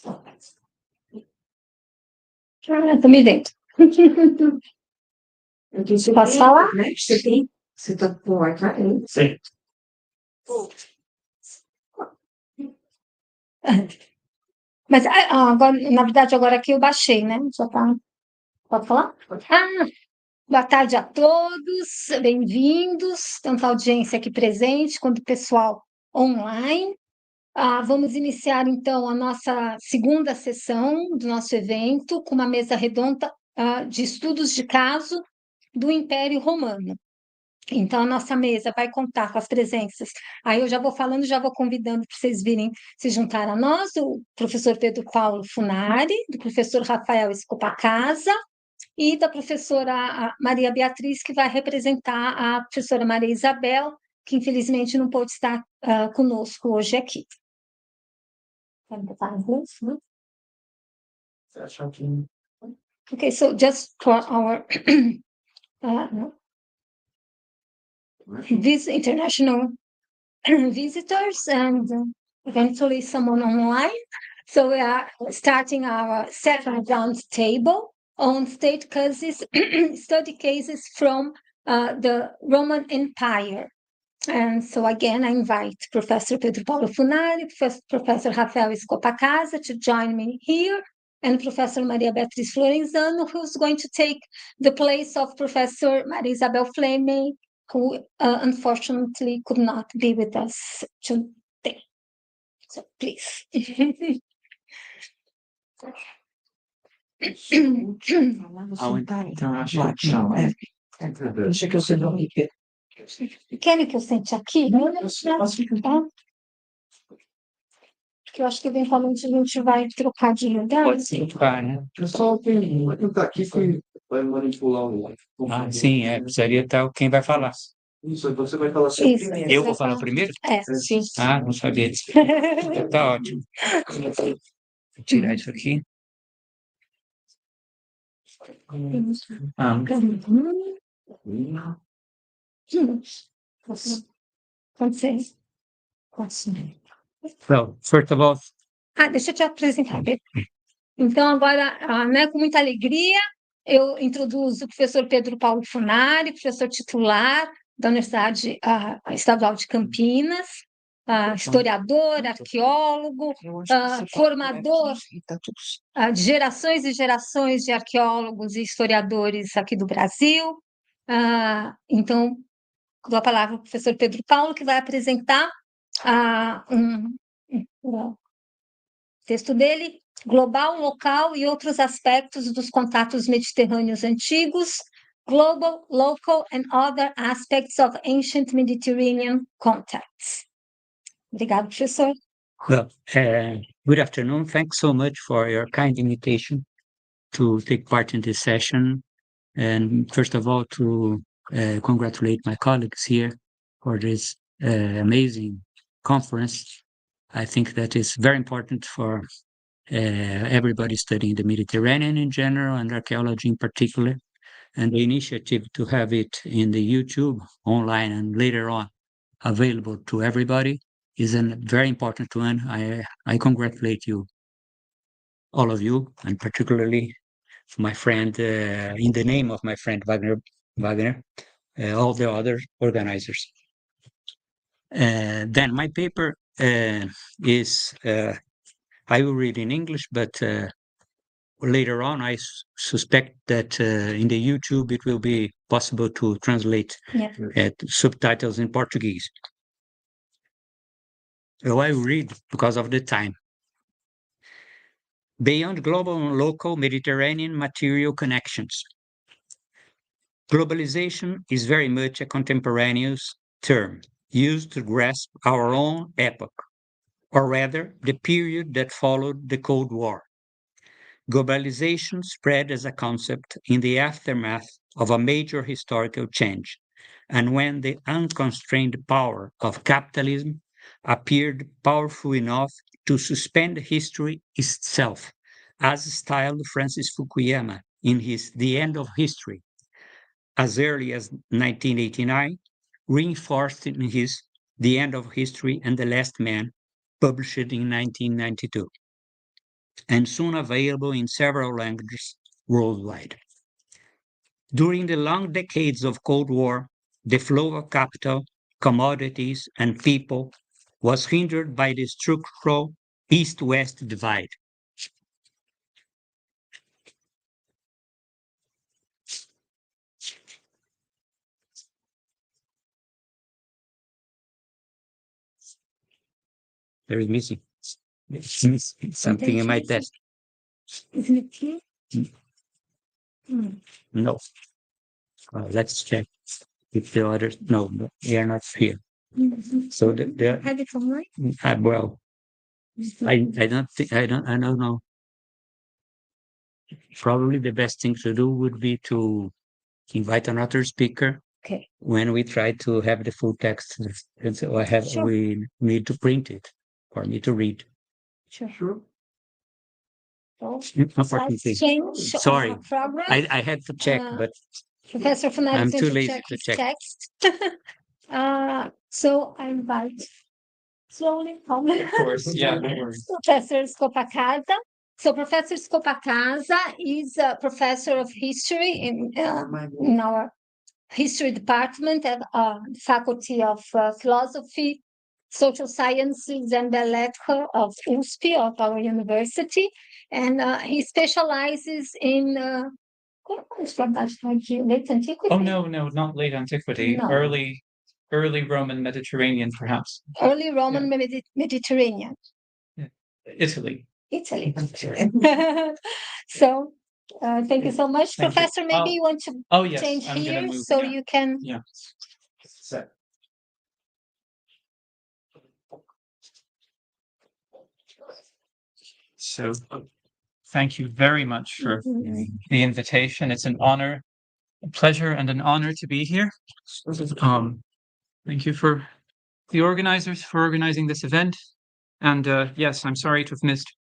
Tô me vendo. Posso falar? Você tá com o Wi-Fi? Sim. Mas agora, na verdade, agora aqui eu baixei, né? Já tá. Pode falar? Boa tarde a todos, bem-vindos, tanto a audiência aqui presente quanto o pessoal online. Vamos iniciar, então, a nossa segunda sessão do nosso evento, com uma mesa redonda de estudos de caso do Império Romano. Então, a nossa mesa vai contar com as presenças. Aí eu já vou falando, já vou convidando para vocês virem se juntar a nós, o professor Pedro Paulo Funari, do professor Rafael Escopacasa, e da professora Maria Beatriz, que vai representar a professora Maria Isabel, que infelizmente não pôde estar conosco hoje aqui. Okay, so just for our these international visitors and eventually someone online. So we are starting our second round table on state cases, study cases from the Roman Empire. And so again, I invite Professor Pedro Paulo Funari, Professor Rafael Escopacasa to join me here, and Professor Maria Beatriz Florenzano, who's going to take the place of Professor Maria Isabel Fleming, who unfortunately could not be with us today. So please. Deixa que eu sei não. Querem que eu sente aqui? Tá? Porque eu acho que eventualmente a gente vai trocar de lugar. Pode sim, né? Pessoal, quem tá aqui vai manipular o live. Sim, precisaria estar quem vai falar. Isso, então você vai falar assim. Isso. Eu vou falar primeiro? Sim. Não sabia disso. Tá ótimo. Vou tirar isso aqui. Pode ser. Well, first of all, Deixa eu te apresentar. Então, agora, com muita alegria, eu introduzo o professor Pedro Paulo Funari, professor titular da Universidade Estadual de Campinas, historiador, arqueólogo, formador de gerações e gerações de arqueólogos e historiadores aqui do Brasil. Então, dou a palavra ao professor Pedro Paulo, que vai apresentar o texto dele, Global, Local e Outros Aspectos dos Contatos Mediterrâneos Antigos, Global, Local and Other Aspects of Ancient Mediterranean Contacts. Obrigado, professor. Well, good afternoon. Thanks so much for your kind invitation to take part in this session. And first of all, to congratulate my colleagues here for this amazing conference. I think that is very important for everybody studying the Mediterranean in general and archaeology in particular. And the initiative to have it in the YouTube online and later on available to everybody is a very important one. I congratulate you, all of you, and particularly my friend, in the name of my friend Wagner, all the other organizers. Then my paper is, I will read in English, but later on I suspect that in the YouTube it will be possible to translate subtitles in Portuguese. So I read because of the time. Beyond global and local Mediterranean material connections. Globalization is very much a contemporaneous term used to grasp our own epoch, or rather the period that followed the Cold War. Globalization spread as a concept in the aftermath of a major historical change, and when the unconstrained power of capitalism appeared powerful enough to suspend history itself, as styled Francis Fukuyama in his The End of History, as early as 1989, reinforced in his The End of History and the Last Man, published in 1992. and soon available in several languages worldwide. During the long decades of Cold War, the flow of capital, commodities, and people was hindered by the structural East-West divide. There is missing. It's missing something in my test. Isn't it here? No. Let's check if the others. No, they are not here. So Have it online? well, I don't think I don't know. Probably the best thing to do would be to invite another speaker Okay. when we try to have the full text. And so Sure. we need to print it for me to read. Sure. So, Unfortunately, let's change sorry, progress. I had to check, but Professor Fanelli I'm is going too to lazy check to his check. text. So I invite slowly. Of course, yeah, no worries. Professor Scopacasa. So Professor Scopacasa is a professor of history in our history department at the Faculty of Philosophy, Social Sciences, and Belles Lettres of USP, of our university. And he specializes in late antiquity. Oh, no, not late antiquity. No. Early Roman Mediterranean, perhaps. Early Roman Mediterranean. Italy. So, thank you so much, Thank you. Professor. Maybe you want to Oh, yes, change I'm gonna here move. so Yeah. you can. Yeah. Set. So, thank you very much for the invitation. It's an honor, a pleasure, and an honor to be here. Thank you for the organizers for organizing this event. And yes, I'm sorry to have missed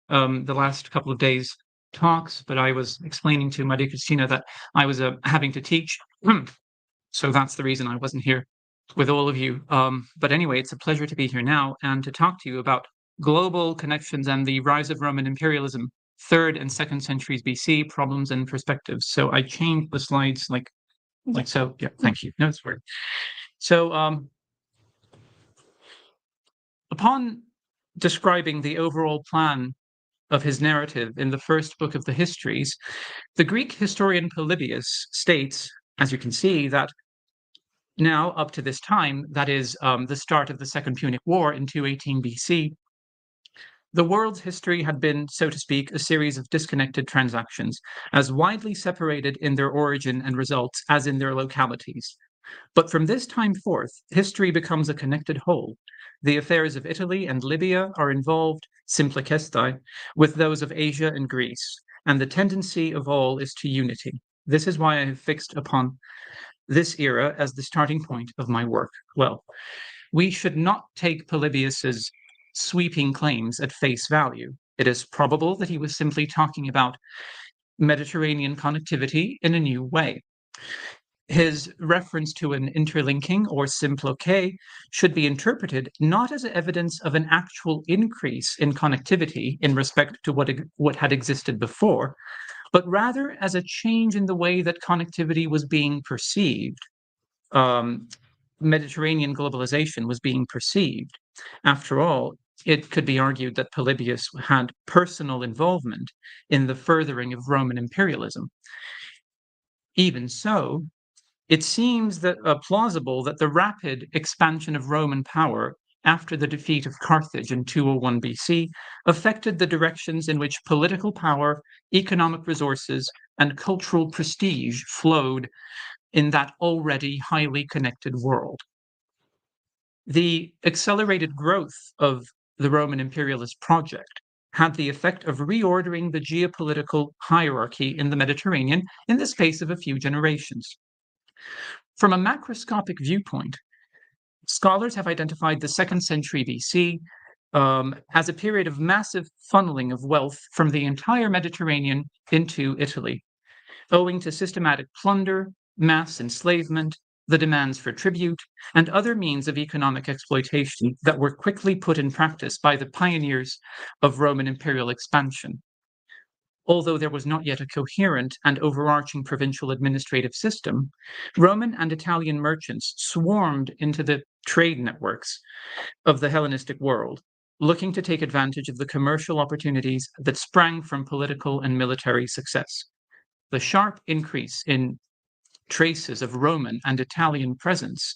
the last couple of days' talks, but I was explaining to Maria Cristina that I was having to teach. So that's the reason I wasn't here with all of you. But anyway, it's a pleasure to be here now and to talk to you about global connections and the rise of Roman imperialism, 3rd and 2nd centuries BC, problems and perspectives. So I changed the slides like so. Yeah, thank you. No, it's weird. So upon describing the overall plan of his narrative in the first book of the Histories, the Greek historian Polybius states, as you can see, that now, up to this time, that is the start of the Second Punic War in 218 BC, the world's history had been, so to speak, a series of disconnected transactions, as widely separated in their origin and results as in their localities. But from this time forth, history becomes a connected whole. The affairs of Italy and Libya are involved, simplicestai, with those of Asia and Greece, and the tendency of all is to unity. This is why I have fixed upon this era as the starting point of my work. Well, we should not take Polybius's sweeping claims at face value. It is probable that he was simply talking about Mediterranean connectivity in a new way. His reference to an interlinking or simploque should be interpreted not as evidence of an actual increase in connectivity in respect to what had existed before, but rather as a change in the way that connectivity was being perceived. Mediterranean globalization was being perceived. After all, it could be argued that Polybius had personal involvement in the furthering of Roman imperialism. Even so, it seems that plausible that the rapid expansion of Roman power after the defeat of Carthage in 201 BC affected the directions in which political power, economic resources, and cultural prestige flowed in that already highly connected world. The accelerated growth of the Roman imperialist project had the effect of reordering the geopolitical hierarchy in the Mediterranean in the space of a few generations. From a macroscopic viewpoint, scholars have identified the 2nd century BC as a period of massive funneling of wealth from the entire Mediterranean into Italy, owing to systematic plunder, mass enslavement, the demands for tribute, and other means of economic exploitation that were quickly put in practice by the pioneers of Roman imperial expansion. Although there was not yet a coherent and overarching provincial administrative system, Roman and Italian merchants swarmed into the trade networks of the Hellenistic world, looking to take advantage of the commercial opportunities that sprang from political and military success. The sharp increase in traces of Roman and Italian presence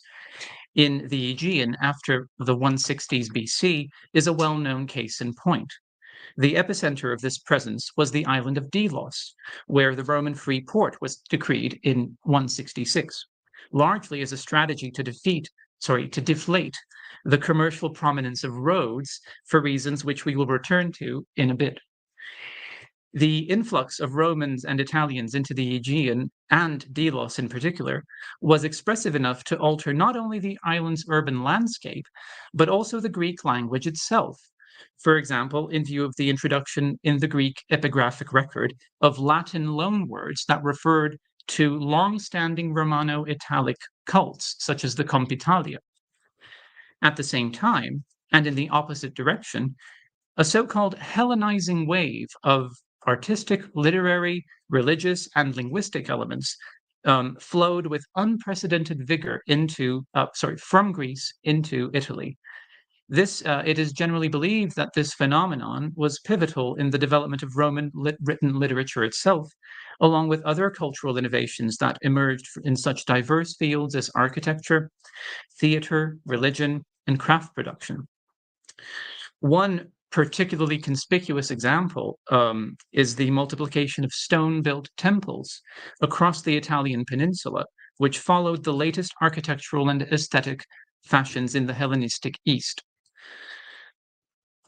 in the Aegean after the 160s BC is a well-known case in point. The epicenter of this presence was the island of Delos, where the Roman free port was decreed in 166, largely as a strategy to deflate the commercial prominence of Rhodes for reasons which we will return to in a bit. The influx of Romans and Italians into the Aegean, and Delos in particular, was expressive enough to alter not only the island's urban landscape, but also the Greek language itself. For example, in view of the introduction in the Greek epigraphic record of Latin loanwords that referred to long-standing Romano-Italic cults, such as the Compitalia. At the same time, and in the opposite direction, a so-called Hellenizing wave of artistic, literary, religious, and linguistic elements flowed with unprecedented vigor from Greece into Italy. It is generally believed that this phenomenon was pivotal in the development of Roman written literature itself, along with other cultural innovations that emerged in such diverse fields as architecture, theater, religion, and craft production. One particularly conspicuous example is the multiplication of stone-built temples across the Italian peninsula, which followed the latest architectural and aesthetic fashions in the Hellenistic East.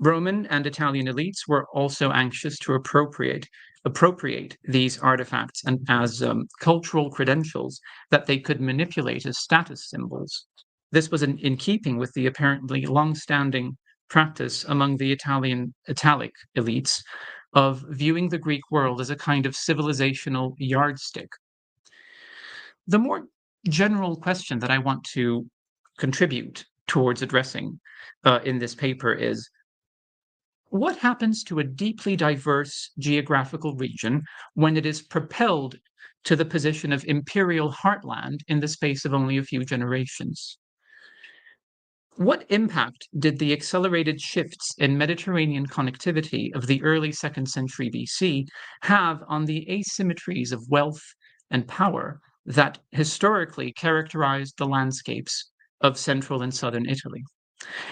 Roman and Italian elites were also anxious to appropriate these artifacts and as cultural credentials that they could manipulate as status symbols. This was in keeping with the apparently long-standing practice among the Italic elites of viewing the Greek world as a kind of civilizational yardstick. The more general question that I want to contribute towards addressing in this paper is, what happens to a deeply diverse geographical region when it is propelled to the position of imperial heartland in the space of only a few generations? What impact did the accelerated shifts in Mediterranean connectivity of the early 2nd century BC have on the asymmetries of wealth and power that historically characterized the landscapes of central and southern Italy?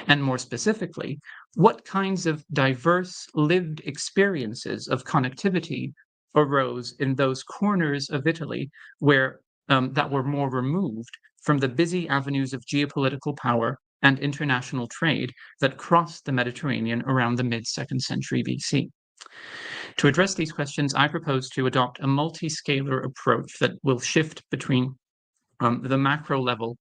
And more specifically, what kinds of diverse lived experiences of connectivity arose in those corners of Italy where that were more removed from the busy avenues of geopolitical power and international trade that crossed the Mediterranean around the mid-2nd century BC? To address these questions, I propose to adopt a multi-scalar approach that will shift between the macro level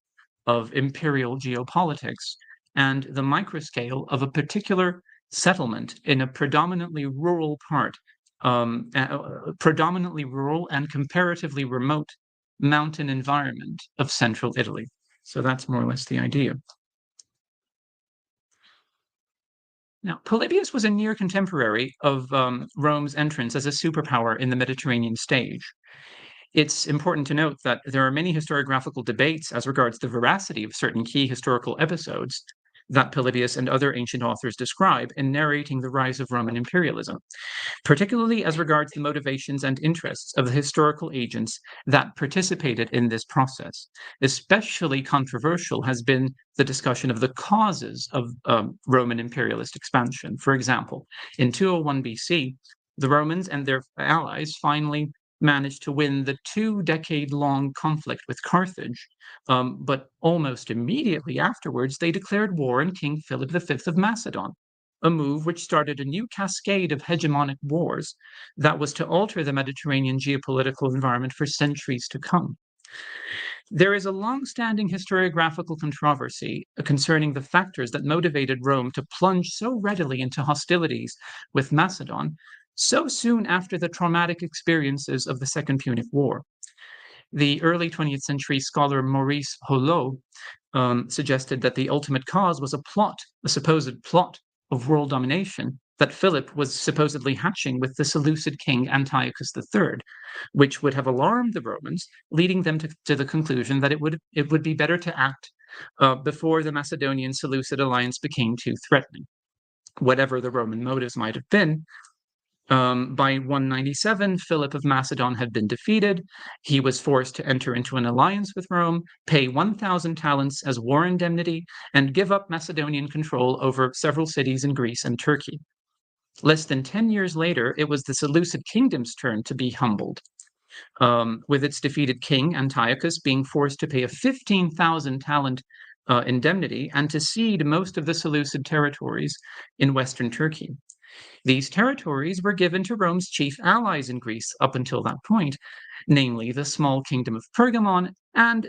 of imperial geopolitics and the microscale of a particular settlement in a predominantly rural and comparatively remote mountain environment of central Italy. So that's more or less the idea. Now, Polybius was a near contemporary of Rome's entrance as a superpower in the Mediterranean stage. It's important to note that there are many historiographical debates as regards the veracity of certain key historical episodes that Polybius and other ancient authors describe in narrating the rise of Roman imperialism, particularly as regards the motivations and interests of the historical agents that participated in this process. Especially controversial has been the discussion of the causes of Roman imperialist expansion. For example, in 201 BC, the Romans and their allies finally managed to win the 2-decade-long conflict with Carthage, but almost immediately afterwards, they declared war on King Philip V of Macedon, a move which started a new cascade of hegemonic wars that was to alter the Mediterranean geopolitical environment for centuries to come. There is a long-standing historiographical controversy concerning the factors that motivated Rome to plunge so readily into hostilities with Macedon so soon after the traumatic experiences of the Second Punic War. The early 20th century scholar Maurice Hollot suggested that the ultimate cause was a supposed plot of world domination that Philip was supposedly hatching with the Seleucid king Antiochus III, which would have alarmed the Romans, leading them to the conclusion that it would be better to act before the Macedonian-Seleucid alliance became too threatening. Whatever the Roman motives might have been, by 197, Philip of Macedon had been defeated. He was forced to enter into an alliance with Rome, pay 1,000 talents as war indemnity, and give up Macedonian control over several cities in Greece and Turkey. Less than 10 years later, it was the Seleucid kingdom's turn to be humbled, with its defeated king, Antiochus, being forced to pay a 15,000 talent indemnity and to cede most of the Seleucid territories in western Turkey. These territories were given to Rome's chief allies in Greece up until that point, namely the small kingdom of Pergamon, and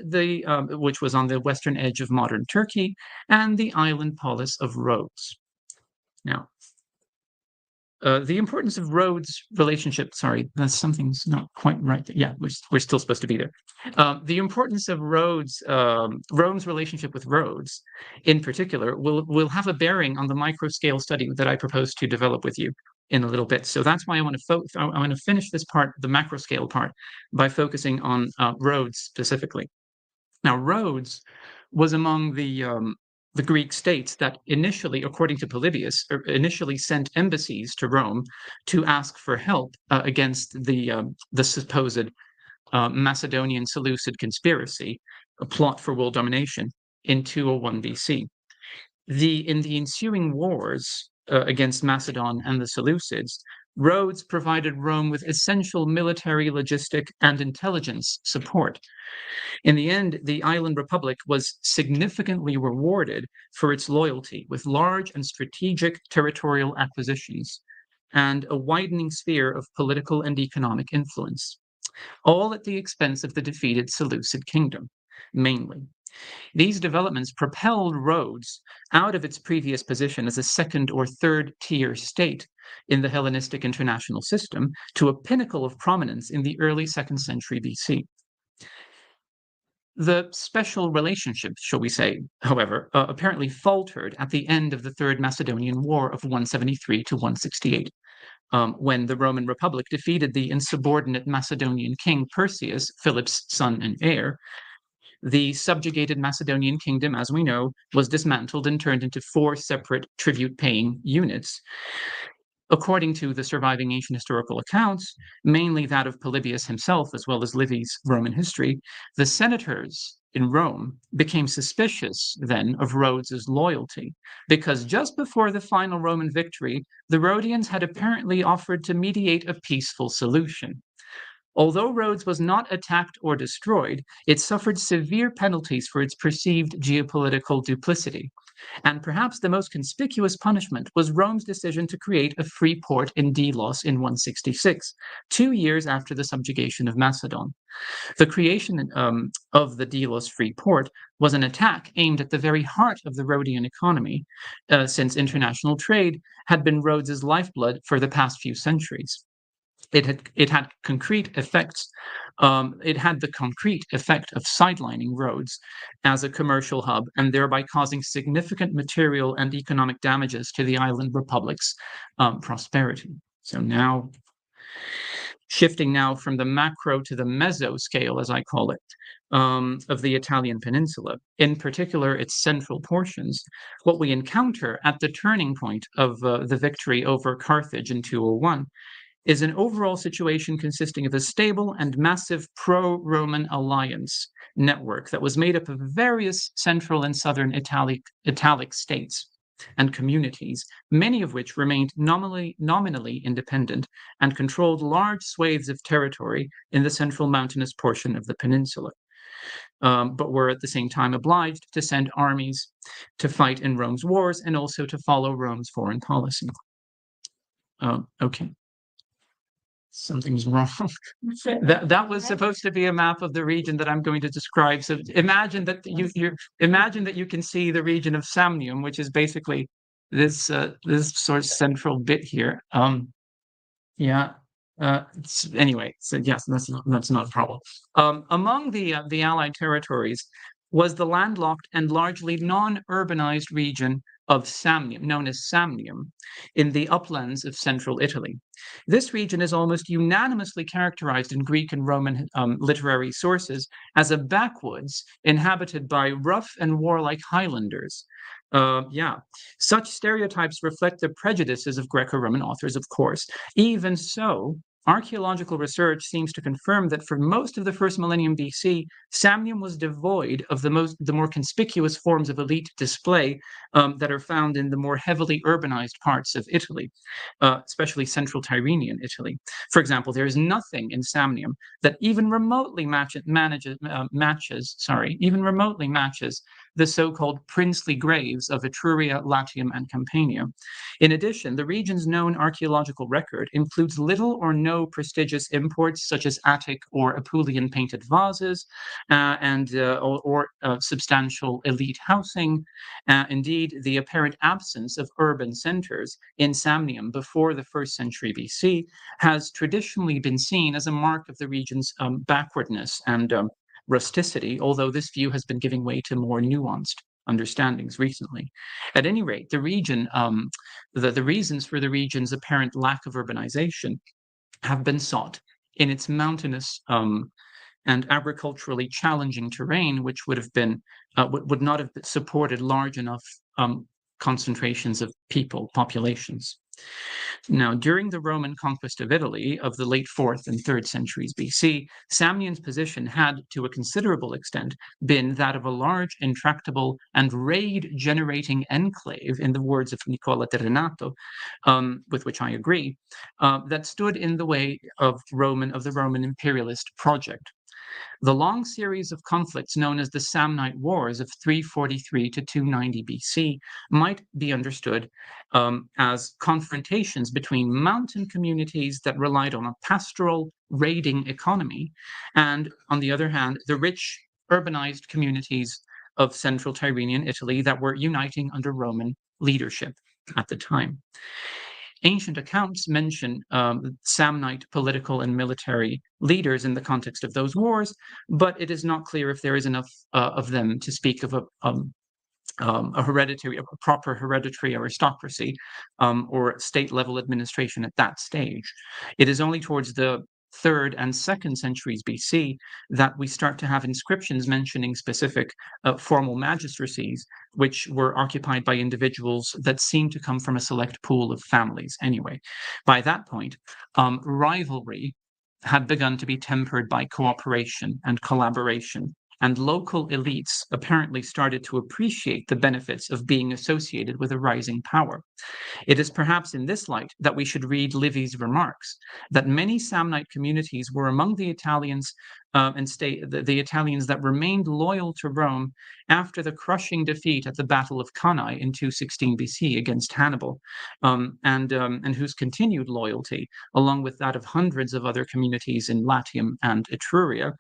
which was on the western edge of modern Turkey, and the island polis of Rhodes. Now, the importance of Rhodes' relationship, sorry, something's not quite right there. Yeah, we're still supposed to be there. The importance of Rome's relationship with Rhodes, in particular, will have a bearing on the micro-scale study that I propose to develop with you in a little bit. So that's why I want to finish this part, the macro-scale part, by focusing on Rhodes specifically. Now, Rhodes was among the Greek states that initially, according to Polybius, initially sent embassies to Rome to ask for help against the supposed Macedonian Seleucid conspiracy, a plot for world domination in 201 BC. In the ensuing wars against Macedon and the Seleucids, Rhodes provided Rome with essential military, logistic, and intelligence support. In the end, the island republic was significantly rewarded for its loyalty with large and strategic territorial acquisitions and a widening sphere of political and economic influence, all at the expense of the defeated Seleucid kingdom, mainly. These developments propelled Rhodes out of its previous position as a second or third tier state in the Hellenistic international system to a pinnacle of prominence in the early 2nd century BC. The special relationship, shall we say, however, apparently faltered at the end of the Third Macedonian War of 173 to 168, when the Roman Republic defeated the insubordinate Macedonian king Perseus, Philip's son and heir. The subjugated Macedonian kingdom, as we know, was dismantled and turned into 4 separate tribute-paying units. According to the surviving ancient historical accounts, mainly that of Polybius himself, as well as Livy's Roman history, the senators in Rome became suspicious then of Rhodes's loyalty, because just before the final Roman victory, the Rhodians had apparently offered to mediate a peaceful solution. Although Rhodes was not attacked or destroyed, it suffered severe penalties for its perceived geopolitical duplicity. And perhaps the most conspicuous punishment was Rome's decision to create a free port in Delos in 166, 2 years after the subjugation of Macedon. The creation of the Delos free port was an attack aimed at the very heart of the Rhodian economy, since international trade had been Rhodes's lifeblood for the past few centuries. It had concrete effects. It had the concrete effect of sidelining Rhodes as a commercial hub and thereby causing significant material and economic damages to the island republic's prosperity. So now, shifting now from the macro to the meso scale, as I call it, of the Italian peninsula, in particular its central portions, what we encounter at the turning point of the victory over Carthage in 201 is an overall situation consisting of a stable and massive pro-Roman alliance network that was made up of various central and southern Italic states and communities, many of which remained nominally independent and controlled large swathes of territory in the central mountainous portion of the peninsula, but were at the same time obliged to send armies to fight in Rome's wars and also to follow Rome's foreign policy. Okay. Something's wrong. That was supposed to be a map of the region that I'm going to describe. So imagine that you can see the region of Samnium, which is basically this sort of central bit here. Yeah, Anyway, so yes, that's not a problem. Among the Allied territories was the landlocked and largely non-urbanized region of Samnium, known as Samnium, in the uplands of central Italy. This region is almost unanimously characterized in Greek and Roman literary sources as a backwoods inhabited by rough and warlike Highlanders. Such stereotypes reflect the prejudices of Greco-Roman authors, of course. Even so, archaeological research seems to confirm that for most of the first millennium BC, Samnium was devoid of the more conspicuous forms of elite display that are found in the more heavily urbanized parts of Italy, especially central Tyrrhenian Italy. For example, there is nothing in Samnium that even remotely matches the so-called princely graves of Etruria, Latium, and Campania. In addition, the region's known archaeological record includes little or no prestigious imports such as Attic or Apulian painted vases or substantial elite housing. Indeed, the apparent absence of urban centers in Samnium before the 1st century BC has traditionally been seen as a mark of the region's backwardness and rusticity, although this view has been giving way to more nuanced understandings recently. At any rate, the reasons for the region's apparent lack of urbanization have been sought in its mountainous and agriculturally challenging terrain, which would not have supported large enough concentrations of populations. Now, during the Roman conquest of Italy of the late 4th and 3rd centuries BC, Samnium's position had, to a considerable extent, been that of a large, intractable, and raid-generating enclave, in the words of Nicola de Renato, with which I agree, that stood in the way of the Roman imperialist project. The long series of conflicts known as the Samnite Wars of 343 to 290 BC might be understood as confrontations between mountain communities that relied on a pastoral raiding economy, and on the other hand, the rich urbanized communities of central Tyrrhenian Italy that were uniting under Roman leadership at the time. Ancient accounts mention Samnite political and military leaders in the context of those wars, but it is not clear if there is enough of them to speak of a proper hereditary aristocracy or state-level administration at that stage. It is only towards the 3rd and 2nd centuries BC that we start to have inscriptions mentioning specific formal magistracies, which were occupied by individuals that seem to come from a select pool of families. Anyway, by that point, rivalry had begun to be tempered by cooperation and collaboration, and local elites apparently started to appreciate the benefits of being associated with a rising power. It is perhaps in this light that we should read Livy's remarks that many Samnite communities were among the Italians the Italians that remained loyal to Rome after the crushing defeat at the Battle of Cannae in 216 BC against Hannibal, and whose continued loyalty, along with that of hundreds of other communities in Latium and Etruria,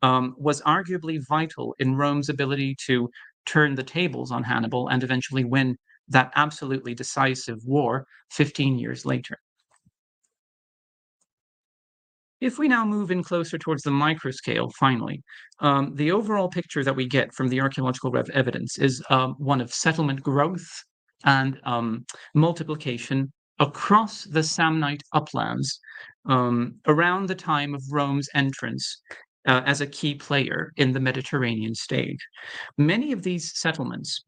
was arguably vital in Rome's ability to turn the tables on Hannibal and eventually win that absolutely decisive war 15 years later. If we now move in closer towards the microscale, finally, the overall picture that we get from the archaeological evidence is one of settlement growth and multiplication across the Samnite uplands around the time of Rome's entrance as a key player in the Mediterranean stage. Many of these settlements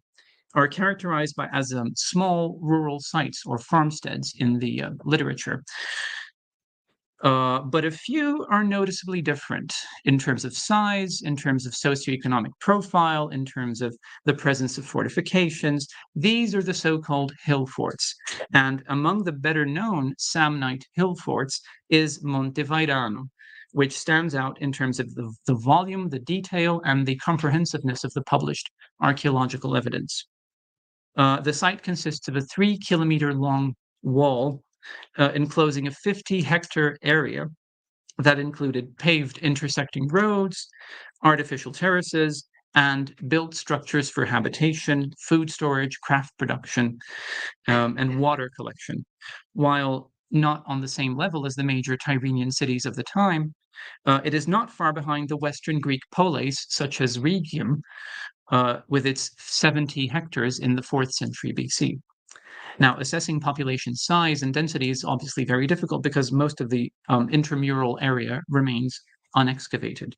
are characterized as small rural sites or farmsteads in the literature. But a few are noticeably different in terms of size, in terms of socioeconomic profile, in terms of the presence of fortifications. These are the so-called hill forts. And among the better known Samnite hill forts is Monte Vairano, which stands out in terms of the volume, the detail, and the comprehensiveness of the published archaeological evidence. The site consists of a 3-kilometer long wall enclosing a 50-hectare area that included paved intersecting roads, artificial terraces, and built structures for habitation, food storage, craft production, and water collection. While not on the same level as the major Tyrrhenian cities of the time, it is not far behind the Western Greek polis, such as Rhegium, with its 70 hectares in the 4th century BC. Now, assessing population size and density is obviously very difficult because most of the intramural area remains unexcavated.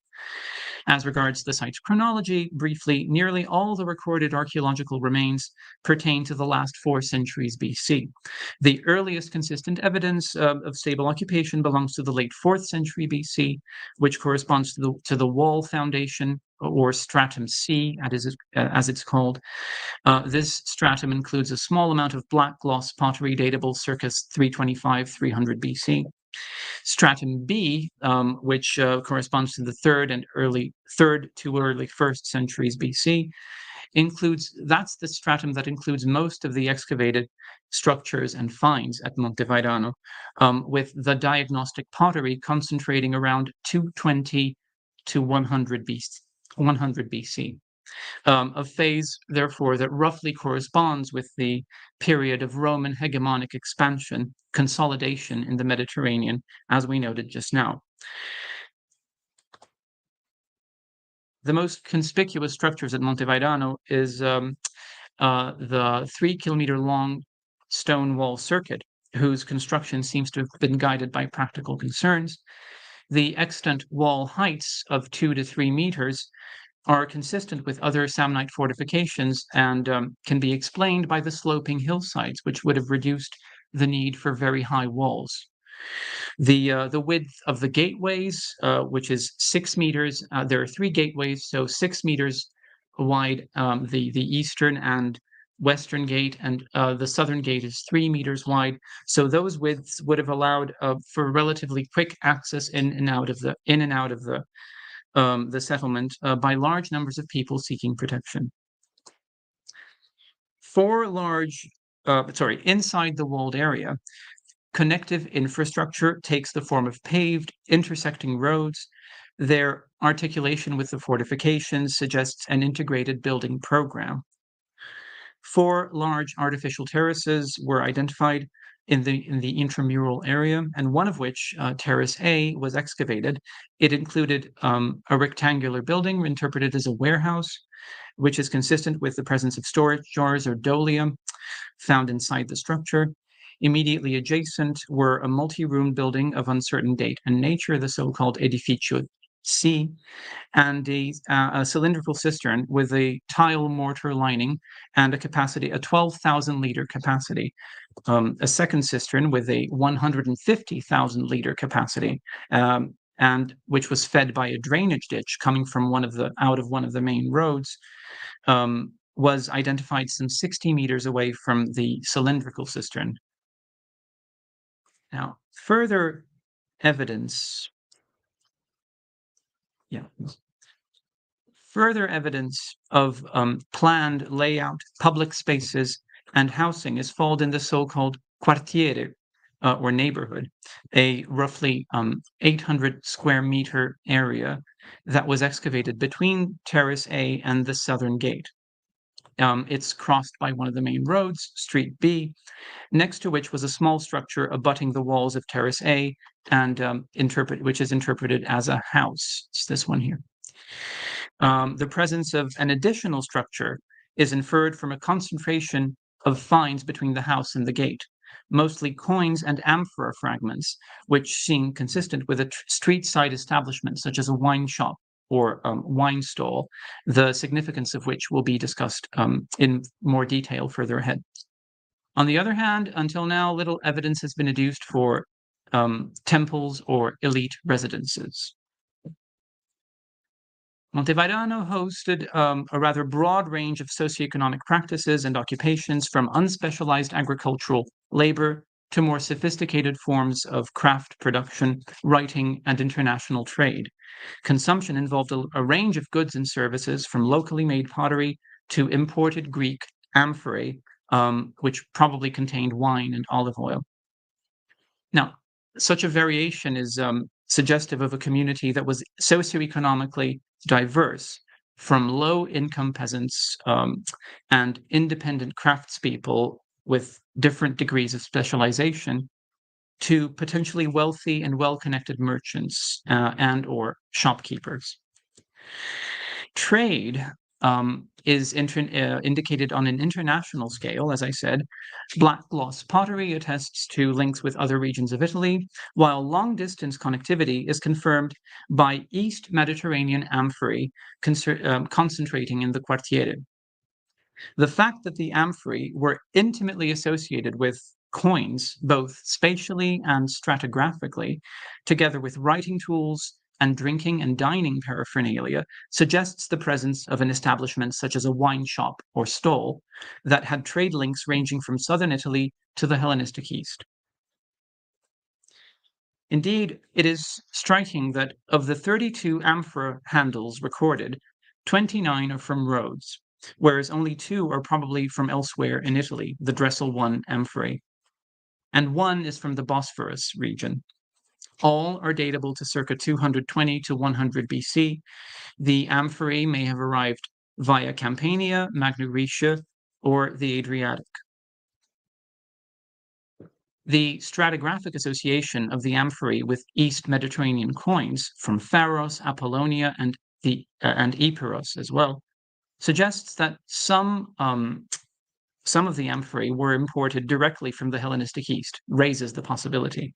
As regards the site's chronology, briefly, nearly all the recorded archaeological remains pertain to the last 4 centuries BC. The earliest consistent evidence of stable occupation belongs to the late 4th century BC, which corresponds to the wall foundation, or stratum C, as it's called. This stratum includes a small amount of black gloss pottery datable circa 325-300 BC. Stratum B, which corresponds to the third to early 1st centuries BC, that's the stratum that includes most of the excavated structures and finds at Monte Vairano, with the diagnostic pottery concentrating around 220 to 100 BC. A phase, therefore, that roughly corresponds with the period of Roman hegemonic expansion, consolidation in the Mediterranean, as we noted just now. The most conspicuous structures at Monte Vairano is the 3-kilometer long stone wall circuit, whose construction seems to have been guided by practical concerns. The extant wall heights of 2 to 3 meters are consistent with other Samnite fortifications and can be explained by the sloping hillsides, which would have reduced the need for very high walls. The width of the gateways, which is 6 meters, there are 3 gateways, so 6 meters wide, the eastern and western gate, and the southern gate is 3 meters wide. So those widths would have allowed for relatively quick access in and out of the settlement by large numbers of people seeking protection. Inside the walled area, connective infrastructure takes the form of paved, intersecting roads. Their articulation with the fortifications suggests an integrated building program. 4 large artificial terraces were identified in the intramural area, and one of which, Terrace A, was excavated. It included a rectangular building interpreted as a warehouse, which is consistent with the presence of storage jars or dolia found inside the structure. Immediately adjacent were a multi-room building of uncertain date and nature, the so-called Edificio C, and a cylindrical cistern with a tile mortar lining and a 12,000 liter capacity. A second cistern with a 150,000 liter capacity, and which was fed by a drainage ditch coming from out of one of the main roads, was identified some 60 meters away from the cylindrical cistern. Now, further evidence of planned layout, public spaces, and housing is found in the so-called quartiere, or neighborhood, a roughly 800 square meter area that was excavated between Terrace A and the southern gate. It's crossed by one of the main roads, Street B, next to which was a small structure abutting the walls of Terrace A, and which is interpreted as a house. It's this one here. The presence of an additional structure is inferred from a concentration of finds between the house and the gate, mostly coins and amphora fragments, which seem consistent with a street-side establishment such as a wine shop or wine stall, the significance of which will be discussed in more detail further ahead. On the other hand, until now, little evidence has been adduced for temples or elite residences. Monte Vairano hosted a rather broad range of socioeconomic practices and occupations, from unspecialized agricultural labor to more sophisticated forms of craft production, writing, and international trade. Consumption involved a range of goods and services, from locally made pottery to imported Greek amphorae, which probably contained wine and olive oil. Now, such a variation is suggestive of a community that was socioeconomically diverse, from low-income peasants and independent craftspeople with different degrees of specialization, to potentially wealthy and well-connected merchants and or shopkeepers. Trade is indicated on an international scale, as I said. Black gloss pottery attests to links with other regions of Italy, while long-distance connectivity is confirmed by East Mediterranean amphorae concentrating in the Quartiere. The fact that the amphorae were intimately associated with coins, both spatially and stratigraphically, together with writing tools and drinking and dining paraphernalia, suggests the presence of an establishment such as a wine shop or stall that had trade links ranging from southern Italy to the Hellenistic East. Indeed, it is striking that of the 32 amphora handles recorded, 29 are from Rhodes, whereas only 2 are probably from elsewhere in Italy, the Dressel I amphorae, and 1 is from the Bosphorus region. All are datable to circa 220 to 100 BC. The amphorae may have arrived via Campania, Magna Graecia, or the Adriatic. The stratigraphic association of the amphorae with East Mediterranean coins from Pharos, Apollonia, and Epirus as well suggests that some of the amphorae were imported directly from the Hellenistic East, raises the possibility.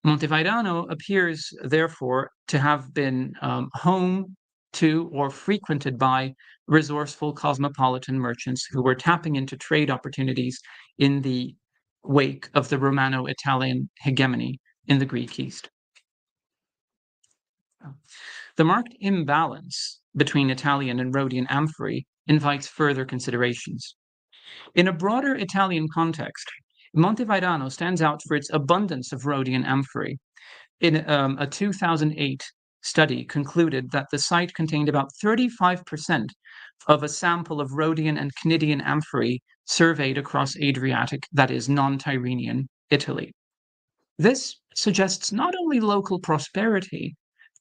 Montevairano appears, therefore, to have been home to or frequented by resourceful cosmopolitan merchants who were tapping into trade opportunities in the wake of the Romano-Italian hegemony in the Greek East. The marked imbalance between Italian and Rhodian amphorae invites further considerations. In a broader Italian context, Montevairano stands out for its abundance of Rhodian amphorae. In a 2008 study concluded that the site contained about 35% of a sample of Rhodian and Cnidian amphorae surveyed across Adriatic, that is, non-Tyrrhenian Italy. This suggests not only local prosperity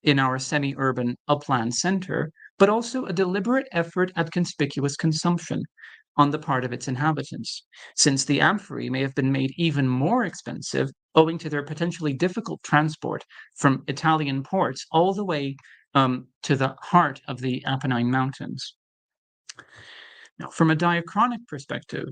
in our semi-urban upland center, but also a deliberate effort at conspicuous consumption on the part of its inhabitants, since the amphorae may have been made even more expensive owing to their potentially difficult transport from Italian ports all the way to the heart of the Apennine Mountains. Now, from a diachronic perspective,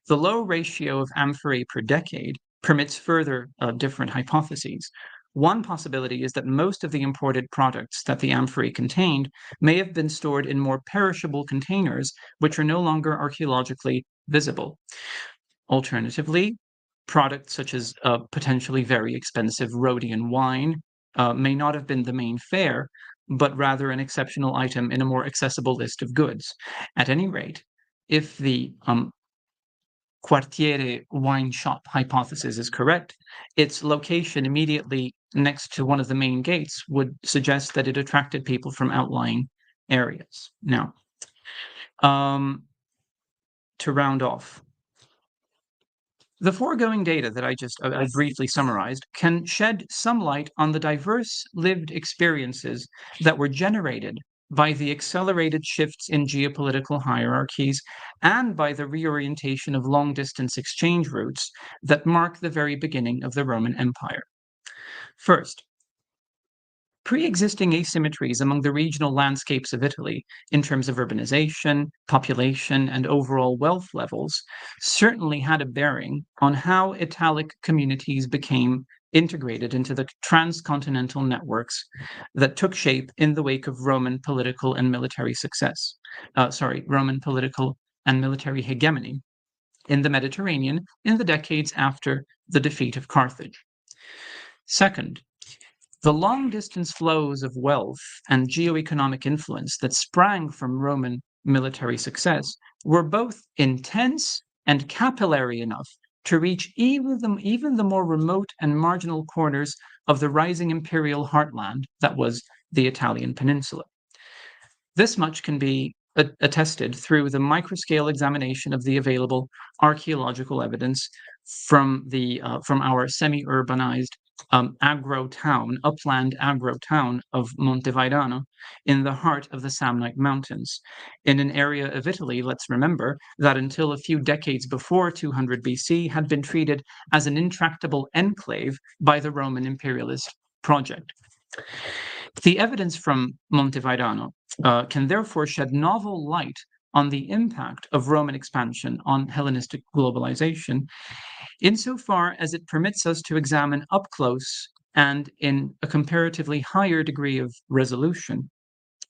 the low ratio of amphorae per decade permits further different hypotheses. One possibility is that most of the imported products that the amphorae contained may have been stored in more perishable containers, which are no longer archaeologically visible. Alternatively, products such as potentially very expensive Rhodian wine may not have been the main fare, but rather an exceptional item in a more accessible list of goods. At any rate, if the Quartiere wine shop hypothesis is correct, its location immediately next to one of the main gates would suggest that it attracted people from outlying areas. Now, to round off, the foregoing data that I briefly summarized can shed some light on the diverse lived experiences that were generated by the accelerated shifts in geopolitical hierarchies and by the reorientation of long-distance exchange routes that mark the very beginning of the Roman Empire. First, pre-existing asymmetries among the regional landscapes of Italy in terms of urbanization, population, and overall wealth levels certainly had a bearing on how Italic communities became integrated into the transcontinental networks that took shape in the wake of Roman political and military hegemony in the Mediterranean in the decades after the defeat of Carthage. Second, the long-distance flows of wealth and geoeconomic influence that sprang from Roman military success were both intense and capillary enough to reach even the more remote and marginal corners of the rising imperial heartland that was the Italian peninsula. This much can be attested through the microscale examination of the available archaeological evidence from our semi-urbanized upland agro town of Montevairano in the heart of the Samnite Mountains, in an area of Italy, let's remember, that until a few decades before 200 BC had been treated as an intractable enclave by the Roman imperialist project. The evidence from Montevairano can therefore shed novel light on the impact of Roman expansion on Hellenistic globalization, insofar as it permits us to examine up close and in a comparatively higher degree of resolution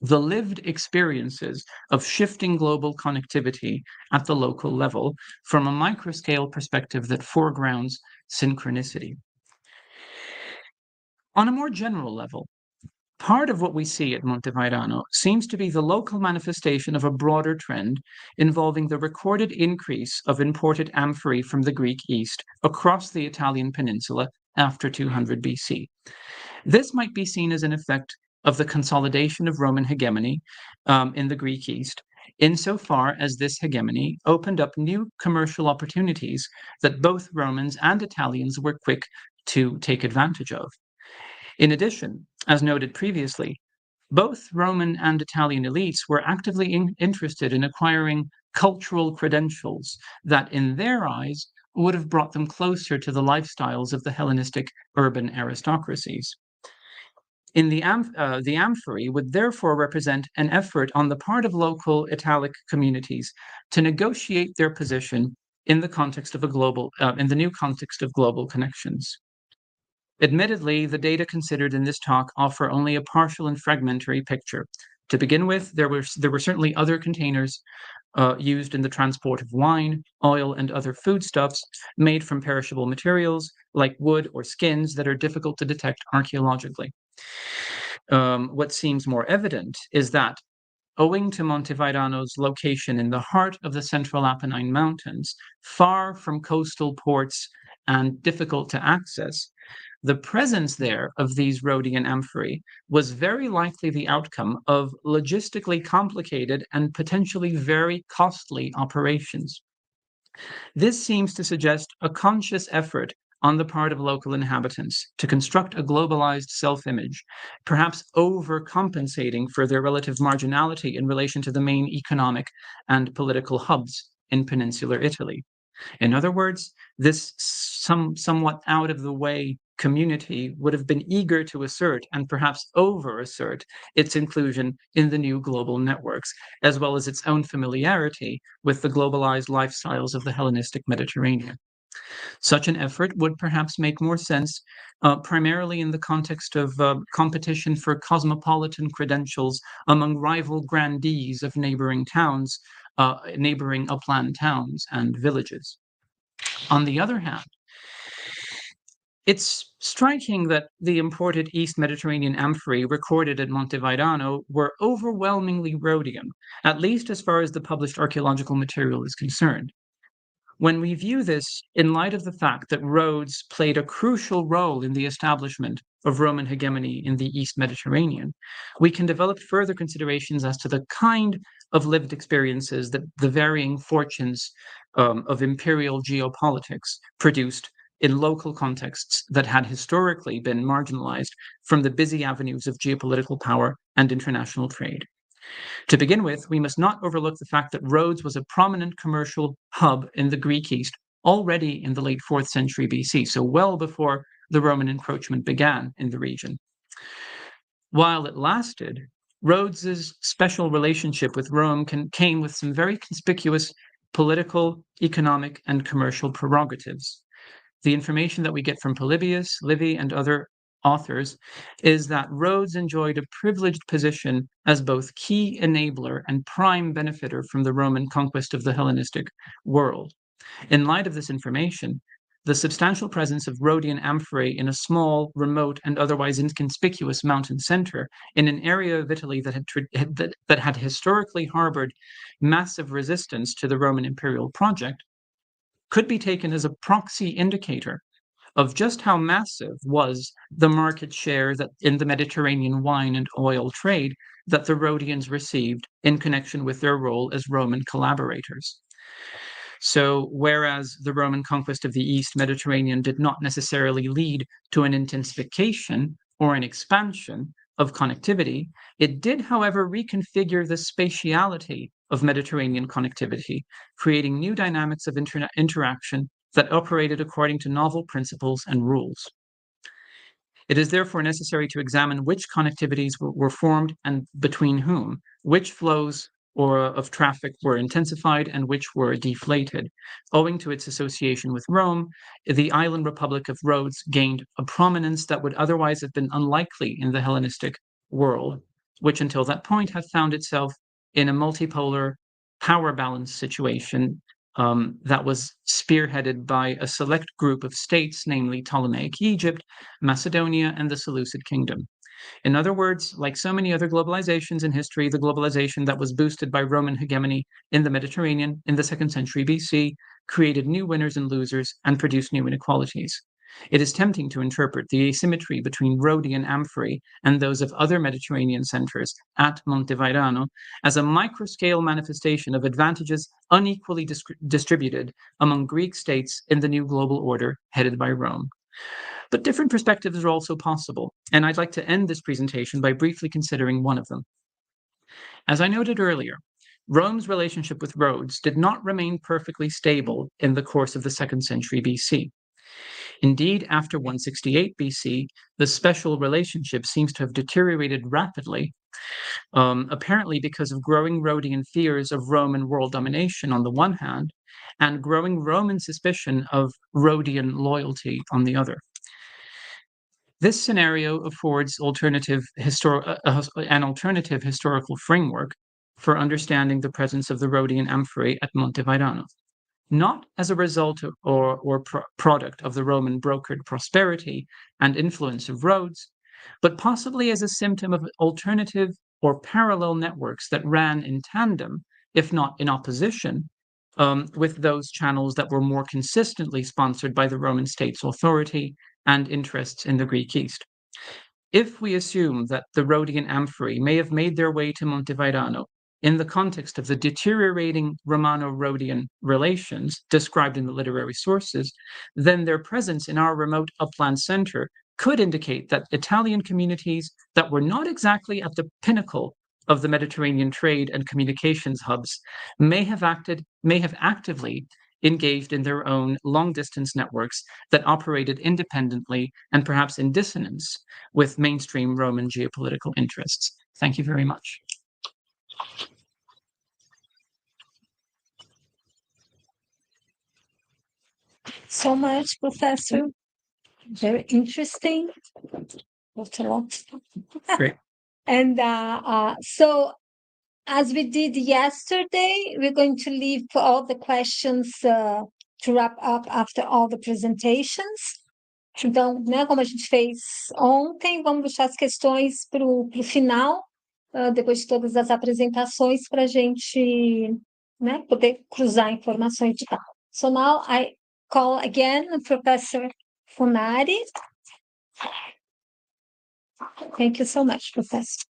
the lived experiences of shifting global connectivity at the local level from a microscale perspective that foregrounds synchronicity. On a more general level, part of what we see at Montevairano seems to be the local manifestation of a broader trend involving the recorded increase of imported amphorae from the Greek East across the Italian peninsula after 200 BC. This might be seen as an effect of the consolidation of Roman hegemony in the Greek East, insofar as this hegemony opened up new commercial opportunities that both Romans and Italians were quick to take advantage of. In addition, as noted previously, both Roman and Italian elites were actively interested in acquiring cultural credentials that, in their eyes, would have brought them closer to the lifestyles of the Hellenistic urban aristocracies. The amphorae would therefore represent an effort on the part of local Italic communities to negotiate their position in the context of in the new context of global connections. Admittedly, the data considered in this talk offer only a partial and fragmentary picture. To begin with, there were certainly other containers used in the transport of wine, oil, and other foodstuffs made from perishable materials like wood or skins that are difficult to detect archaeologically. What seems more evident is that, owing to Montevairano's location in the heart of the Central Apennine Mountains, far from coastal ports and difficult to access, the presence there of these Rhodian amphorae was very likely the outcome of logistically complicated and potentially very costly operations. This seems to suggest a conscious effort on the part of local inhabitants to construct a globalized self-image, perhaps overcompensating for their relative marginality in relation to the main economic and political hubs in peninsular Italy. In other words, this somewhat out-of-the-way community would have been eager to assert and perhaps over-assert its inclusion in the new global networks, as well as its own familiarity with the globalized lifestyles of the Hellenistic Mediterranean. Such an effort would perhaps make more sense primarily in the context of competition for cosmopolitan credentials among rival grandees of neighboring upland towns and villages. On the other hand, it's striking that the imported East Mediterranean amphorae recorded at Montevairano were overwhelmingly Rhodian, at least as far as the published archaeological material is concerned. When we view this in light of the fact that Rhodes played a crucial role in the establishment of Roman hegemony in the East Mediterranean, we can develop further considerations as to the kind of lived experiences that the varying fortunes of imperial geopolitics produced in local contexts that had historically been marginalized from the busy avenues of geopolitical power and international trade. To begin with, we must not overlook the fact that Rhodes was a prominent commercial hub in the Greek East already in the late 4th century BC, so well before the Roman encroachment began in the region. While it lasted, Rhodes's special relationship with Rome came with some very conspicuous political, economic, and commercial prerogatives. The information that we get from Polybius, Livy, and other authors is that Rhodes enjoyed a privileged position as both key enabler and prime benefiter from the Roman conquest of the Hellenistic world. In light of this information, the substantial presence of Rhodian amphorae in a small, remote, and otherwise inconspicuous mountain center in an area of Italy that had historically harbored massive resistance to the Roman imperial project could be taken as a proxy indicator of just how massive was the market share that in the Mediterranean wine and oil trade that the Rhodians received in connection with their role as Roman collaborators. So whereas the Roman conquest of the East Mediterranean did not necessarily lead to an intensification or an expansion of connectivity, it did, however, reconfigure the spatiality of Mediterranean connectivity, creating new dynamics of interaction that operated according to novel principles and rules. It is therefore necessary to examine which connectivities were formed and between whom, which flows of traffic were intensified and which were deflated. Owing to its association with Rome, the island republic of Rhodes gained a prominence that would otherwise have been unlikely in the Hellenistic world, which until that point had found itself in a multipolar power balance situation that was spearheaded by a select group of states, namely Ptolemaic Egypt, Macedonia, and the Seleucid Kingdom. In other words, like so many other globalizations in history, the globalization that was boosted by Roman hegemony in the Mediterranean in the 2nd century BC created new winners and losers and produced new inequalities. It is tempting to interpret the asymmetry between Rhodian amphorae and those of other Mediterranean centers at Montevairano as a microscale manifestation of advantages unequally distributed among Greek states in the new global order headed by Rome. But different perspectives are also possible, and I'd like to end this presentation by briefly considering one of them. As I noted earlier, Rome's relationship with Rhodes did not remain perfectly stable in the course of the 2nd century BC. Indeed, after 168 BC, the special relationship seems to have deteriorated rapidly, apparently because of growing Rhodian fears of Roman world domination on the one hand, and growing Roman suspicion of Rhodian loyalty on the other. This scenario affords an alternative historical framework for understanding the presence of the Rhodian amphorae at Montevairano, not as a result of, or product of the Roman brokered prosperity and influence of Rhodes, but possibly as a symptom of alternative or parallel networks that ran in tandem, if not in opposition, with those channels that were more consistently sponsored by the Roman state's authority and interests in the Greek East. If we assume that the Rhodian amphorae may have made their way to Montevairano in the context of the deteriorating Romano-Rhodian relations described in the literary sources, then their presence in our remote upland center could indicate that Italian communities that were not exactly at the pinnacle of the Mediterranean trade and communications hubs may have actively engaged in their own long-distance networks that operated independently and perhaps in dissonance with mainstream Roman geopolitical interests. Thank you very much. So much, Professor. Very interesting. Great. And so, as we did yesterday, we're going to leave all the questions to wrap up after all the presentations. Então, né, como a gente fez ontem, vamos deixar as questões para o final, depois de todas as apresentações, para a gente, né, poder cruzar informações e tal. So now I call again Professor Funari. Thank you so much, Professor.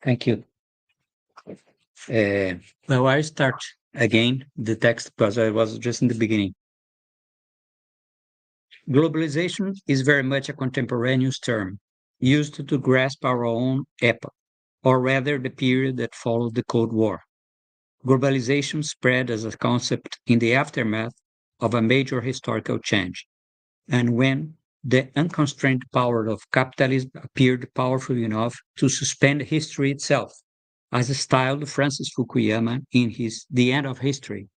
Thank you. Well, I start again the text because I was just in the beginning. Globalization is very much a contemporaneous term, used to grasp our own epoch, or rather the period that followed the Cold War. Globalization spread as a concept in the aftermath of a major historical change, and when the unconstrained power of capitalism appeared powerful enough to suspend history itself, as styled Francis Fukuyama in his The End of History,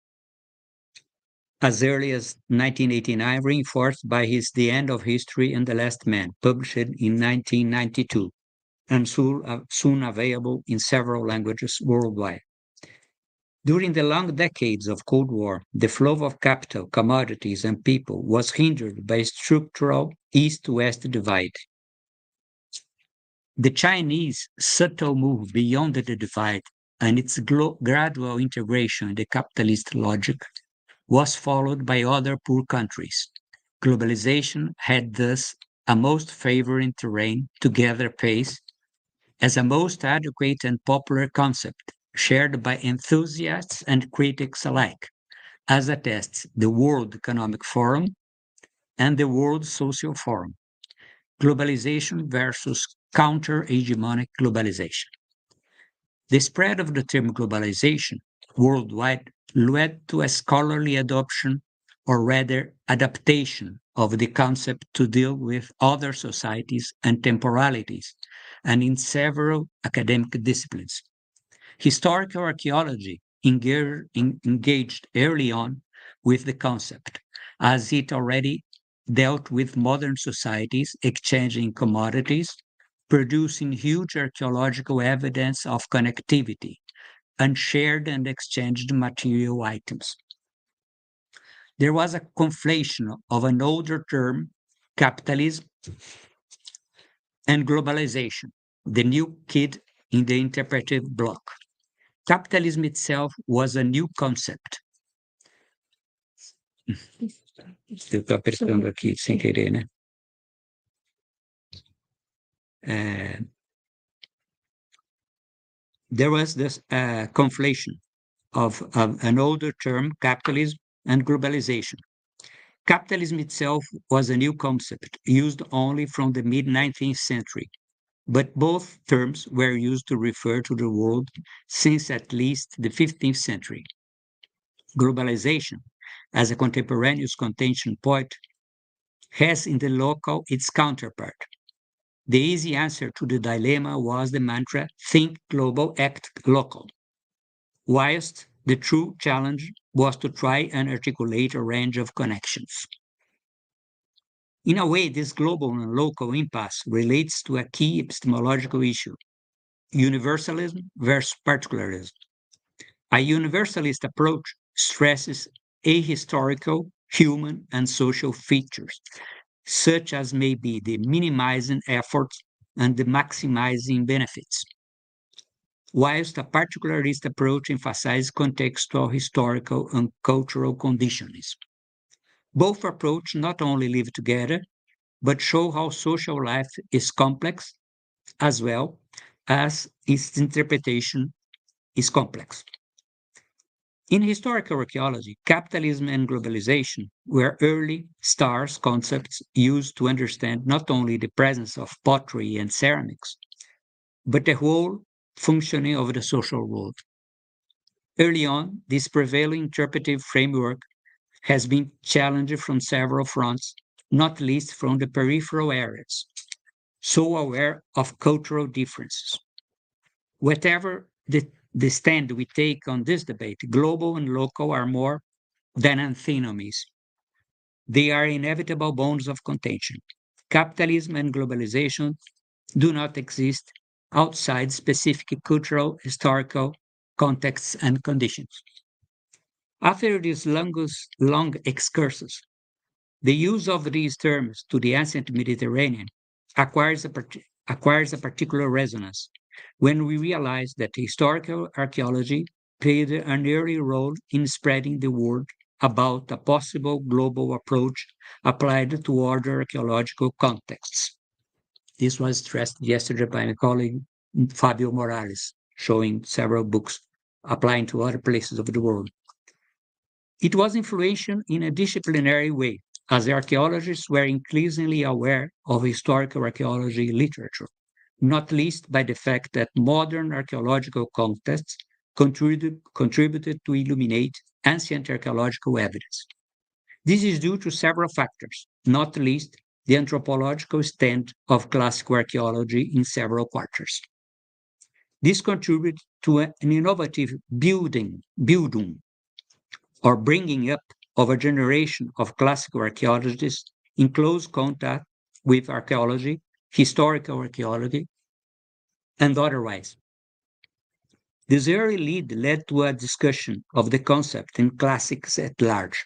as early as 1989, reinforced by his The End of History and the Last Man, published in 1992, and soon available in several languages worldwide. During the long decades of Cold War, the flow of capital, commodities, and people was hindered by a structural East-West divide. The Chinese subtle move beyond the divide and its gradual integration in the capitalist logic was followed by other poor countries. Globalization had thus a most favoring terrain to gather pace as a most adequate and popular concept, shared by enthusiasts and critics alike. as attests the World Economic Forum and the World Social Forum, globalization versus counter-hegemonic globalization. The spread of the term globalization worldwide led to a scholarly adoption, or rather adaptation, of the concept to deal with other societies and temporalities, and in several academic disciplines. Historical archaeology engaged early on with the concept, as it already dealt with modern societies exchanging commodities, producing huge archaeological evidence of connectivity, and shared and exchanged material items. There was a conflation of an older term, capitalism, and globalization, the new kid in the interpretive block. Capitalism itself was a new concept. Eu estou apertando aqui sem querer, né? There was this conflation of an older term, capitalism, and globalization. Capitalism itself was a new concept used only from the mid-19th century, but both terms were used to refer to the world since at least the 15th century. Globalization, as a contemporaneous contention point, has in the local its counterpart. The easy answer to the dilemma was the mantra, think global, act local, whilst the true challenge was to try and articulate a range of connections. In a way, this global and local impasse relates to a key epistemological issue, universalism versus particularism. A universalist approach stresses ahistorical, human, and social features, such as may be the minimizing efforts and the maximizing benefits, whilst a particularist approach emphasizes contextual, historical, and cultural conditions. Both approaches not only live together, but show how social life is complex, as well as its interpretation is complex. In historical archaeology, capitalism and globalization were early stars concepts used to understand not only the presence of pottery and ceramics, but the whole functioning of the social world. Early on, this prevailing interpretive framework has been challenged from several fronts, not least from the peripheral areas, so aware of cultural differences. Whatever the stand we take on this debate, global and local are more than antinomies. They are inevitable bones of contention. Capitalism and globalization do not exist outside specific cultural, historical contexts and conditions. After this long excursus, the use of these terms to the ancient Mediterranean acquires a particular resonance when we realize that historical archaeology played an early role in spreading the word about a possible global approach applied to other archaeological contexts. This was stressed yesterday by my colleague Fabio Morales, showing several books applying to other places of the world. It was influential in a disciplinary way, as archaeologists were increasingly aware of historical archaeology literature, not least by the fact that modern archaeological contexts contributed to illuminate ancient archaeological evidence. This is due to several factors, not least the anthropological stand of classical archaeology in several quarters. This contributed to an innovative building or bringing up of a generation of classical archaeologists in close contact with archaeology, historical archaeology, and otherwise. This early lead led to a discussion of the concept in classics at large.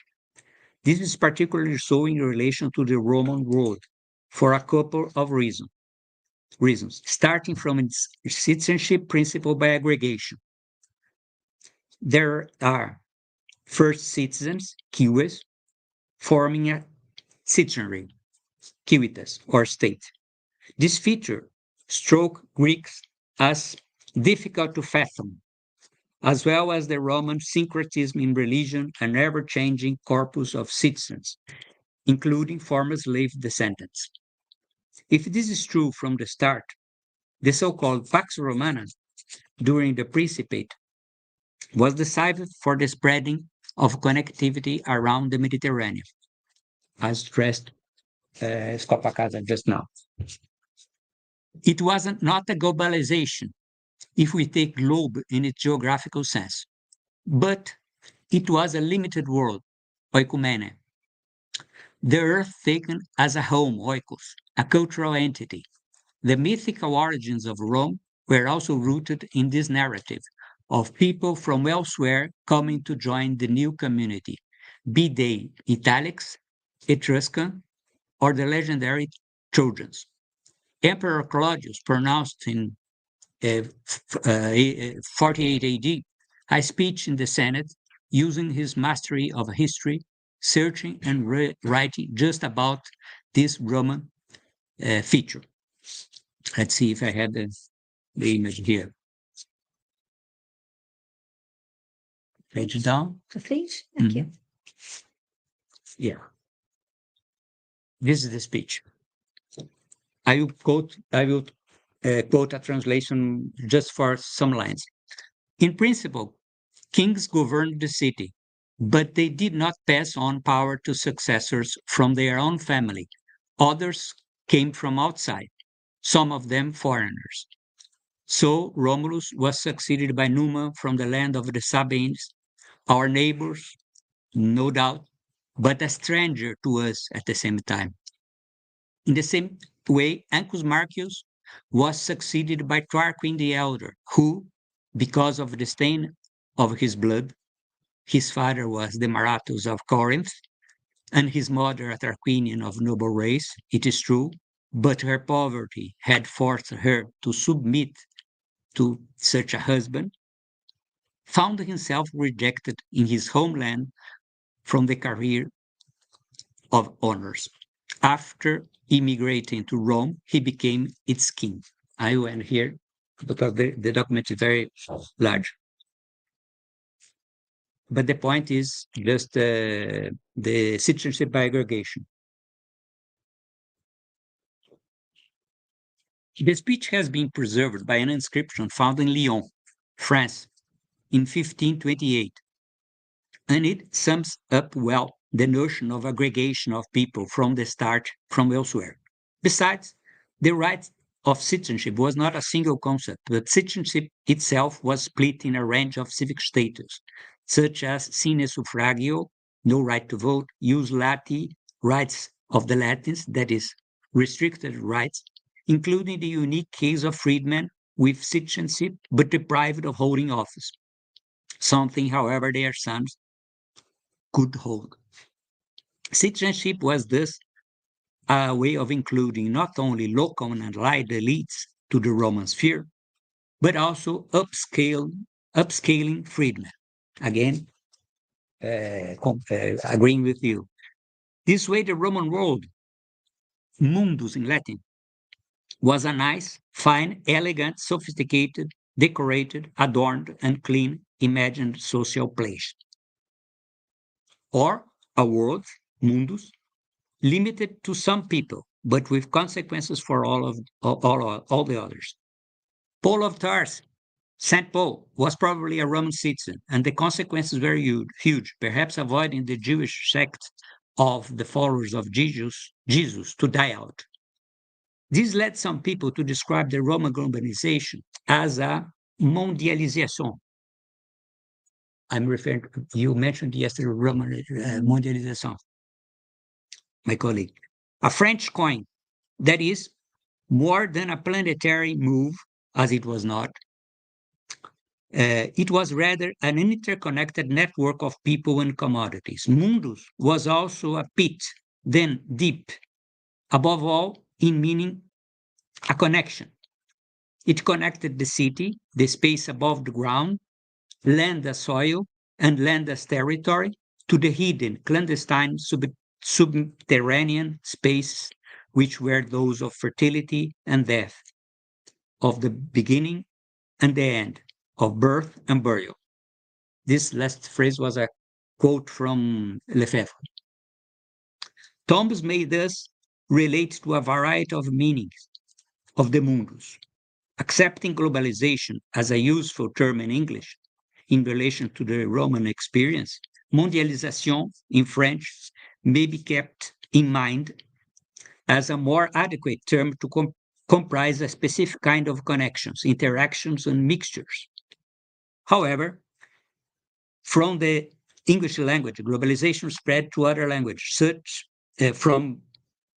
This is particularly so in relation to the Roman world, for a couple of reasons, starting from its citizenship principle by aggregation. There are first citizens, cives, forming a citizenry, civitas, or state. This feature struck Greeks as difficult to fathom, as well as the Roman syncretism in religion and ever-changing corpus of citizens, including former slave descendants. If this is true from the start, the so-called Pax Romana during the Principate was decided for the spreading of connectivity around the Mediterranean, as stressed Scopacasa just now. It wasn't not a globalization, if we take globe in its geographical sense, but it was a limited world, oikumene. The earth taken as a home, oikos, a cultural entity. The mythical origins of Rome were also rooted in this narrative of people from elsewhere coming to join the new community, be they Italics, Etruscan, or the legendary Trojans. Emperor Claudius pronounced in 48 AD a speech in the Senate using his mastery of history, searching and writing just about this Roman feature. Let's see if I had the image here. Page down. The page? Thank you. Yeah. This is the speech. I will quote a translation just for some lines. In principle, kings governed the city, but they did not pass on power to successors from their own family. Others came from outside, some of them foreigners. So Romulus was succeeded by Numa from the land of the Sabines, our neighbors, no doubt, but a stranger to us at the same time. In the same way, Ancus Marcius was succeeded by Tarquin the Elder, who, because of the stain of his blood, his father was Demaratus of Corinth, and his mother a Tarquinian of noble race, it is true, but her poverty had forced her to submit to such a husband, found himself rejected in his homeland from the career of honors. After immigrating to Rome, he became its king. I went here because the document is very large. But the point is just the citizenship by aggregation. The speech has been preserved by an inscription found in Lyon, France, in 1528, and it sums up well the notion of aggregation of people from the start from elsewhere. Besides, the right of citizenship was not a single concept, but citizenship itself was split in a range of civic status, such as sine suffragio, no right to vote, jus lati, rights of the Latins, that is, restricted rights, including the unique case of freedmen with citizenship but deprived of holding office, something, however, their sons could hold. Citizenship was thus a way of including not only local and allied elites to the Roman sphere, but also upscaling freedmen. Again, agreeing with you. This way, the Roman world, mundus in Latin, was a nice, fine, elegant, sophisticated, decorated, adorned, and clean, imagined social place. Or a world, mundus, limited to some people, but with consequences for all the others. Paul of Tarsus, St. Paul, was probably a Roman citizen, and the consequences were huge, perhaps avoiding the Jewish sect of the followers of Jesus to die out. This led some people to describe the Roman globalization as a mondialisation. I'm referring to, you mentioned yesterday Roman mondialisation, my colleague. A French coin, that is, more than a planetary move, as it was not. It was rather an interconnected network of people and commodities. Mundus was also a pit, then deep, above all, in meaning a connection. It connected the city, the space above the ground, land as soil, and land as territory, to the hidden, clandestine, subterranean spaces, which were those of fertility and death, of the beginning and the end, of birth and burial. This last phrase was a quote from Lefebvre. Tombs made us relate to a variety of meanings of the mundus. Accepting globalization as a useful term in English in relation to the Roman experience, mondialisation in French may be kept in mind as a more adequate term to comprise a specific kind of connections, interactions, and mixtures. However, from the English language, globalization spread to other languages, such from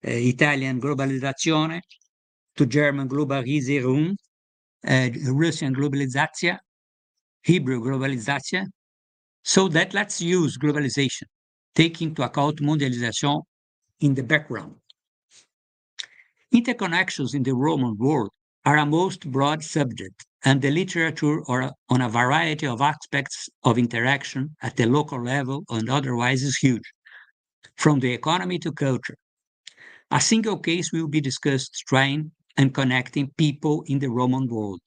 Italian globalizzazione to German Globalisierung, Russian globalizacja, Hebrew globalizacja. So that let's use globalization, taking into account mondialization in the background. Interconnections in the Roman world are a most broad subject, and the literature on a variety of aspects of interaction at the local level and otherwise is huge, from the economy to culture. A single case will be discussed trying and connecting people in the Roman world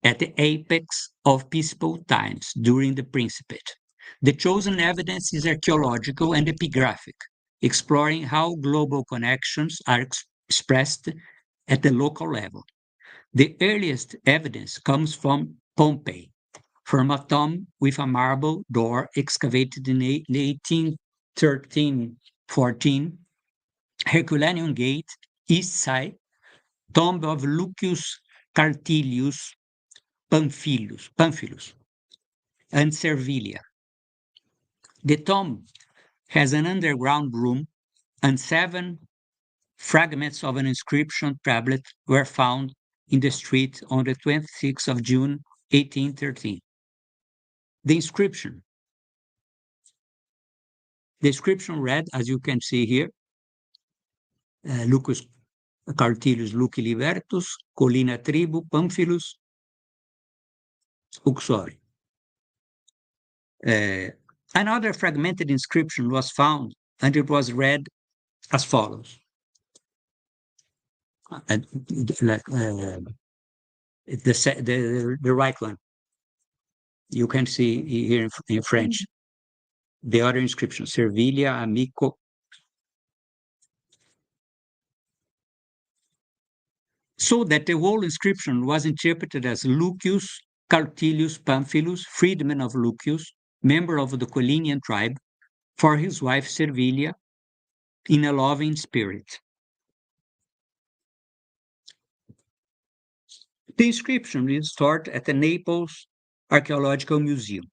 at the apex of peaceful times during the Principate. The chosen evidence is archaeological and epigraphic, exploring how global connections are expressed at the local level. The earliest evidence comes from Pompeii, from a tomb with a marble door excavated in 1813-14, Herculaneum Gate, east side, tomb of Lucius Cartilius Pamphilus, and Servilia. The tomb has an underground room, and 7 fragments of an inscription tablet were found in the street on the 26th of June, 1813. The inscription read, as you can see here, Lucus Cartilius Luci Libertus, Collina Tribu, Pamphilus, Uxori. Another fragmented inscription was found, and it was read as follows. The right one. You can see here in French. The other inscription, Servilia, Amico. So that the whole inscription was interpreted as Lucius Cartilius Pamphilus, freedman of Lucius, member of the Collinian tribe, for his wife Servilia, in a loving spirit. The inscription is stored at the Naples Archaeological Museum.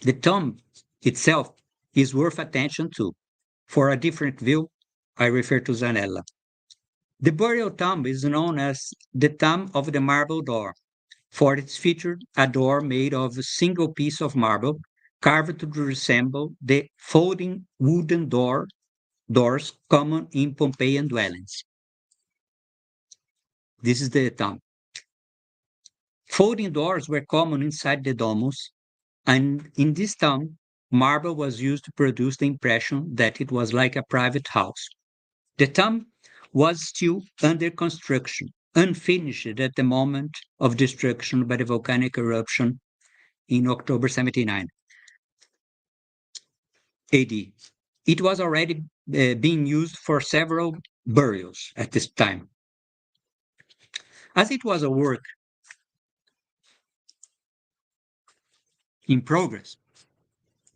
The tomb itself is worth attention to. For a different view, I refer to Zanella. The burial tomb is known as the Tomb of the Marble Door, for it featured a door made of a single piece of marble, carved to resemble the folding wooden doors common in Pompeian dwellings. This is the tomb. Folding doors were common inside the domus, and in this tomb, marble was used to produce the impression that it was like a private house. The tomb was still under construction, unfinished at the moment of destruction by the volcanic eruption in October 79 AD. It was already being used for several burials at this time. As it was a work in progress,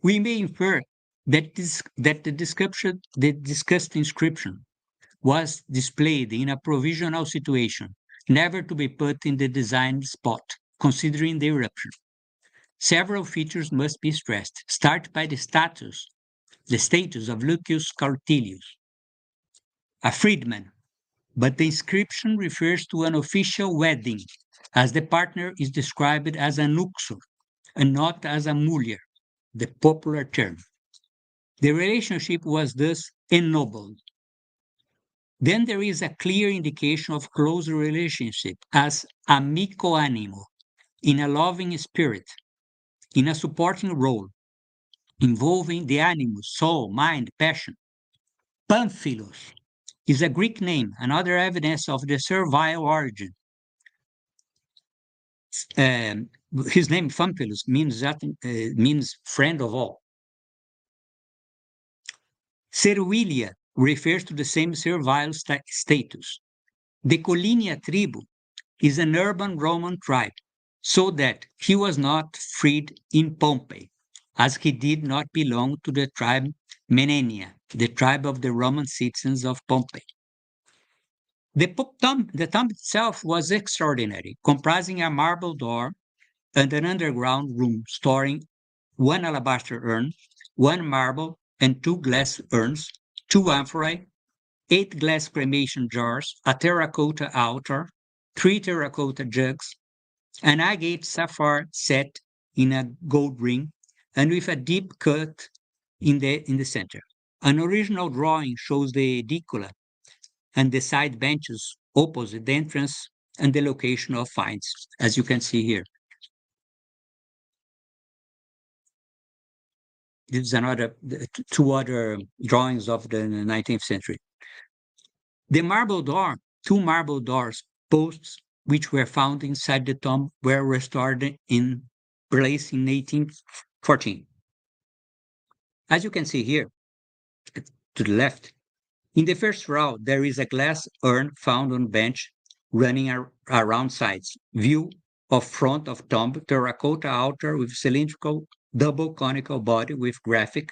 we may infer that the discussed inscription was displayed in a provisional situation, never to be put in the designed spot, considering the eruption. Several features must be stressed. Start by the status of Lucius Cartilius, a freedman, but the inscription refers to an official wedding, as the partner is described as an uxor and not as a mulier, the popular term. The relationship was thus ennobled. Then there is a clear indication of close relationship as amico animo, in a loving spirit, in a supporting role, involving the animus, soul, mind, passion. Pamphilos is a Greek name, another evidence of the servile origin. his name Famphilus means friend of all. Servilia refers to the same servile status. The Colinia tribu is an urban Roman tribe, so that he was not freed in Pompeii, as he did not belong to the tribe Menenia, the tribe of the Roman citizens of Pompeii. The tomb itself was extraordinary, comprising a marble door and an underground room storing one alabaster urn, one marble and two glass urns, two amphorae, 8 glass cremation jars, a terracotta altar, 3 terracotta jugs, an agate sapphire set in a gold ring, and with a deep cut in the center. An original drawing shows the edicula and the side benches opposite the entrance and the location of finds, as you can see here. This is two other drawings of the 19th century. The marble door, 2 marble doors posts which were found inside the tomb were restored in place in 1814. As you can see here, to the left, in the first row, there is a glass urn found on bench running around sides. View of front of tomb, terracotta altar with cylindrical double conical body with graphic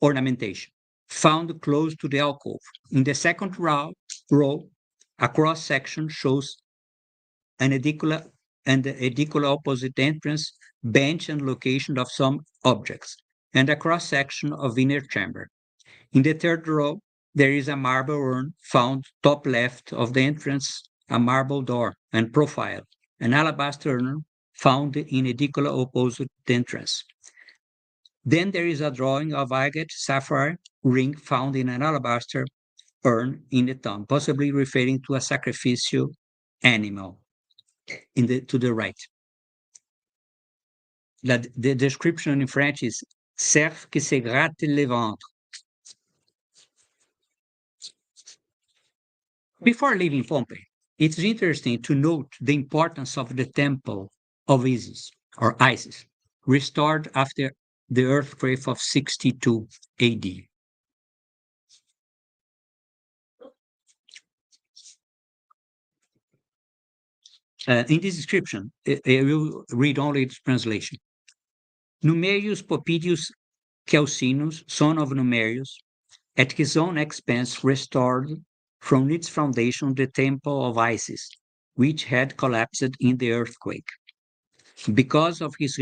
ornamentation, found close to the alcove. In the second row, a cross section shows an edicula and the edicula opposite entrance, bench and location of some objects, and a cross section of inner chamber. In the third row, there is a marble urn found top left of the entrance, a marble door and profile, an alabaster urn found in edicula opposite the entrance. Then there is a drawing of agate sapphire ring found in an alabaster urn in the tomb, possibly referring to a sacrificial animal to the right. The description in French is cerf qui se gratte le ventre. Before leaving Pompeii, it's interesting to note the importance of the temple of Isis, or Isis, restored after the earthquake of 62 AD. In this description, I will read only its translation. Numerius Popidius Celsinus, son of Numerius, at his own expense restored from its foundation the temple of Isis, which had collapsed in the earthquake. Because of his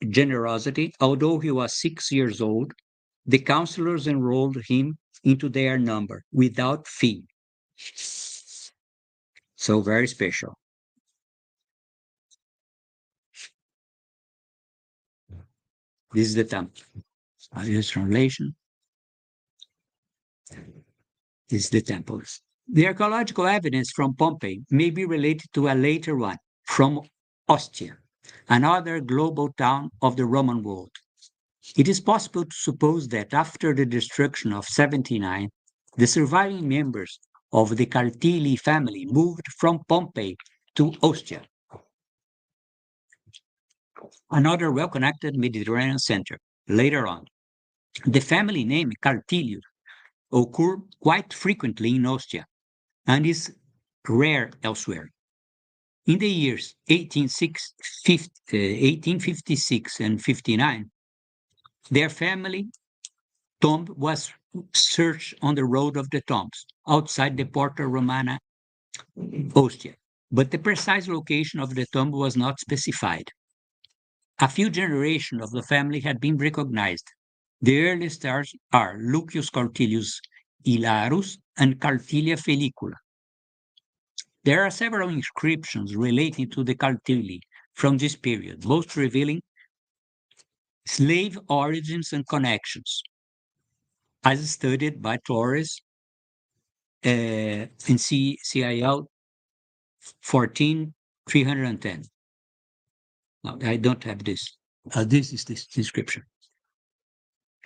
generosity, although he was 6 years old, the counselors enrolled him into their number without fee. So very special. This is the temple. This translation. This is the temple. The archaeological evidence from Pompeii may be related to a later one from Ostia, another global town of the Roman world. It is possible to suppose that after the destruction of 79, the surviving members of the Cartili family moved from Pompeii to Ostia, another well-connected Mediterranean center. Later on, the family name Cartilius occurs quite frequently in Ostia and is rare elsewhere. In the years 1856 and 59, their family tomb was searched on the road of the tombs outside the Porta Romana, Ostia, but the precise location of the tomb was not specified. A few generations of the family had been recognized. The earliest are Lucius Cartilius Hilarus and Cartilia Felicula. There are several inscriptions relating to the Cartili from this period, most revealing slave origins and connections, as studied by Torres in CIL 14310. No, I don't have this. This is this description.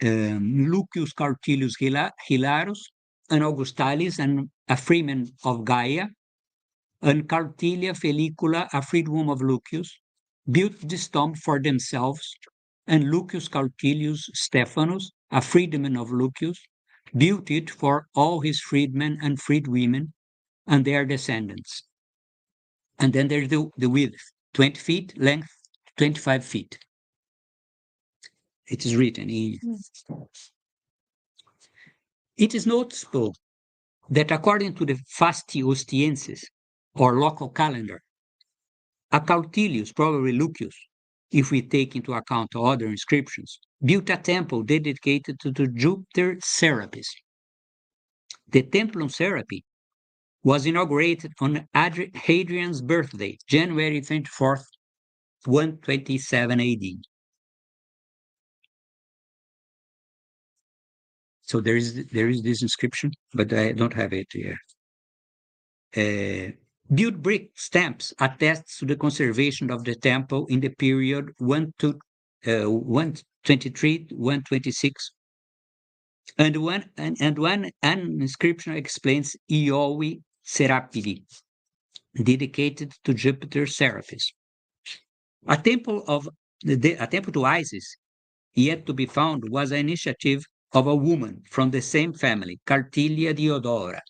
Lucius Cartilius Hilarus, an Augustalis and a freeman of Gaia, and Cartilia Felicula, a freedwoman of Lucius, built this tomb for themselves, and Lucius Caltilius Stephanus, a freedman of Lucius, built it for all his freedmen and freedwomen and their descendants. And then there's the width, 20 feet, length, 25 feet. It is written in. It is noticeable that according to the Fasti Ostienses, or local calendar, Caltilius, probably Lucius, if we take into account other inscriptions, built a temple dedicated to the Jupiter Serapis. The Templum Serapi was inaugurated on Hadrian's birthday, January 24th, 127 AD. So there is this inscription, but I don't have it here. Built brick stamps attest to the conservation of the temple in the period 123 to 126. And one inscription explains Iowi Serapidi, dedicated to Jupiter Serapis. A temple to Isis, yet to be found, was an initiative of a woman from the same family, Cartilia Diodora.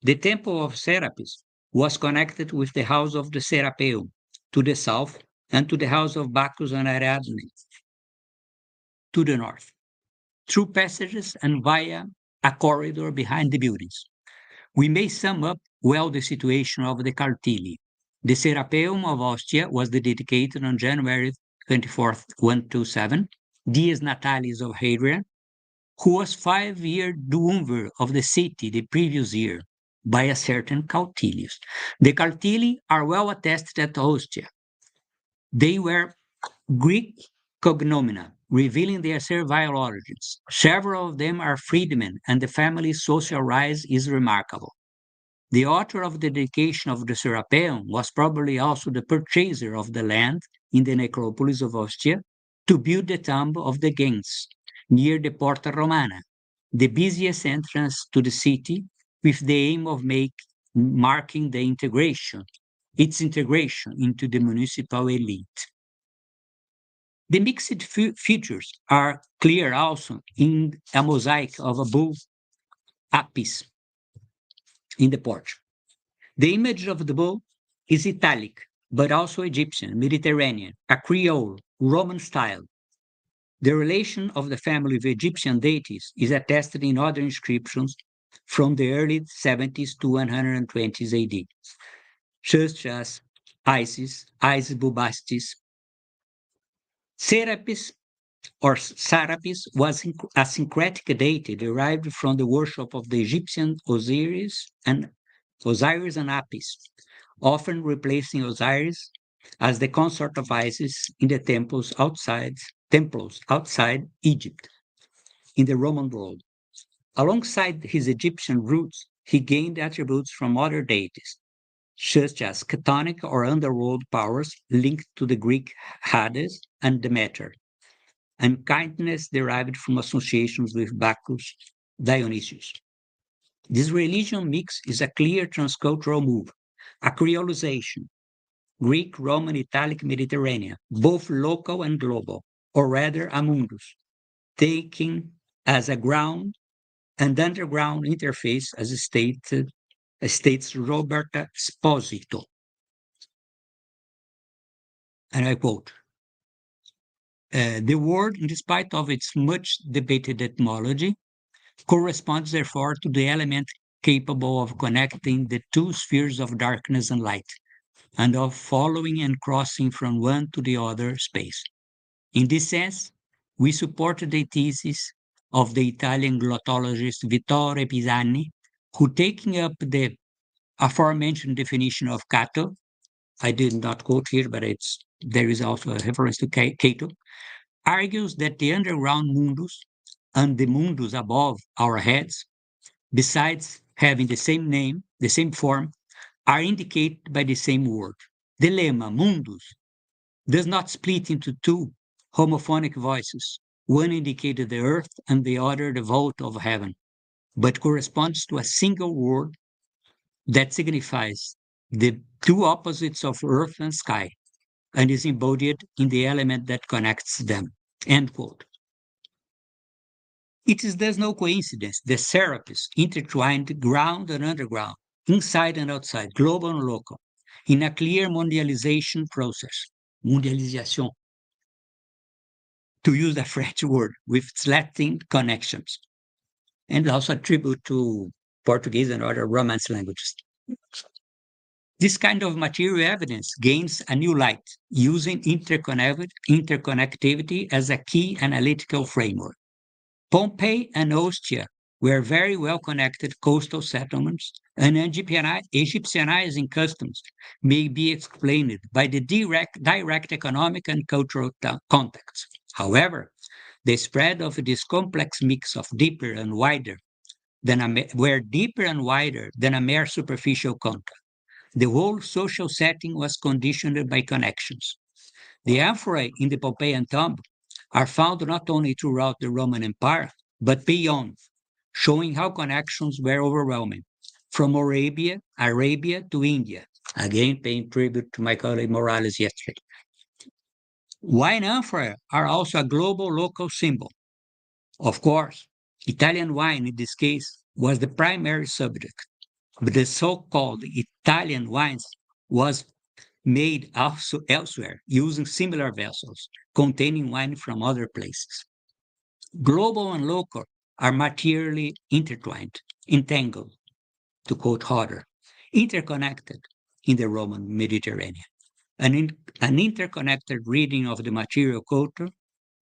The temple of Serapis was connected with the house of the Serapeum to the south and to the house of Bacchus and Ariadne to the north, through passages and via a corridor behind the buildings. We may sum up well the situation of the Cartili. The Serapeum of Ostia was dedicated on January 24th, 127, Dies Natalis of Hadrian, who was 5-year duumvir of the city the previous year by a certain Caltilius. The Caltili are well attested at Ostia. They were Greek cognomina, revealing their servile origins. Several of them are freedmen, and the family's social rise is remarkable. The author of the dedication of the Serapeum was probably also the purchaser of the land in the necropolis of Ostia to build the tomb of the Gens near the Porta Romana, the busiest entrance to the city, with the aim of marking its integration into the municipal elite. The mixed features are clear also in a mosaic of a bull Apis in the porch. The image of the bull is Italic, but also Egyptian, Mediterranean, a Creole, Roman style. The relation of the family with Egyptian deities is attested in other inscriptions from the early 70s to 120s AD, such as Isis Bubastis. Serapis or Sarapis was a syncretic deity derived from the worship of the Egyptian Osiris and Apis, often replacing Osiris as the consort of Isis in the temples outside Egypt, in the Roman world. Alongside his Egyptian roots, he gained attributes from other deities, such as chthonic or underworld powers linked to the Greek Hades and Demeter, and kindness derived from associations with Bacchus, Dionysius. This religion mix is a clear transcultural move, a creolization, Greek, Roman, Italic, Mediterranean, both local and global, or rather a mundus, taking as a ground and underground interface as states Roberta Sposito. And I quote, the word, despite of its much debated etymology, corresponds therefore to the element capable of connecting the two spheres of darkness and light, and of following and crossing from one to the other space. In this sense, we support the thesis of the Italian glottologist Vittore Pisani, who, taking up the aforementioned definition of Cato, I did not quote here, but there is also a reference to Cato, argues that the underground mundus and the mundus above our heads, besides having the same name, the same form, are indicated by the same word. The lemma mundus does not split into two homophonic voices, one indicated the earth and the other the vault of heaven, but corresponds to a single word that signifies the two opposites of earth and sky, and is embodied in the element that connects them. End quote. It is thus no coincidence that therapies intertwined ground and underground, inside and outside, global and local, in a clear mondialization process, mondialisation, to use the French word, with its Latin connections, and also attribute to Portuguese and other Romance languages. This kind of material evidence gains a new light, using interconnectivity as a key analytical framework. Pompeii and Ostia were very well-connected coastal settlements, and Egyptianizing customs may be explained by the direct economic and cultural contexts. However, the spread of this complex mix of deeper and wider than a mere superficial contact. The whole social setting was conditioned by connections. The amphorae in the Pompeian tomb are found not only throughout the Roman Empire, but beyond, showing how connections were overwhelming, from Arabia to India. Again, paying tribute to my colleague Morales yesterday. Wine amphorae are also a global local symbol. Of course, Italian wine in this case was the primary subject, but the so-called Italian wines was made also elsewhere using similar vessels containing wine from other places. Global and local are materially intertwined, entangled, to quote Hodder, interconnected in the Roman Mediterranean. An interconnected reading of the material culture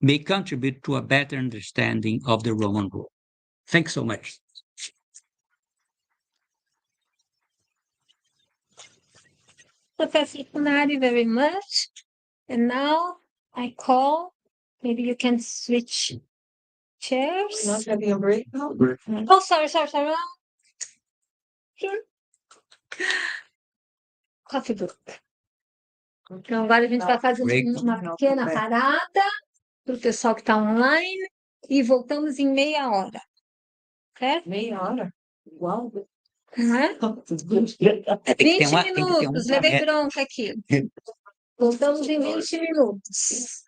may contribute to a better understanding of the Roman world. Thanks so much. Professor Funari, very much. And now I call, maybe you can switch chairs. Not having a break now? Oh, sorry. Here. Coffee book. Então, agora a gente vai fazer uma pequena parada para o pessoal que está online e voltamos em meia hora. Certo? Meia hora? Uau! É 20 minutos, levei bronca aqui. Voltamos em 20 minutos.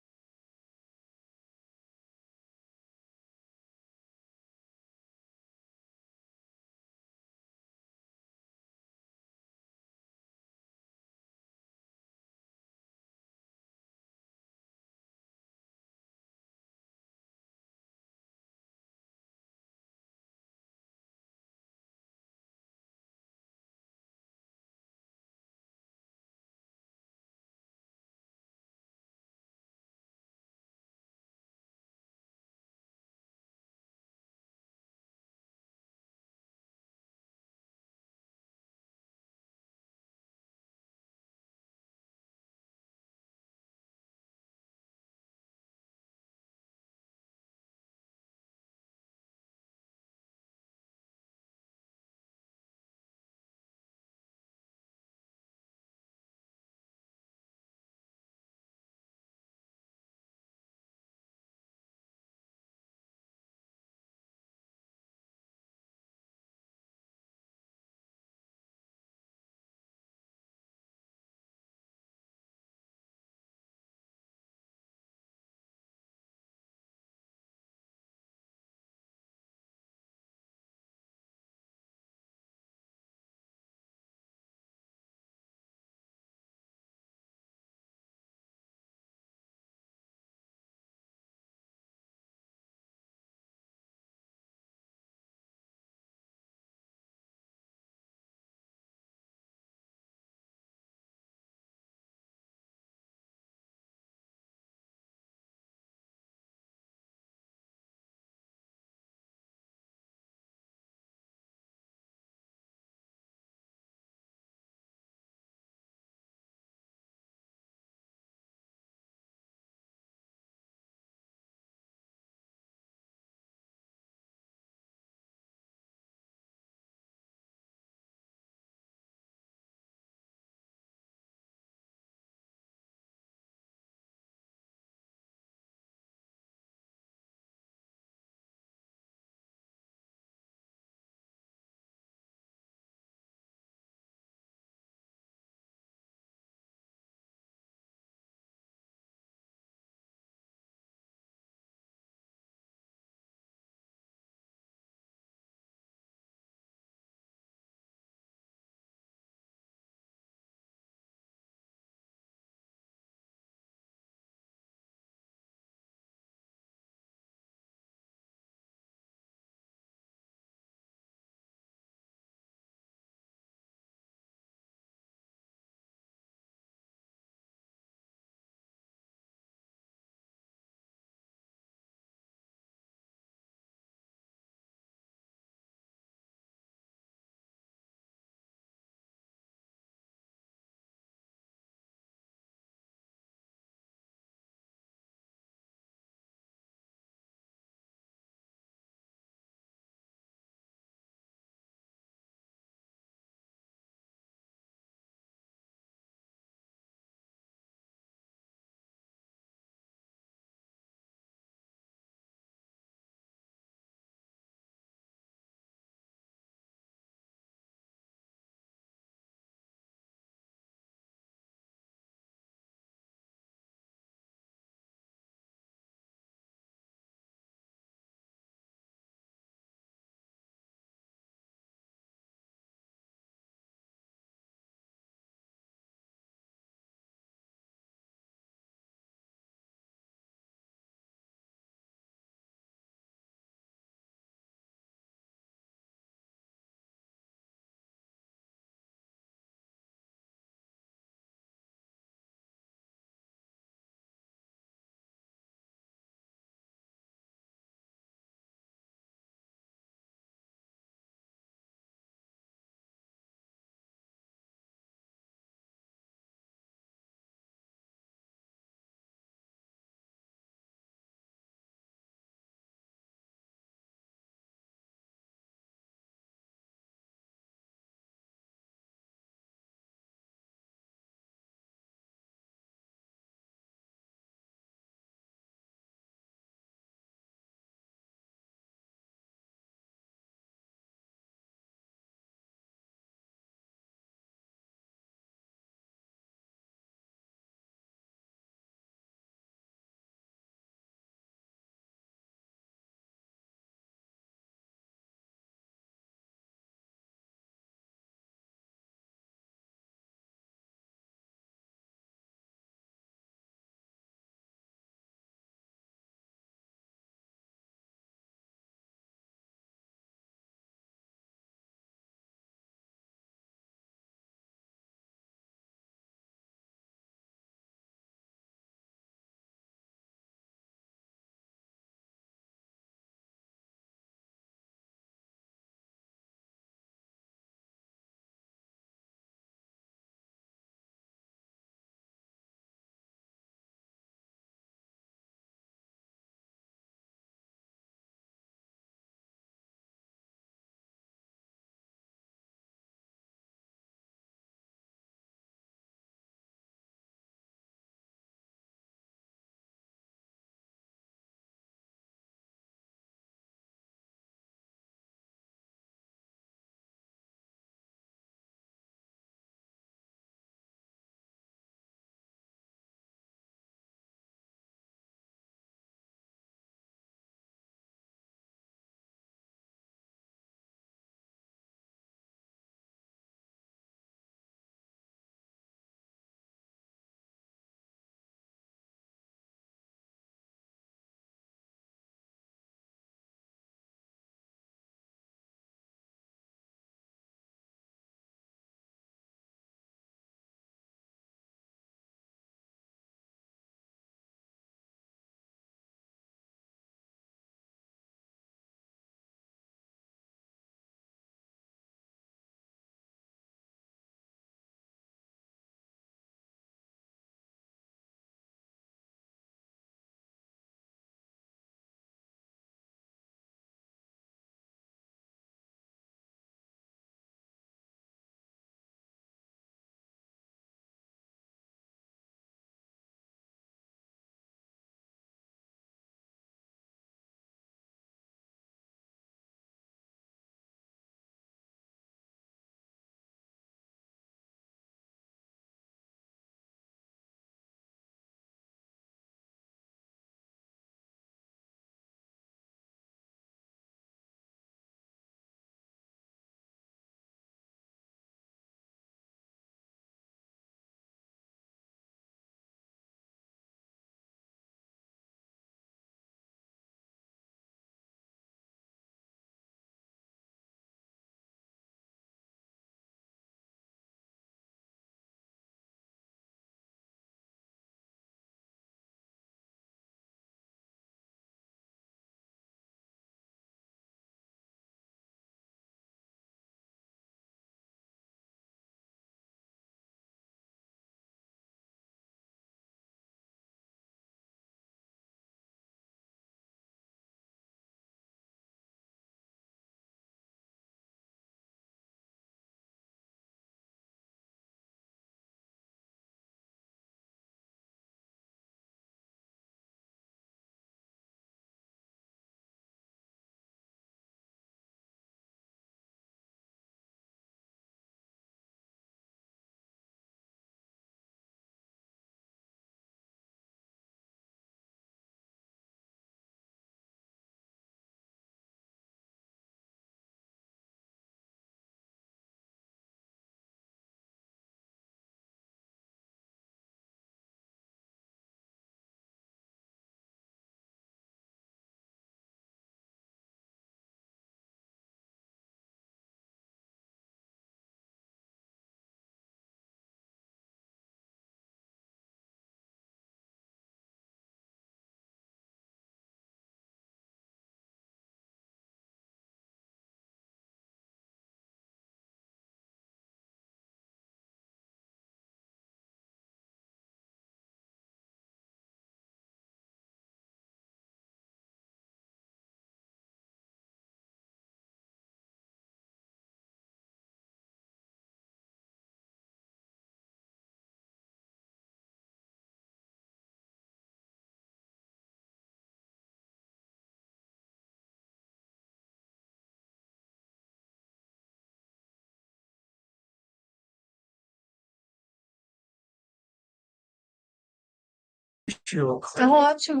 Tá ótimo.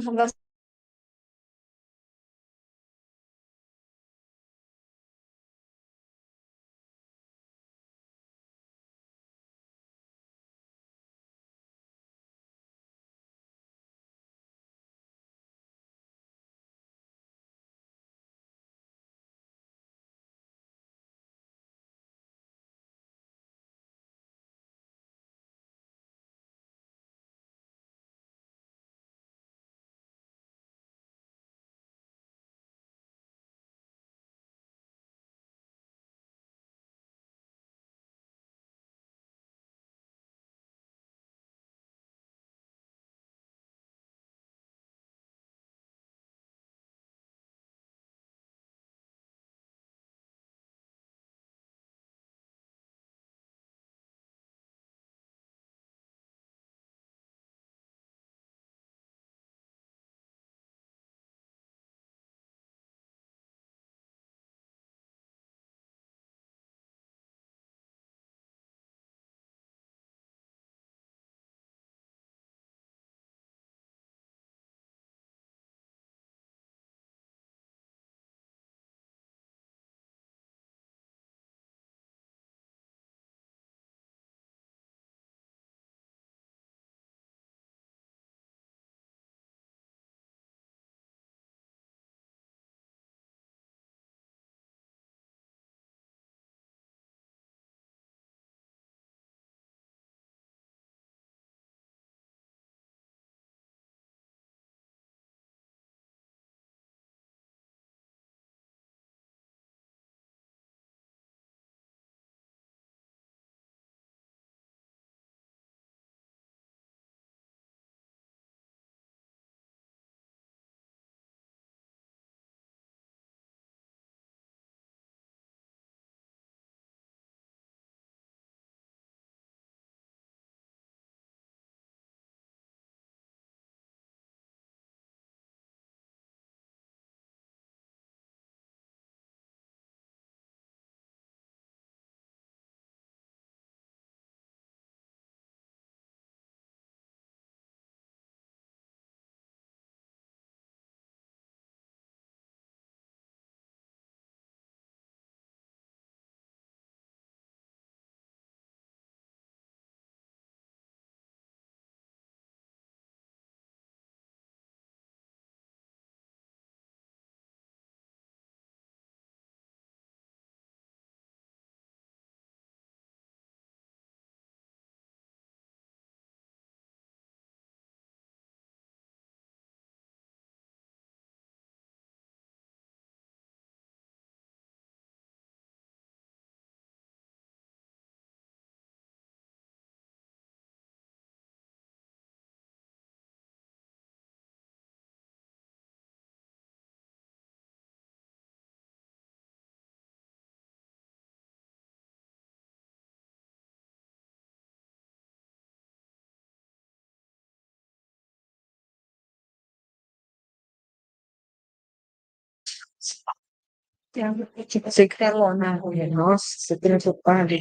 Você que tá lá na rua, nossa, você tem preocupado.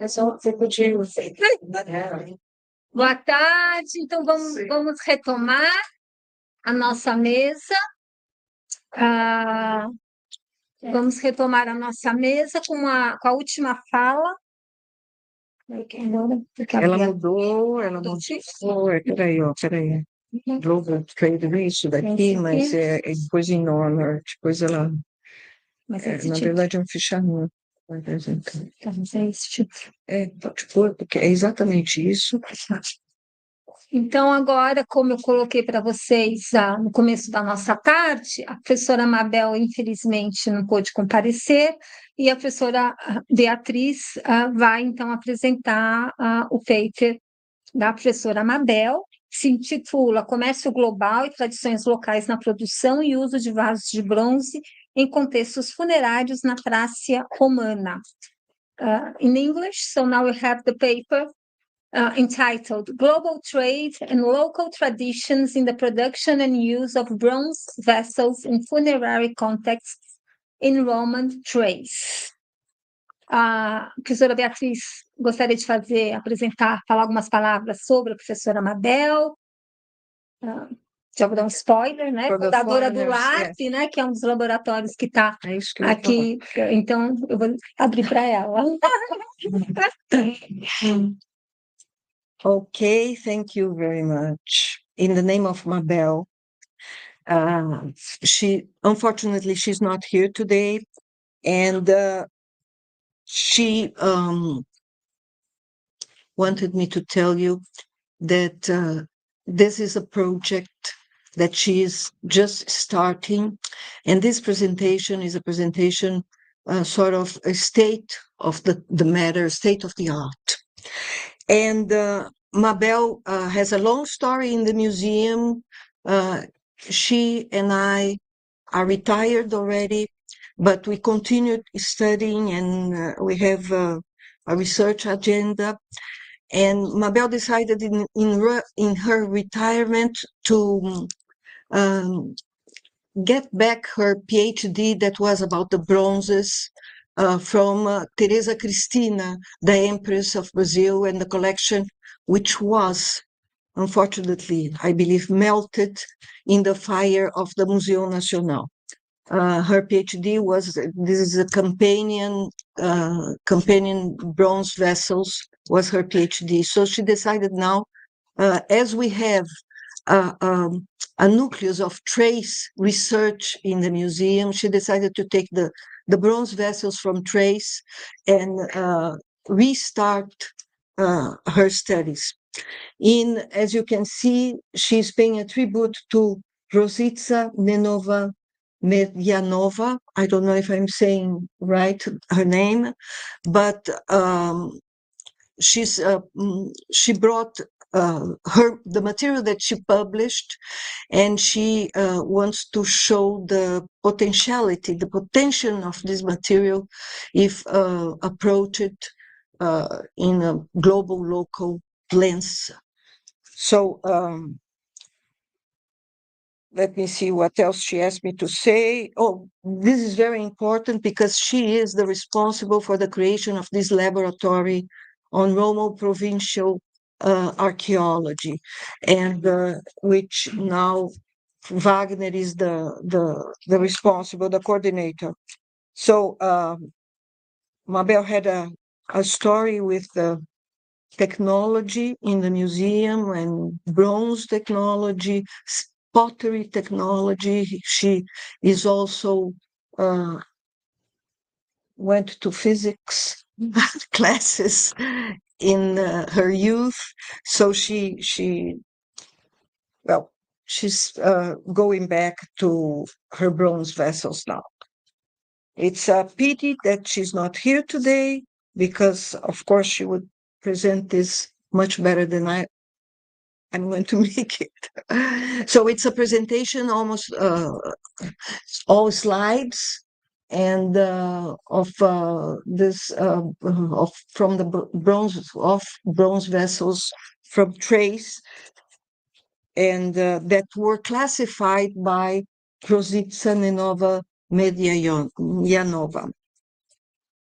É só você podia. Boa tarde. Então, vamos retomar a nossa mesa. Ah, vamos retomar a nossa mesa com a última fala. Ela mudou, ela mudou. Peraí, ó, peraí. Global Trade Reach daqui, mas é coisa em honor, depois ela. Mas Na verdade, é um fichamento. Mas é esse tipo. Pode pôr, porque é exatamente isso. Então, agora, como eu coloquei para vocês no começo da nossa tarde, a professora Mabel, infelizmente, não pôde comparecer, e a professora Beatriz vai, então, apresentar o paper da professora Mabel, que se intitula Comércio Global e Tradições Locais na Produção e Uso de Vasos de Bronze em Contextos Funerários na Trácia Romana. In English, so now we have the paper entitled Global Trade and Local Traditions in the Production and Use of Bronze Vessels in Funerary Contexts in Roman Trace. A professora Beatriz gostaria de falar algumas palavras sobre a professora Mabel. Já vou dar um spoiler, né? For the Fundadora do foreigners, LARP, né? Que é um dos laboratórios que está É isso que eu ia aqui. Então, eu vou abrir para ela. Okay, thank you very much. In the name of Mabel, unfortunately, she's not here today, and she wanted me to tell you that this is a project that she is just starting, and this presentation is a presentation, sort of a state of the matter, state of the art. And Mabel has a long story in the museum. She and I are retired already, but we continued studying, and we have a research agenda. And Mabel decided in her retirement to get back her PhD that was about the bronzes from Teresa Cristina, the Empress of Brazil, and the collection, which was, unfortunately, I believe, melted in the fire of the Museu Nacional. Her PhD was, this is a companion bronze vessels, was her PhD. So she decided now, as we have a nucleus of trace research in the museum, she decided to take the bronze vessels from trace and restart her studies. As you can see, she's paying a tribute to Rosica Nenova Medjanova. I don't know if I'm saying right her name, but she brought the material that she published, and she wants to show the potential of this material if approached in a global, local lens. So let me see what else she asked me to say. Oh, this is very important because she is the responsible for the creation of this laboratory on Romo provincial archaeology, and which now Wagner is the responsible, the coordinator. So Mabel had a story with the technology in the museum and bronze technology, pottery technology. She is also went to physics classes in her youth. So she's going back to her bronze vessels now. It's a pity that she's not here today because, of course, she would present this much better than I'm going to make it. So it's a presentation, almost all slides, and of this from the bronze vessels from trace, and that were classified by Rosica Nenova Medjanova.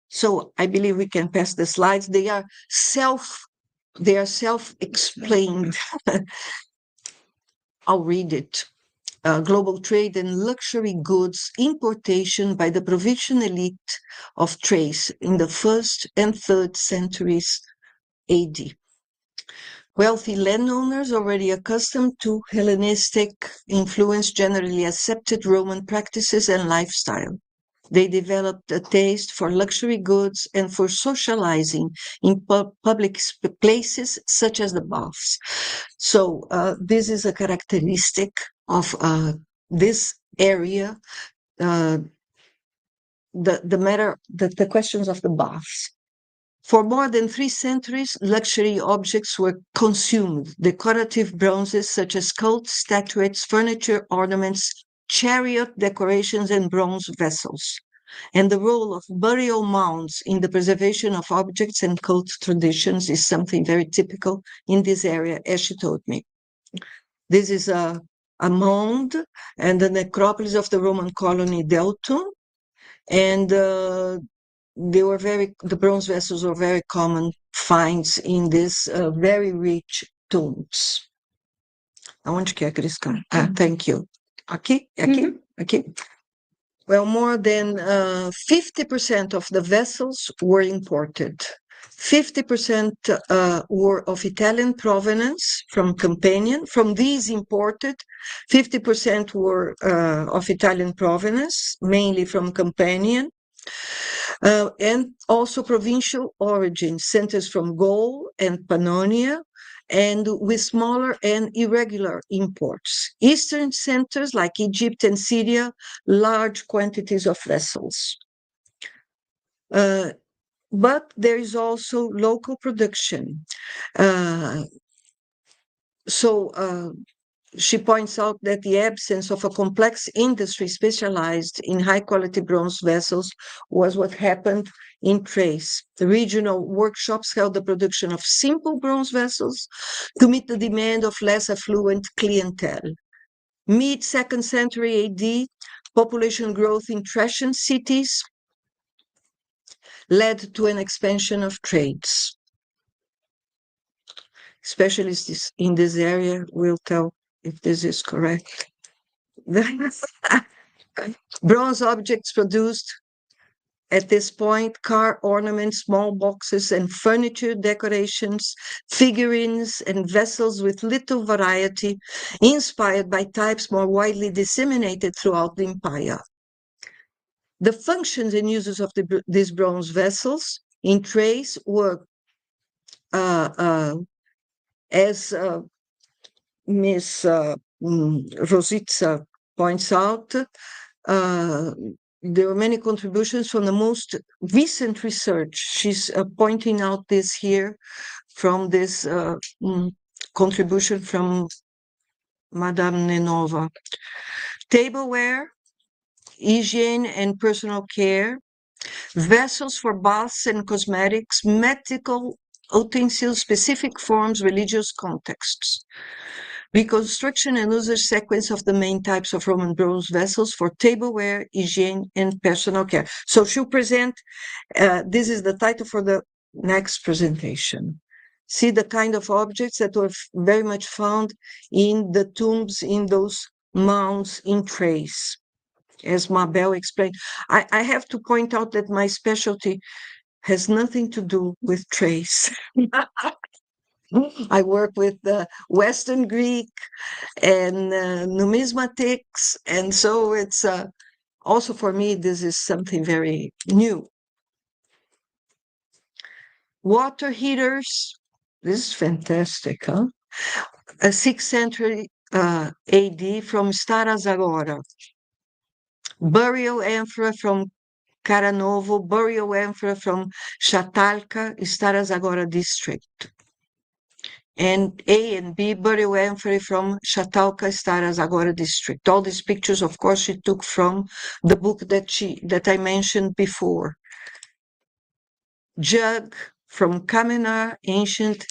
So I believe we can pass the slides. They are self-explained. I'll read it. Global trade and luxury goods importation by the provincial elite of Thrace in the 1st and 3rd centuries AD. Wealthy landowners, already accustomed to Hellenistic influence, generally accepted Roman practices and lifestyle. They developed a taste for luxury goods and for socializing in public places such as the baths. So this is a characteristic of this area, the questions of the baths. For more than 3 centuries, luxury objects were consumed. Decorative bronzes such as sculpted statuettes, furniture, ornaments, chariot decorations, and bronze vessels. And the role of burial mounds in the preservation of objects and cult traditions is something very typical in this area, as she told me. This is a mound and the necropolis of the Roman colony Deltum, and the bronze vessels were very common finds in these very rich tombs. Aonde que é, Criscão? Thank you. Aqui? Aqui? Aqui? Well, more than 50% of the vessels were imported. 50% were of Italian provenance from Campanian. From these imported, 50% were of Italian provenance, mainly from Campanian. And also provincial origin, centers from Gaul and Pannonia, and with smaller and irregular imports. Eastern centers like Egypt and Syria, large quantities of vessels. But there is also local production. She points out that the absence of a complex industry specialized in high-quality bronze vessels was what happened in Thrace. The regional workshops held the production of simple bronze vessels to meet the demand of less affluent clientele. Mid-2nd century AD, population growth in Thracian cities led to an expansion of trades. Specialists in this area will tell if this is correct. Bronze objects produced at this point, car ornaments, small boxes and furniture decorations, figurines and vessels with little variety, inspired by types more widely disseminated throughout the empire. The functions and uses of these bronze vessels in Thrace were, as Ms. Rositza points out, there were many contributions from the most recent research. She's pointing out this here from this contribution from Madame Nenova. Tableware, hygiene and personal care, vessels for baths and cosmetics, medical utensils, specific forms, religious contexts. Reconstruction and usage sequence of the main types of Roman bronze vessels for tableware, hygiene, and personal care. So she'll present, this is the title for the next presentation. See the kind of objects that were very much found in the tombs, in those mounds in Thrace. As Mabel explained, I have to point out that my specialty has nothing to do with Thrace. I work with Western Greek and numismatics, and so it's also for me, this is something very new. Water heaters, this is fantastic, huh? A 6th century AD from Stara Zagora. Burial amphora from Karanovo, burial amphora from Shatalka, Stara Zagora district. And A and B, burial amphora from Shatalka, Stara Zagora district. All these pictures, of course, she took from the book that I mentioned before. Jug from Kamenar, ancient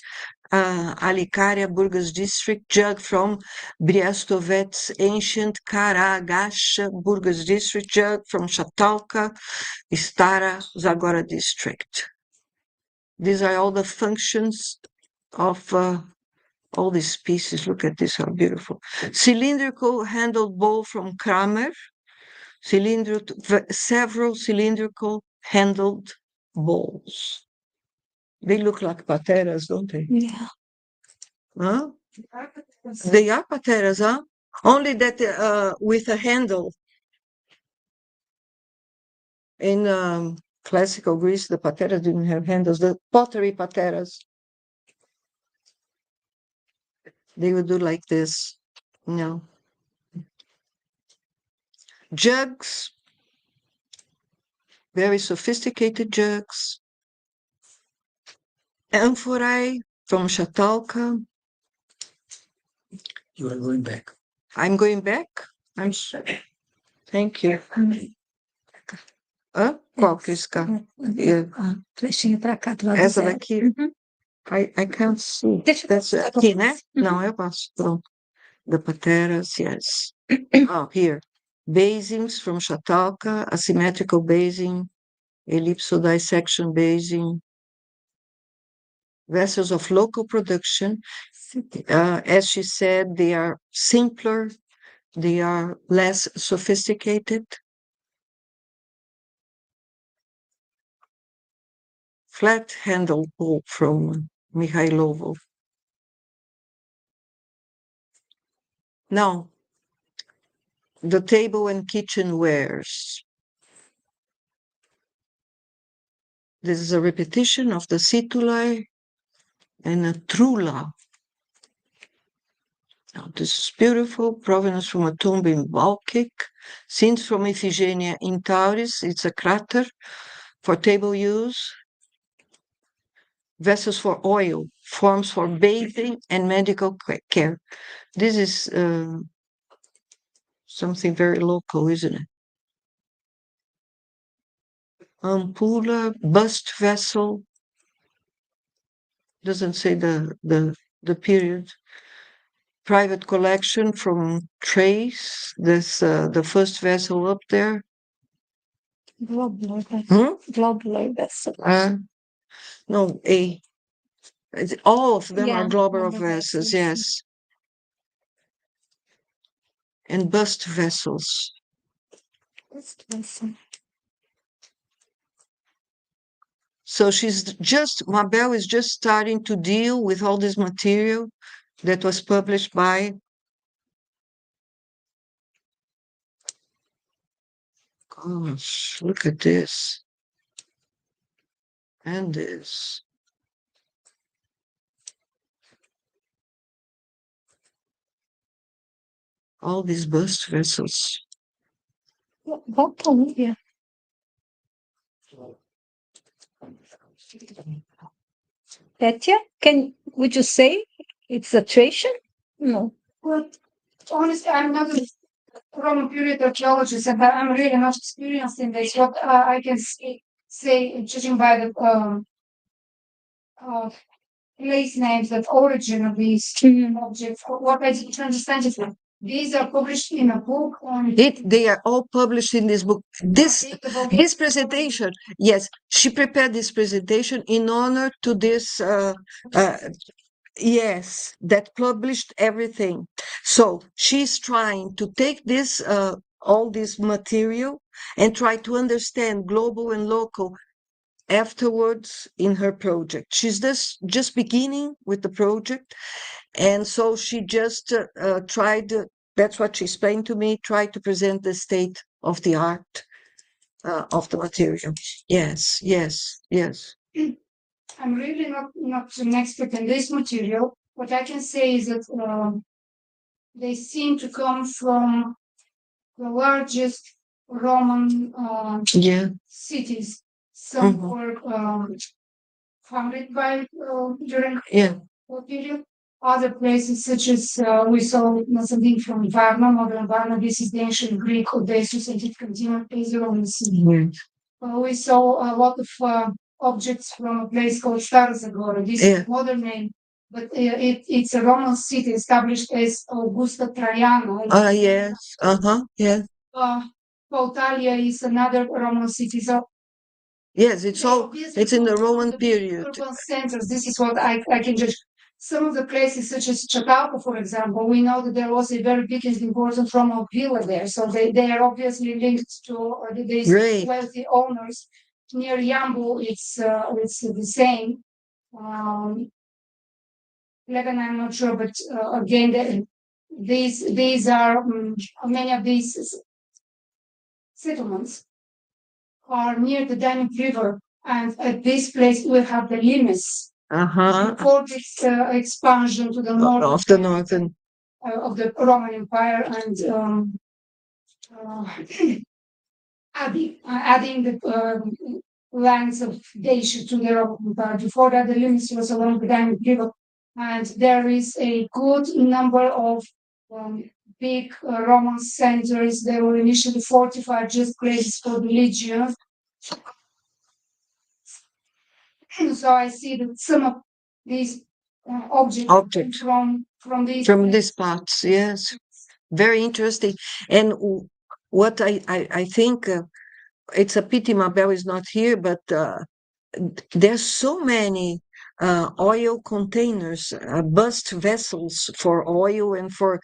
Alicaria, Burgas district. Jug from Briastovets, ancient Karagasha, Burgas district. Jug from Shatalka, Stara Zagora district. These are all the functions of all these pieces. Look at this, how beautiful. Cylindrical handled bowl from Kramer. Several cylindrical handled bowls. They look like pateras, don't they? Yeah. Huh? They are pateras, huh? Only that with a handle. In classical Greece, the pateras didn't have handles. The pottery pateras, they would do like this. No. Jugs, very sophisticated jugs. Amphorae from Shatalka. You are going back. I'm going back? Thank you. Qual que é esse carro? Trechinho para cá, do lado Essa zero. daqui? Uhum. I can't see. Deixa eu That's passar aqui, né? Uhum. Não, eu passo. Pronto. The pateras, yes. Oh, here. Basins from Shatalka, asymmetrical basing, ellipsodissection basing. vessels of local production. As she said, they are simpler, they are less sophisticated. Flat handle bowl from Mikhailovo. Now, the table and kitchenwares. This is a repetition of the situlae and a trula. Now, this is beautiful, provenance from a tomb in Balkik, scenes from Iphigenia in Tauris. It's a crater for table use, vessels for oil, forms for bathing and medical care. This is something very local, isn't it? Ampulla, bust vessel, doesn't say the period. Private collection from Trace, this the first vessel up there. Globular vessel. Globular vessel. No, all of them Yeah, are globular globular vessels, vessels. yes. And bust vessels. Bust vessel. So Mabel is just starting to deal with all this material that was published by gosh, look at this. And this. All these bust vessels. What Bolivia? Petya, would you say it's a Thracian? No. Well, honestly, I'm not a Roman period archaeologist, and I'm really not experienced in this. What I can say, judging by the place names, the origin of these objects, what I didn't understand is that these are published in a book on. They are all published in this book. This presentation, yes, she prepared this presentation in honor to this yes, that published everything. So she's trying to take this all this material and try to understand global and local afterwards in her project. She's just beginning with the project, and so she just tried. That's what she explained to me. Tried to present the state of the art of the material. Yes, yes, yes. I'm really not an expert in this material. What I can say is that they seem to come from the largest Roman Yeah. cities. Some were founded by during that period. Other places, such as we saw something from Varna, modern Varna. This is the ancient Greek Odysseus, and it continued as the Roman city. We saw a lot of objects from a place called Stara Zagora. This is modern name, but it's a Roman city established as Augusta Traiana. Yes. Yes. Pautalia is another Roman city. So yes, it's in the Roman period. Urban centers. This is what I can judge. Some of the places, such as Chatalco, for example, we know that there was a very big and important Roman villa there. So they are obviously linked to these wealthy owners. Near Yambu, it's the same. Lebanon, I'm not sure, but again, these are many of these settlements are near the Danube River, and at this place we have the limes. Before this expansion to the north of the northern of the Roman Empire, and adding the lands of Dacia to the Roman Empire. Before that, the limes was along the Danube River, and there is a good number of big Roman centers. They were initially fortified, just places for the legions. So I see that some of these objects from these parts, yes, very interesting. And what I think it's a pity Mabel is not here, but there's so many oil containers, bust vessels for oil and for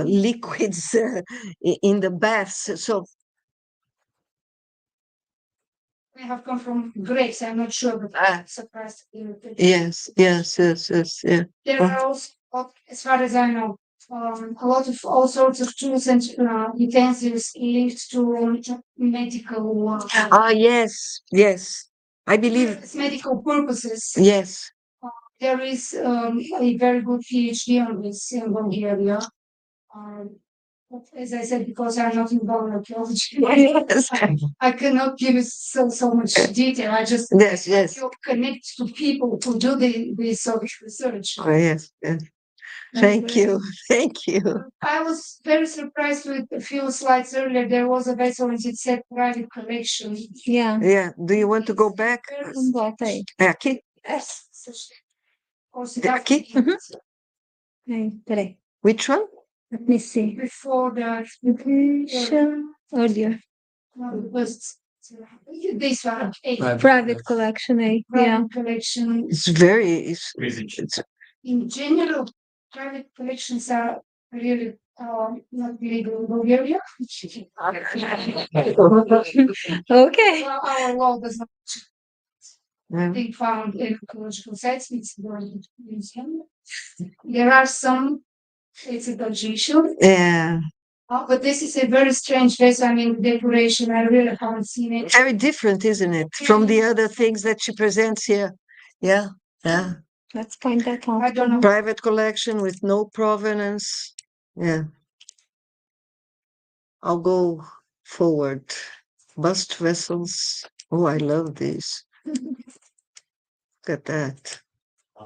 liquids in the baths. So They have come from Greece. I'm not sure, but I'm surprised. yes, yeah. There are also, as far as I know, a lot of all sorts of tools and utensils linked to medical. Yes. I believe It's medical purposes. yes. There is a very good PhD on this in Bulgaria. But as I said, because I'm not involved in archaeology, Yes. I cannot give you so much detail. I just Yes. feel connect to people who do this sort of research. Oh, yes. Thank you. I was very surprised with a few slides earlier. There was a vessel and it said private collection. Yeah. Yeah. Do you want to go back? Bota aí. Aqui? Yes. Aqui? Aí, peraí. Which one? Let me see. Before that, Earlier. was this one. Private collection, yeah. Private collection. It's very. It's In general, private collections are really not legal in Bulgaria. Okay. Well, our law does not yeah. be found in archaeological sites. It's going to museum. There are some. It's a Dutch issue. Yeah. But this is a very strange vessel. I mean, decoration. I really haven't seen it. Very different, isn't it, from the other things that she presents here? Yeah. Let's find that out. I don't know. Private collection with no provenance. Yeah. I'll go forward. Bust vessels. Oh, I love these. Look at that.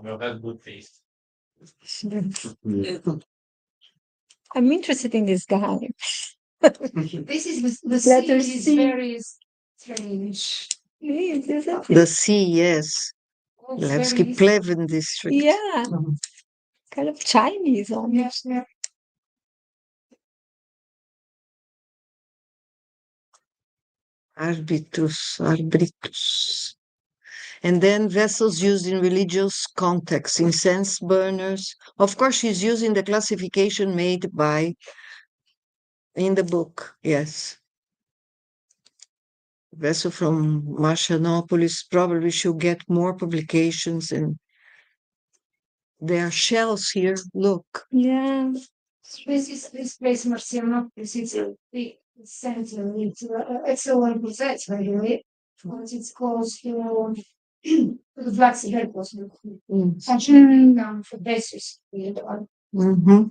That's good taste. I'm interested in this guy. This is the sea Letter is C. very strange. The sea, yes. It's Levski very- Pleven district. Yeah. Kind of Chinese almost. Yeah. Arbitrus. And then vessels used in religious contexts, incense burners. Of course, she's using the classification made by in the book, yes. Vessel from Marcianopolis probably should get more publications, and there are shells here. Look. Yeah. This place Marcianopolis. It's a big center. It's excellent possess, by the way. Because it's close to the Black Sea Airport. Actually, down for bases. Mm-hmm.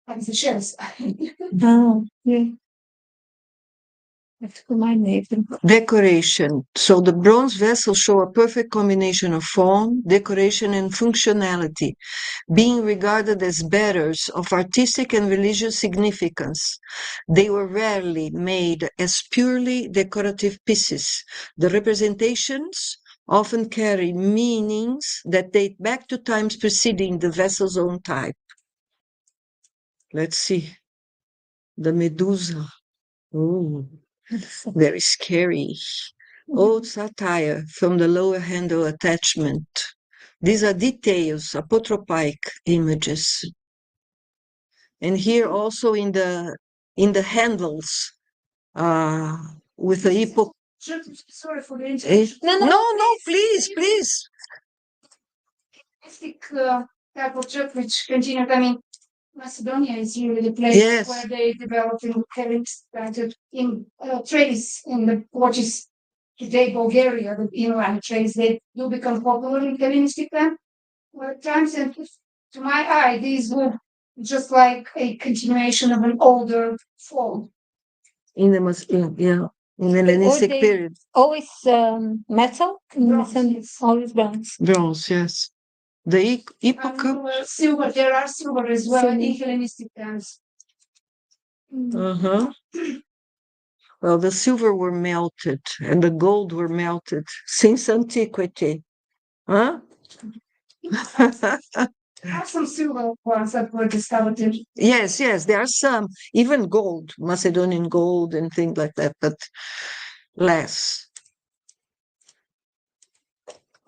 And the shells. Oh, yeah. That's for my neighbor. Decoration. So the bronze vessels show a perfect combination of form, decoration, and functionality, being regarded as bearers of artistic and religious significance. They were rarely made as purely decorative pieces. The representations often carry meanings that date back to times preceding the vessel's own type. Let's see. The Medusa. Oh. Very scary. Old satire from the lower handle attachment. These are details, apotropaic images. And here also in the handles, with the Sorry for the interruption. No, please. Type of church which continued. I mean, Macedonia is really the place Yes. where they developed and having started in trades in what is today Bulgaria, the inland trades. They do become popular in Hellenistic times, and to my eye, these were just like a continuation of an older form. in the Hellenistic they- period. Always metal? Bronze, yes. Always bronze. Bronze, yes. The epoch. Silver, there are silver as well in Silver. Hellenistic times. Uh-huh. Well, the silver were melted and the gold were melted since antiquity. Huh? There are some silver ones that were discovered in Yes, there are some, even gold, Macedonian gold and things like that, but less.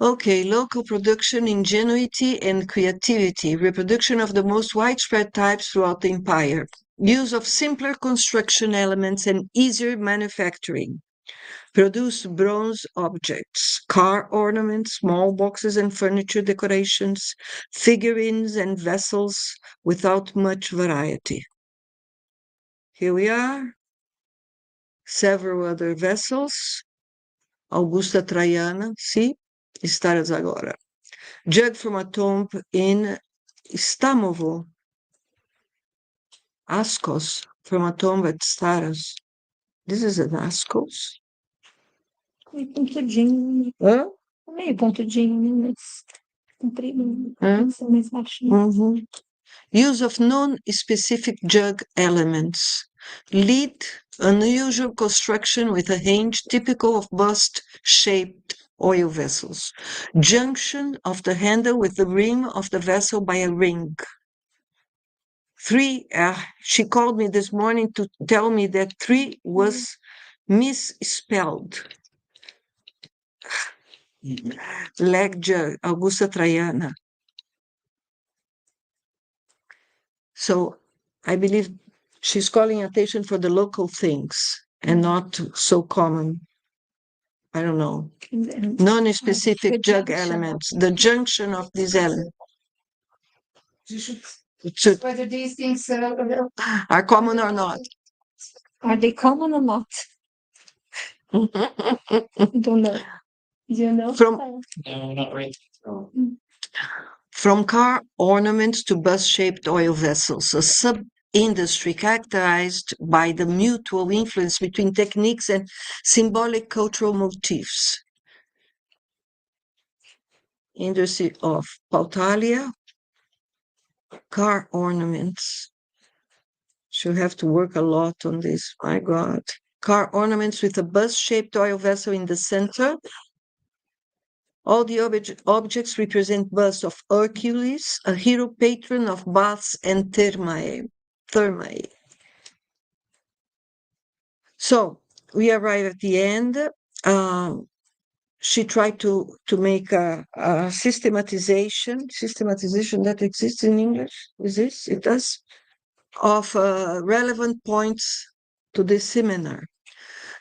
Okay, local production, ingenuity, and creativity, reproduction of the most widespread types throughout the empire, use of simpler construction elements and easier manufacturing, produced bronze objects, car ornaments, small boxes and furniture decorations, figurines and vessels without much variety. Here we are, several other vessels, Augusta Traiana, see, Staras agora. Jug from a tomb in Stamovo, Ascos, from a tomb at Staras. This is an Ascos? Meio pontudinho, Hã? meio pontudinho, né? Mas comprido, Hã? mais baixinho. Use of non-specific jug elements. Lead, unusual construction with a hinge typical of bust-shaped oil vessels. Junction of the handle with the rim of the vessel by a ring. 3, she called me this morning to tell me that 3 was misspelled. Leg jug, Augusta Traiana. So I believe she's calling attention for the local things and not so common. I don't know. Non-specific jug elements, the junction of these elements. Whether these things Are common or not? Are they common or not? Don't know. Do you know? No, not really. From car ornaments to bus-shaped oil vessels, a sub-industry characterized by the mutual influence between techniques and symbolic cultural motifs. Industry of Pautalia, car ornaments. She'll have to work a lot on this, my God. Car ornaments with a bus-shaped oil vessel in the center. All the objects represent busts of Hercules, a hero patron of baths and thermae. So we arrive at the end. She tried to make a systematization that exists in English. Is this? It does. Of relevant points to this seminar.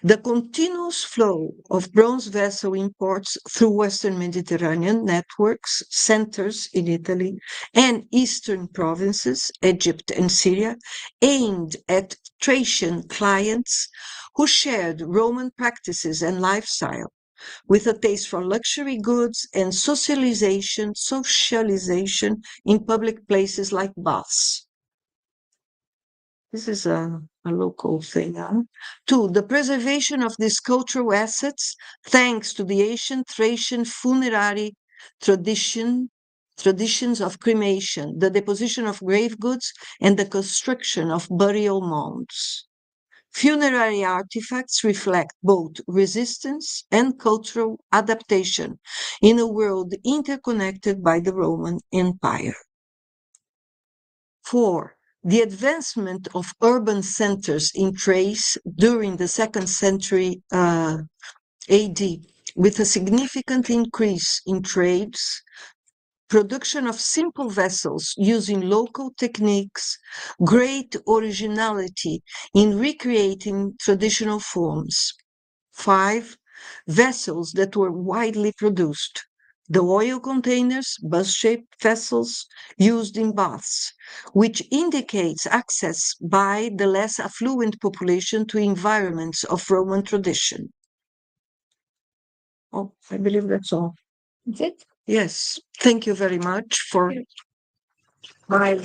The continuous flow of bronze vessel imports through Western Mediterranean networks, centers in Italy, and eastern provinces, Egypt and Syria, aimed at Thracian clients who shared Roman practices and lifestyle, with a taste for luxury goods and socialization in public places like baths. This is a local thing. 2, the preservation of these cultural assets, thanks to the ancient Thracian funerary traditions of cremation, the deposition of grave goods, and the construction of burial mounds. Funerary artifacts reflect both resistance and cultural adaptation in a world interconnected by the Roman Empire. 4, the advancement of urban centers in Thrace during the 2nd century AD, with a significant increase in trades, production of simple vessels using local techniques, great originality in recreating traditional forms. 5, vessels that were widely produced. The oil containers, bus-shaped vessels used in baths, which indicates access by the less affluent population to environments of Roman tradition. Oh, I believe that's all. That's it? Yes, thank you very much for my...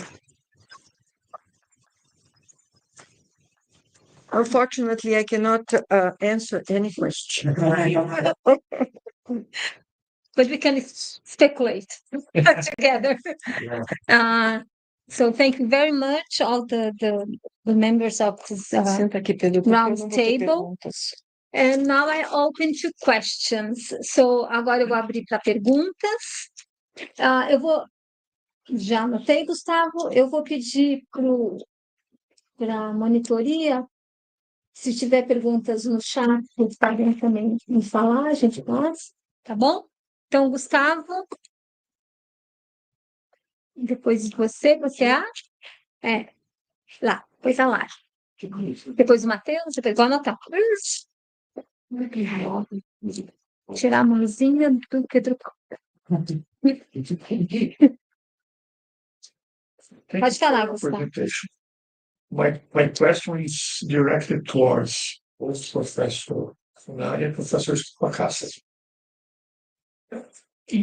Unfortunately, I cannot answer any question. But we can speculate together. So thank you very much, all the members of this Senta aqui, Pedro, porque eu round não vou ter table. perguntas. And now I open to questions. So agora eu vou abrir para perguntas. Eu vou, já anotei, Gustavo, eu vou pedir para a monitoria, se tiver perguntas no chat, eles podem também me falar, a gente faz, tá bom? Então, Gustavo, depois de você lá, depois a Lara. Depois o Matheus, depois vou anotar. Tirar a mãozinha do Pedro. Pode falar, Gustavo. My question is directed towards both Professor Funari and Professor Spacassa.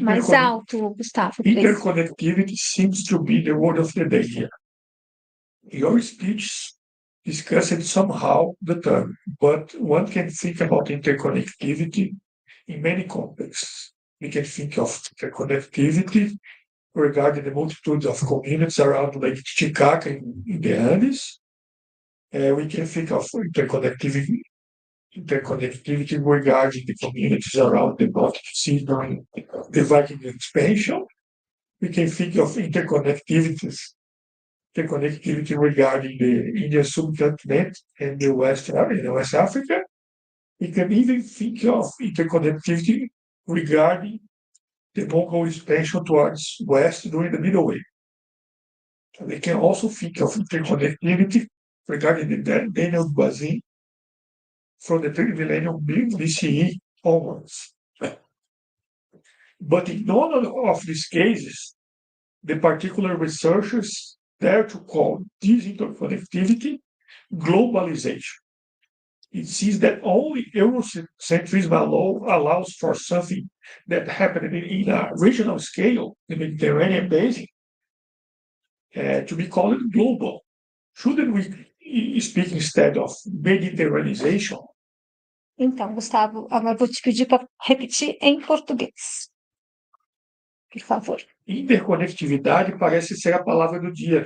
Mais alto, Gustavo. Please. Interconnectivity seems to be the word of the day here. Your speech discussed somehow the term, but one can think about interconnectivity in many contexts. We can think of interconnectivity regarding the multitude of communities around Lake Titicaca in the Andes. We can think of interconnectivity regarding the communities around the Baltic Sea during the Viking expansion. We can think of interconnectivity regarding the Indian subcontinent and the West Africa. We can even think of interconnectivity regarding the Mongol expansion towards west during the Middle Age. We can also think of interconnectivity regarding the Danube Basin from the 3rd millennium BCE onwards. But in none of these cases, the particular researchers dare to call this interconnectivity globalization. It seems that only Eurocentrism allows for something that happened in a regional scale, the Mediterranean basin, to be called global. Shouldn't we speak instead of Mediterraneization? Então, Gustavo, agora vou te pedir para repetir em português. Por favor. Interconectividade parece ser a palavra do dia.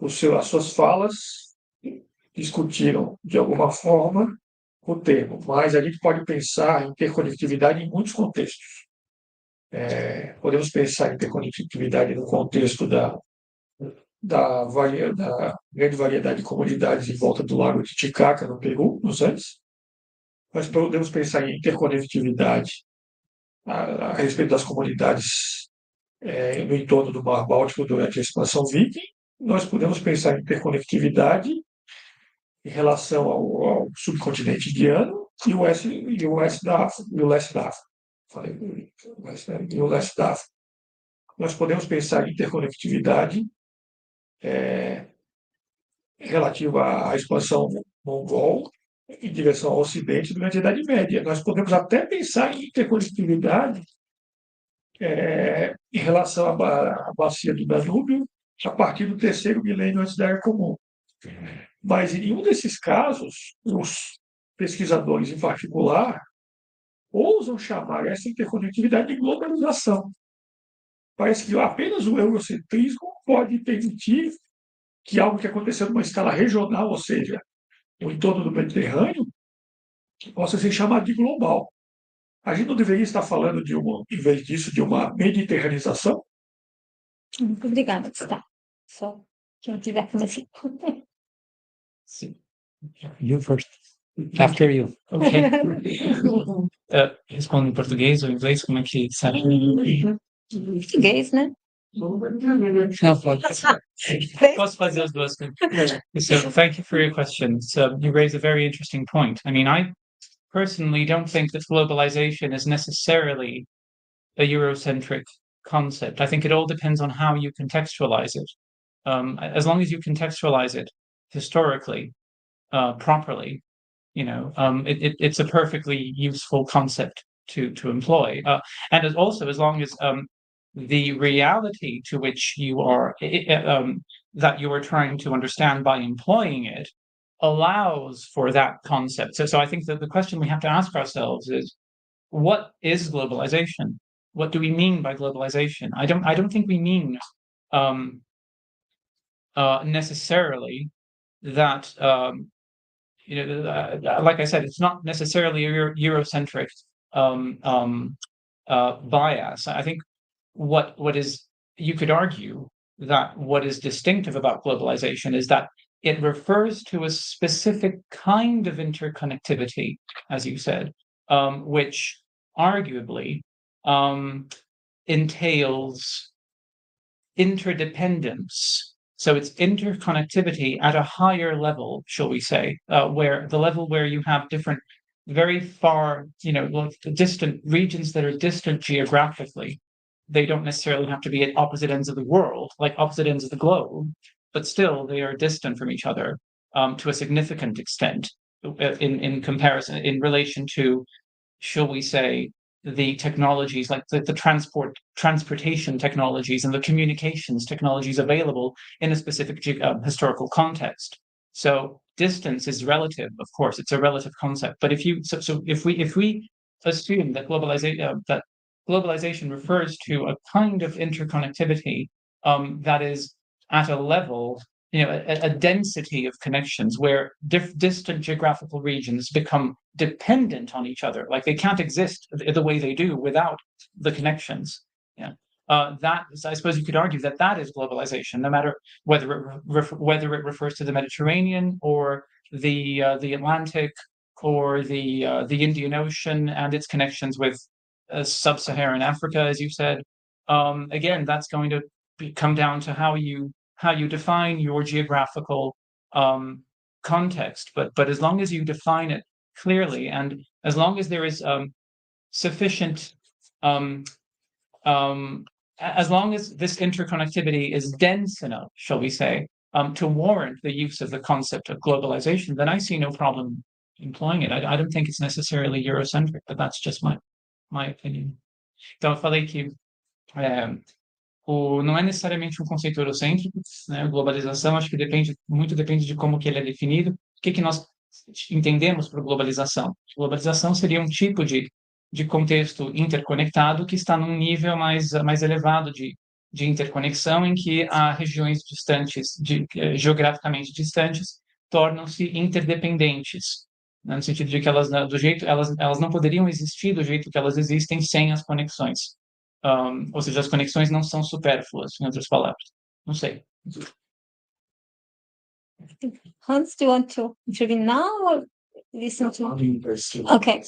As suas falas discutiram, de alguma forma, o termo, mas a gente pode pensar em interconectividade em muitos contextos. Podemos pensar em interconectividade no contexto da grande variedade de comunidades em volta do lago Titicaca, no Peru, nos Andes. Nós podemos pensar em interconectividade a respeito das comunidades no entorno do Mar Báltico durante a expansão viking. Nós podemos pensar em interconectividade em relação ao subcontinente indiano e o leste da África. Nós podemos pensar em interconectividade relativa à expansão mongol em direção ao Ocidente durante a Idade Média. Nós podemos até pensar em interconectividade em relação à bacia do Danúbio a partir do 3º milênio antes da Era Comum. Mas, em nenhum desses casos, os pesquisadores, em particular, ousam chamar essa interconectividade de globalização. Parece que apenas o eurocentrismo pode permitir que algo que aconteceu numa escala regional, ou seja, no entorno do Mediterrâneo, possa ser chamado de global. A gente não deveria estar falando em vez disso, de uma mediterranização? Muito obrigada, Gustavo. Só quem tiver começando. Sim. You first. After you. Ok. Respondo em português ou inglês, como é que sabe? Português, né? No, Posso fazer as duas coisas. So, thank you for your question. So, you raise a very interesting point. I mean, I personally don't think that globalization is necessarily a Eurocentric concept. I think it all depends on how you contextualize it. As long as you contextualize it historically, properly, it's a perfectly useful concept to employ. And as long as the reality to which you are that you are trying to understand by employing it allows for that concept. So I think that the question we have to ask ourselves is, what is globalization? What do we mean by globalization? I don't think we mean necessarily that like I said, it's not necessarily a Eurocentric bias. I think what is, you could argue that what is distinctive about globalization is that it refers to a specific kind of interconnectivity, as you said, which arguably entails interdependence. So it's interconnectivity at a higher level, shall we say, where the level where you have different, very far, distant regions that are distant geographically. They don't necessarily have to be at opposite ends of the world, like opposite ends of the globe, but still they are distant from each other to a significant extent in comparison, in relation to, shall we say, the technologies like the transportation technologies and the communications technologies available in a specific historical context. So distance is relative, of course, it's a relative concept. But if we assume that globalization refers to a kind of interconnectivity that is at a level, a density of connections where distant geographical regions become dependent on each other, like they can't exist the way they do without the connections. Yeah, that I suppose you could argue that is globalization, no matter whether it refers to the Mediterranean or the Atlantic or the Indian Ocean and its connections with sub-Saharan Africa, as you said. Again, that's going to come down to how you define your geographical context. But as long as you define it clearly, and as long as there is sufficient, as long as this interconnectivity is dense enough, shall we say, to warrant the use of the concept of globalization, then I see no problem employing it. I don't think it's necessarily Eurocentric, but that's just my opinion. Então, eu falei que não é necessariamente um conceito eurocêntrico, né? Globalização, acho que muito depende de como que ele é definido. O que nós entendemos por globalização? Globalização seria um tipo de contexto interconectado que está num nível mais elevado de interconexão, em que há regiões distantes, geograficamente distantes, tornam-se interdependentes, né? No sentido de que elas não poderiam existir do jeito que elas existem sem as conexões. Ou seja, as conexões não são supérfluas, em outras palavras. Não sei. Hans, do you want to intervene now or listen to? Okay.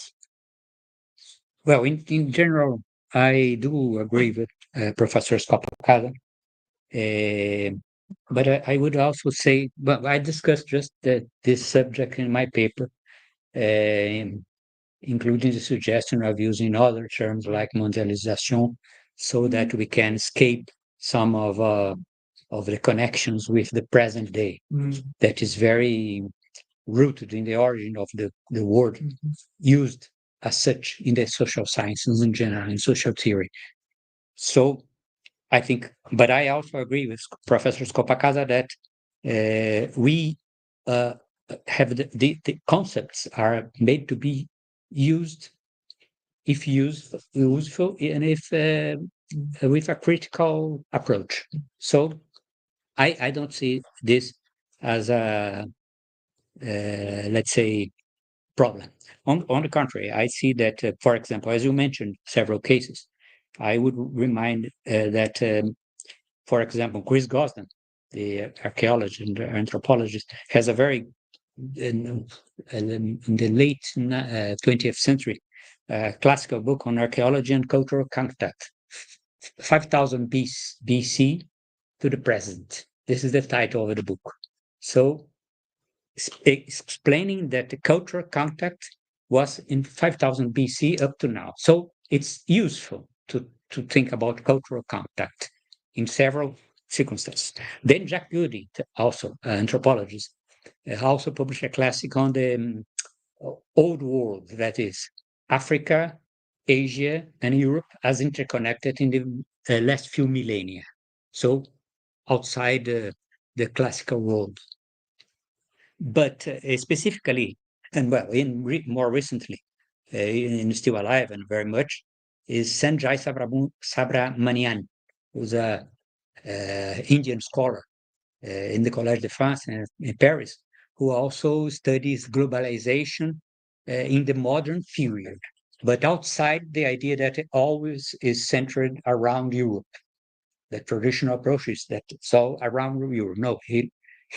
Well, in general, I do agree with Professor Scopacada. But I would also say, well, I discussed just this subject in my paper, including the suggestion of using other terms like mondialisation, so that we can escape some of the connections with the present day that is very rooted in the origin of the word used as such in the social sciences in general, in social theory. So I think, but I also agree with Professor Scopacasa that we have the concepts are made to be used if useful and if with a critical approach. So I don't see this as a let's say problem. On the contrary, I see that, for example, as you mentioned several cases, I would remind that, for example, Chris Gosden, the archaeologist and anthropologist, has a very, in the late 20th century, classical book on archaeology and cultural contact, 5000 BC to the present. This is the title of the book. So, explaining that the cultural contact was in 5000 BC up to now. So it's useful to think about cultural contact in several circumstances. Then Jack Goody, also an anthropologist, also published a classic on the old world, that is Africa, Asia, and Europe as interconnected in the last few millennia. So outside the classical world. But specifically, and well, more recently, in still alive and very much, is Sanjay Subramanian, who's a Indian scholar in the Collège de France in Paris, who also studies globalization in the modern period, but outside the idea that it always is centered around Europe. The traditional approach is that it's all around Europe. No, he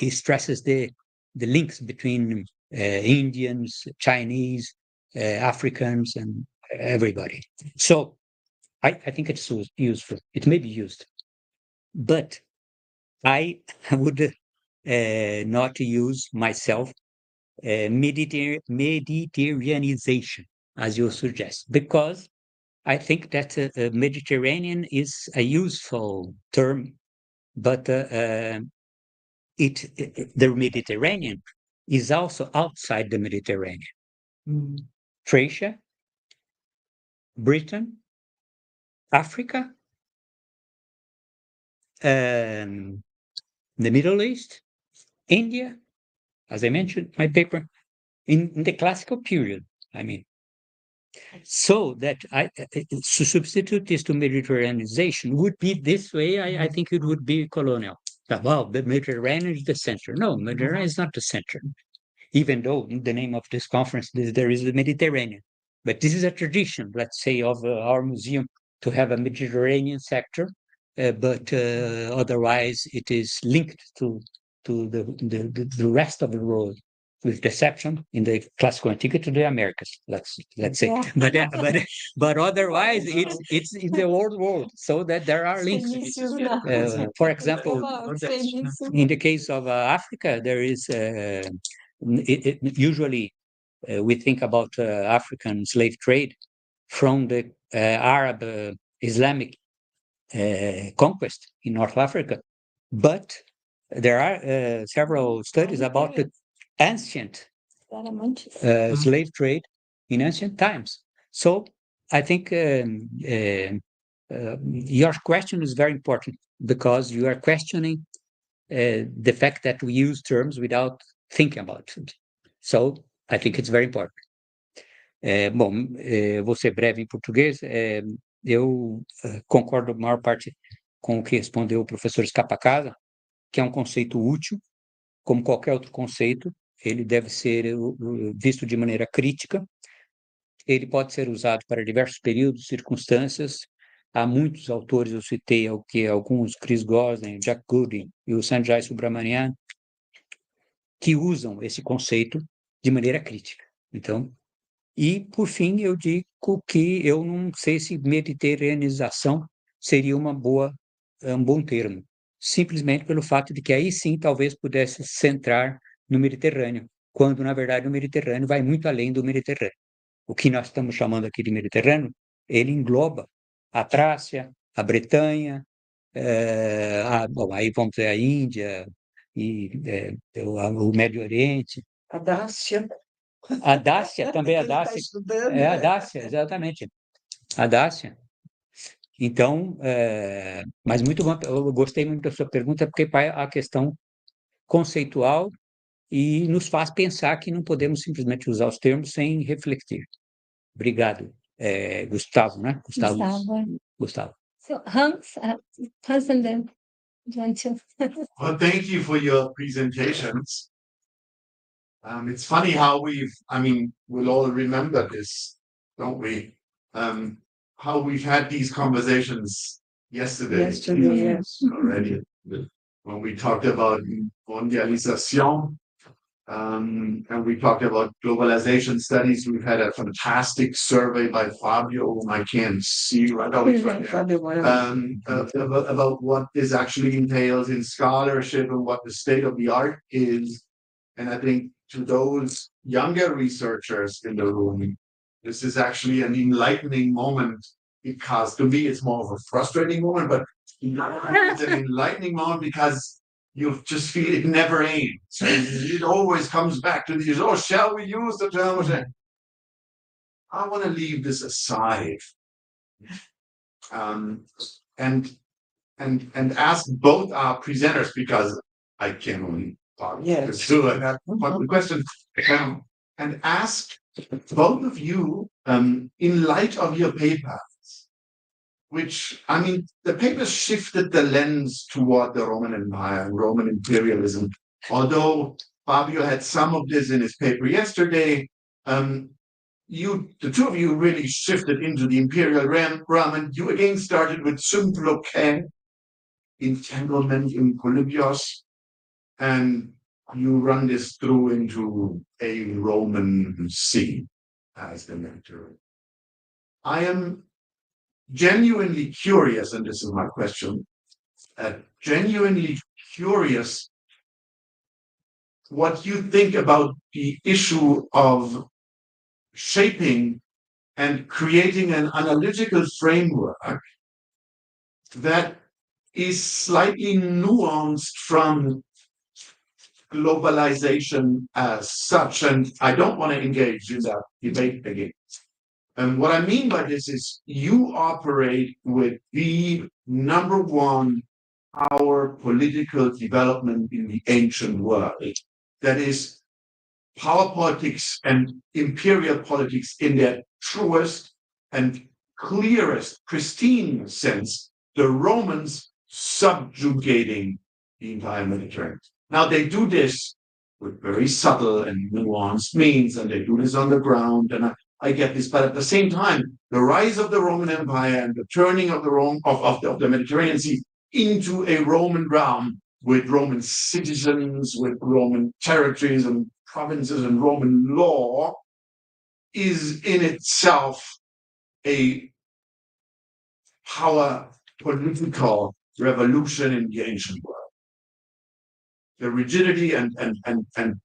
stresses the links between Indians, Chinese, Africans, and everybody. So I think it's useful. It may be used, but I would not use myself Mediterraneanization, as you suggest, because I think that Mediterranean is a useful term, but the Mediterranean is also outside the Mediterranean. Thracia, Britain, Africa, the Middle East, India, as I mentioned, my paper, in the classical period, I mean. So that to substitute this to Mediterraneanization would be this way, I think it would be colonial. Well, the Mediterranean is the center. No, Mediterranean is not the center, even though in the name of this conference there is the Mediterranean. But this is a tradition, let's say, of our museum to have a Mediterranean sector, but otherwise it is linked to the rest of the world, with the exception in the classical antiquity to the Americas, let's say. Yeah. But otherwise it's in the old world, so that there are links. For example, in the case of Africa, there is usually we think about African slave trade from the Arab Islamic conquest in North Africa, but there are several studies about the ancient slave trade in ancient times. So I think your question is very important, because you are questioning the fact that we use terms without thinking about it. So I think it's very important. Bom, vou ser breve em português. Eu concordo a maior parte com o que respondeu o professor Escapacasa, que é um conceito útil, como qualquer outro conceito. Ele deve ser visto de maneira crítica. Ele pode ser usado para diversos períodos, circunstâncias. Há muitos autores, eu citei alguns, Chris Gosling, Jack Gooding e o Sanjay Subramanian, que usam esse conceito de maneira crítica. Então, e, por fim, eu digo que eu não sei se mediterraneanização seria um bom termo, simplesmente pelo fato de que aí sim talvez pudesse centrar no Mediterrâneo, quando, na verdade, o Mediterrâneo vai muito além do Mediterrâneo. O que nós estamos chamando aqui de Mediterrâneo, ele engloba a Trácia, a Bretanha, bom, aí vamos dizer a Índia, e o Médio Oriente. A Dácia. A Dácia, também a Ele tá Dácia. estudando, A né? Dácia, exatamente. A Dácia. Então, mas muito bom, eu gostei muito da sua pergunta, porque vai a questão conceitual e nos faz pensar que não podemos simplesmente usar os termos sem refletir. Obrigado. Gustavo, né? Gustavo. So Hans and then Well, thank you for your presentations. It's funny how we'll all remember this, don't we? How we've had these conversations yesterday Yes. already, when we talked about mondialization, and we talked about globalization studies. We've had a fantastic survey by Fabio, whom I can't see right now. He's right there. About what this actually entails in scholarship and what the state of the art is. And I think to those younger researchers in the room, this is actually an enlightening moment, because to me it's more of a frustrating moment, but it's an enlightening moment because you just feel it never ends. It always comes back to these, shall we use the term? I want to leave this aside and ask both our presenters, because I can only talk to one question, and ask both of you, in light of your papers, which, the papers shifted the lens toward the Roman Empire and Roman imperialism. Although Fabio had some of this in his paper yesterday, the two of you really shifted into the imperial realm, and you again started with symploquet, entanglement in Polybios, and you run this through into a Roman sea as the mentor. I am genuinely curious, and this is my question, genuinely curious what you think about the issue of shaping and creating an analytical framework that is slightly nuanced from globalization as such. And I don't want to engage in that debate again. And what I mean by this is you operate with the number one power political development in the ancient world. That is power politics and imperial politics in their truest and clearest, pristine sense, the Romans subjugating the entire Mediterranean. Now they do this with very subtle and nuanced means, and they do this on the ground, and I get this, but at the same time, the rise of the Roman Empire and the turning of the Mediterranean Sea into a Roman realm with Roman citizens, with Roman territories and provinces and Roman law is in itself a power political revolution in the ancient world. The rigidity and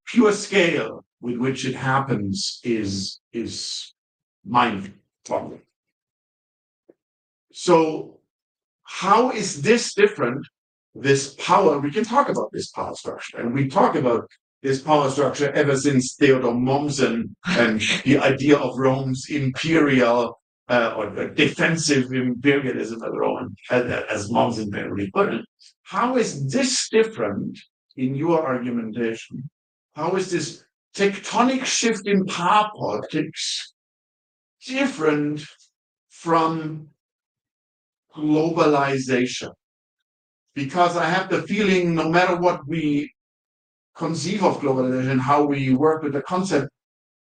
pure scale with which it happens is mind-boggling. So how is this different? This power, we can talk about this power structure, and we talk about this power structure ever since Theodor Mommsen and the idea of Rome's imperial or defensive imperialism as Mommsen very put it. How is this different in your argumentation? How is this tectonic shift in power politics different from globalization? Because I have the feeling no matter what we conceive of globalization, how we work with the concept,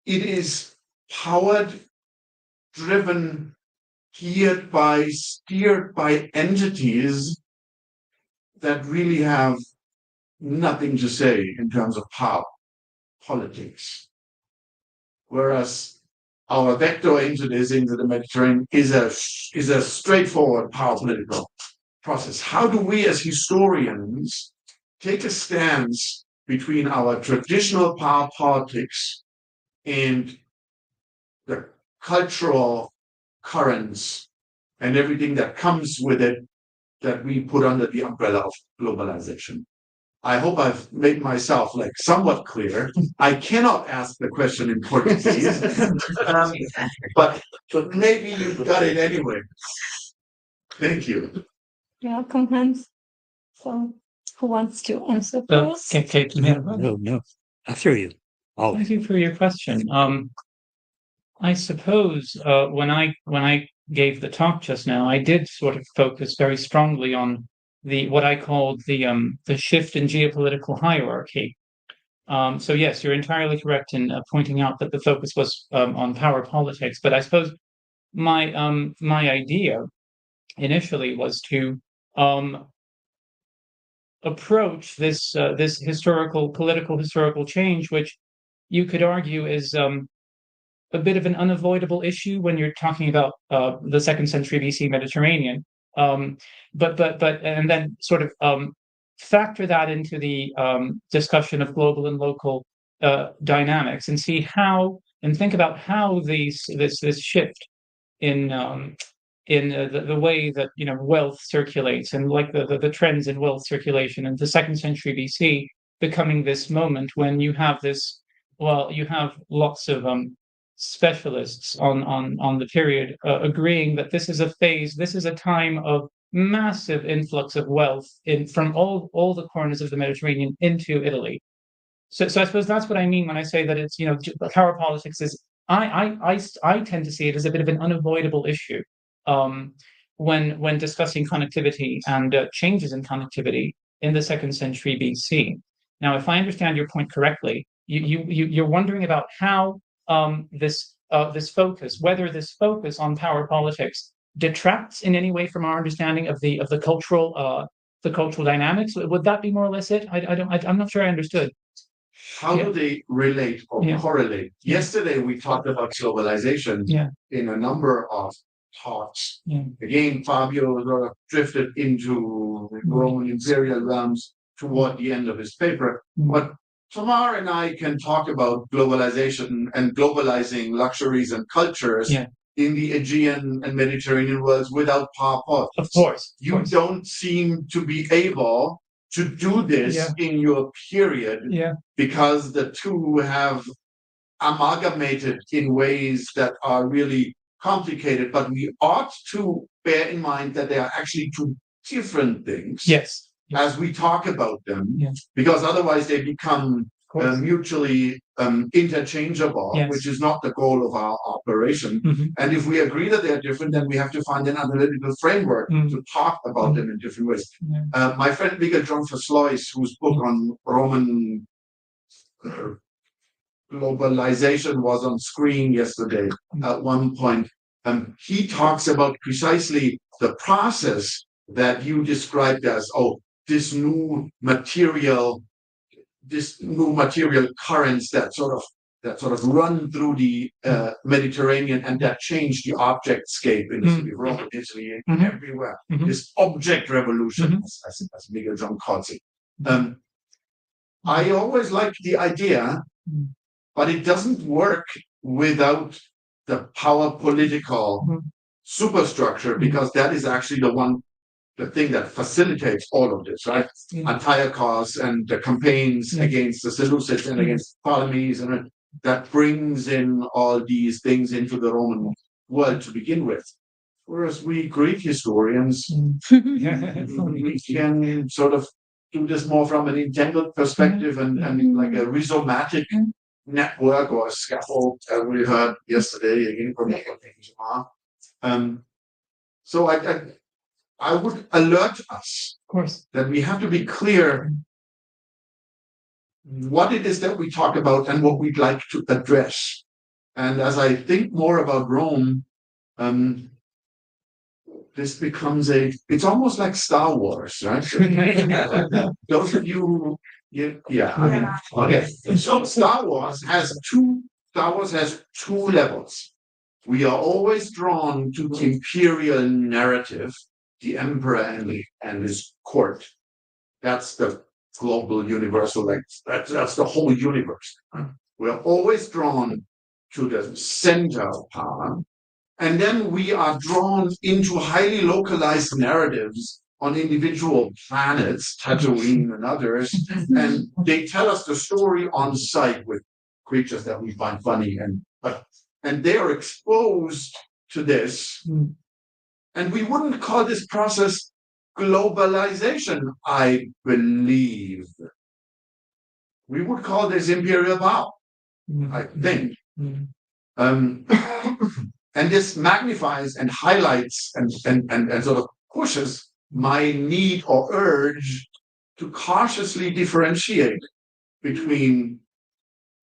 it is powered, driven, steered by entities that really have nothing to say in terms of power politics. Whereas our vector into the Mediterranean is a straightforward power political process. How do we as historians take a stance between our traditional power politics and the cultural currents and everything that comes with it that we put under the umbrella of globalization? I hope I've made myself somewhat clear. I cannot ask the question in Portuguese, but maybe you got it anyway. Thank you. Welcome, Hans. So, who wants to answer first? No. After you. Thank you for your question. I suppose when I gave the talk just now, I did sort of focus very strongly on what I called the shift in geopolitical hierarchy. So yes, you're entirely correct in pointing out that the focus was on power politics. But I suppose my idea initially was to approach this political historical change, which you could argue is a bit of an unavoidable issue when you're talking about the 2nd century BC Mediterranean. But and then sort of factor that into the discussion of global and local dynamics, and see how and think about how this shift in the way that wealth circulates, and the trends in wealth circulation in the 2nd century BC becoming this moment when you have lots of specialists on the period agreeing that this is a phase, this is a time of massive influx of wealth from all the corners of the Mediterranean into Italy. So I suppose that's what I mean when I say that it's power politics is I tend to see it as a bit of an unavoidable issue when discussing connectivity and changes in connectivity in the 2nd century BC. Now, if I understand your point correctly, you're wondering about how this focus, whether this focus on power politics detracts in any way from our understanding of the cultural dynamics. Would that be more or less it? I'm not sure I understood. How do they relate or correlate? Yesterday we talked about globalization in a number of thoughts. Yeah. Again, Fabio sort of drifted into Roman imperial realms toward the end of his paper. But Tamar and I can talk about globalization and globalizing luxuries and cultures in the Aegean and Mediterranean worlds without power politics. Of course. You don't seem to be able to do this in your period because the two have amalgamated in ways that are really complicated, but we ought to bear in mind that they are actually two different things as we talk about them, because otherwise they become mutually interchangeable, which is not the goal of our operation. And if we agree that they are different, then we have to find an analytical framework to talk about them in different ways. My friend Miguel John Verslois, whose book on Roman globalization was on screen yesterday at one point. He talks about precisely the process that you described as, this new material currents that sort of run through the Mediterranean and that change the objectscape in the city of Rome, Italy, everywhere. This object revolution, as Miguel John calls it. I always liked the idea, but it doesn't work without the power political superstructure, because that is actually the thing that facilitates all of this, right? Antiochus and the campaigns against the Seleucids and against Ptolemies, and that brings in all these things into the Roman world to begin with. Whereas we Greek historians, we can sort of do this more from an entangled perspective and like a rhizomatic network or a scaffold, as we heard yesterday again from so I would alert us, Of course, that we have to be clear what it is that we talk about and what we'd like to address. And as I think more about Rome, this becomes it's almost like Star Wars, right? Those of you okay. So Star Wars has two levels. We are always drawn to the imperial narrative, the emperor and his court. That's the global universal, that's the whole universe. We are always drawn to the center of power. And then we are drawn into highly localized narratives on individual planets, Tatooine and others, and they tell us the story on site with creatures that we find funny, and they are exposed to this. And we wouldn't call this process globalization, I believe. We would call this imperial power, I think. And this magnifies and highlights and sort of pushes my need or urge to cautiously differentiate between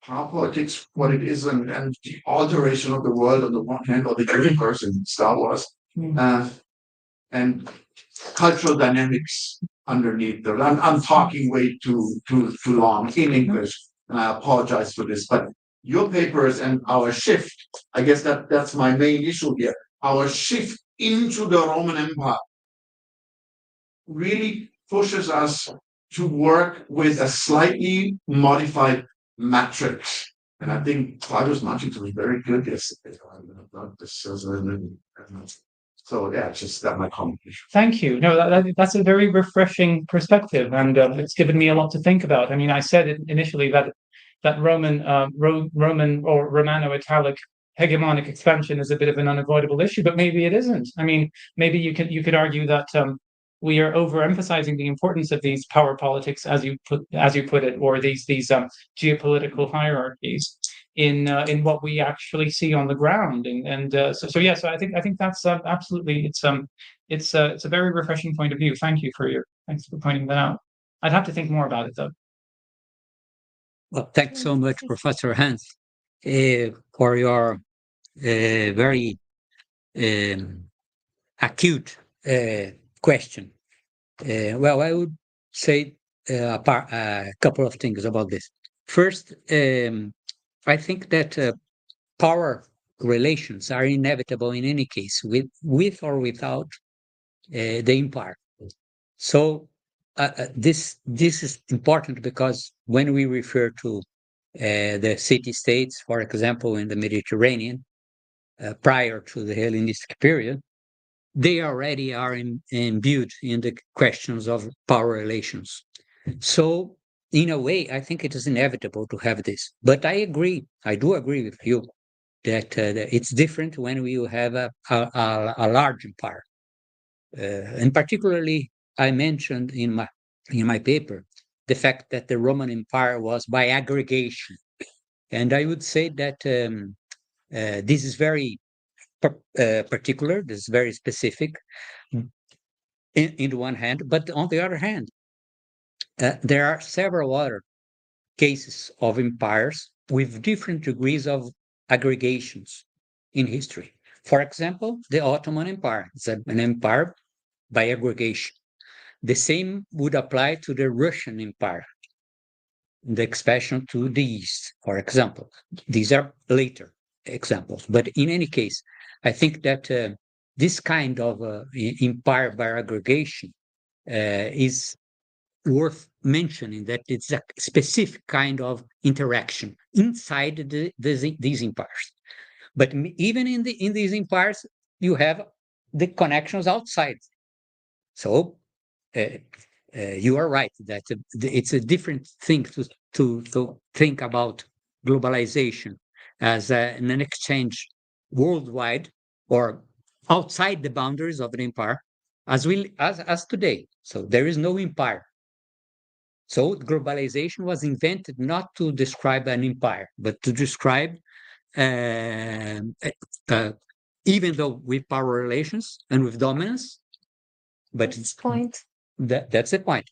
power politics, what it is, and the alteration of the world on the one hand, or the universe in Star Wars, and cultural dynamics underneath there. I'm talking way too long in English, and I apologize for this, but your papers and our shift, I guess that's my main issue here. Our shift into the Roman Empire really pushes us to work with a slightly modified matrix. And I think Claudius Marchington was very good yesterday. So yeah, just that my comment. Thank you. No, that's a very refreshing perspective, and it's given me a lot to think about. I mean, I said initially that Roman or Romano-Italic hegemonic expansion is a bit of an unavoidable issue, but maybe it isn't. I mean, maybe you could argue that we are overemphasizing the importance of these power politics, as you put it, or these geopolitical hierarchies in what we actually see on the ground. So I think that's absolutely it's a very refreshing point of view. Thanks for pointing that out. I'd have to think more about it though. Well, thanks so much, Professor Hans, for your very acute question. Well, I would say a couple of things about this. First, I think that power relations are inevitable in any case, with or without the empire. So this is important because when we refer to the city-states, for example, in the Mediterranean, prior to the Hellenistic period, they already are imbued in the questions of power relations. So in a way, I think it is inevitable to have this. But I do agree with you that it's different when we have a large empire. And particularly, I mentioned in my paper the fact that the Roman Empire was by aggregation. And I would say that this is very particular, this is very specific in the one hand, but on the other hand, there are several other cases of empires with different degrees of aggregations in history. For example, the Ottoman Empire is an empire by aggregation. The same would apply to the Russian Empire, the expansion to the east, for example. These are later examples. But in any case, I think that this kind of empire by aggregation is worth mentioning, that it's a specific kind of interaction inside these empires. But even in these empires, you have the connections outside. So you are right that it's a different thing to think about globalization as an exchange worldwide or outside the boundaries of an empire as today. So there is no empire. So globalization was invented not to describe an empire, but to describe, even though with power relations and with dominance, but it's Point. that's the point.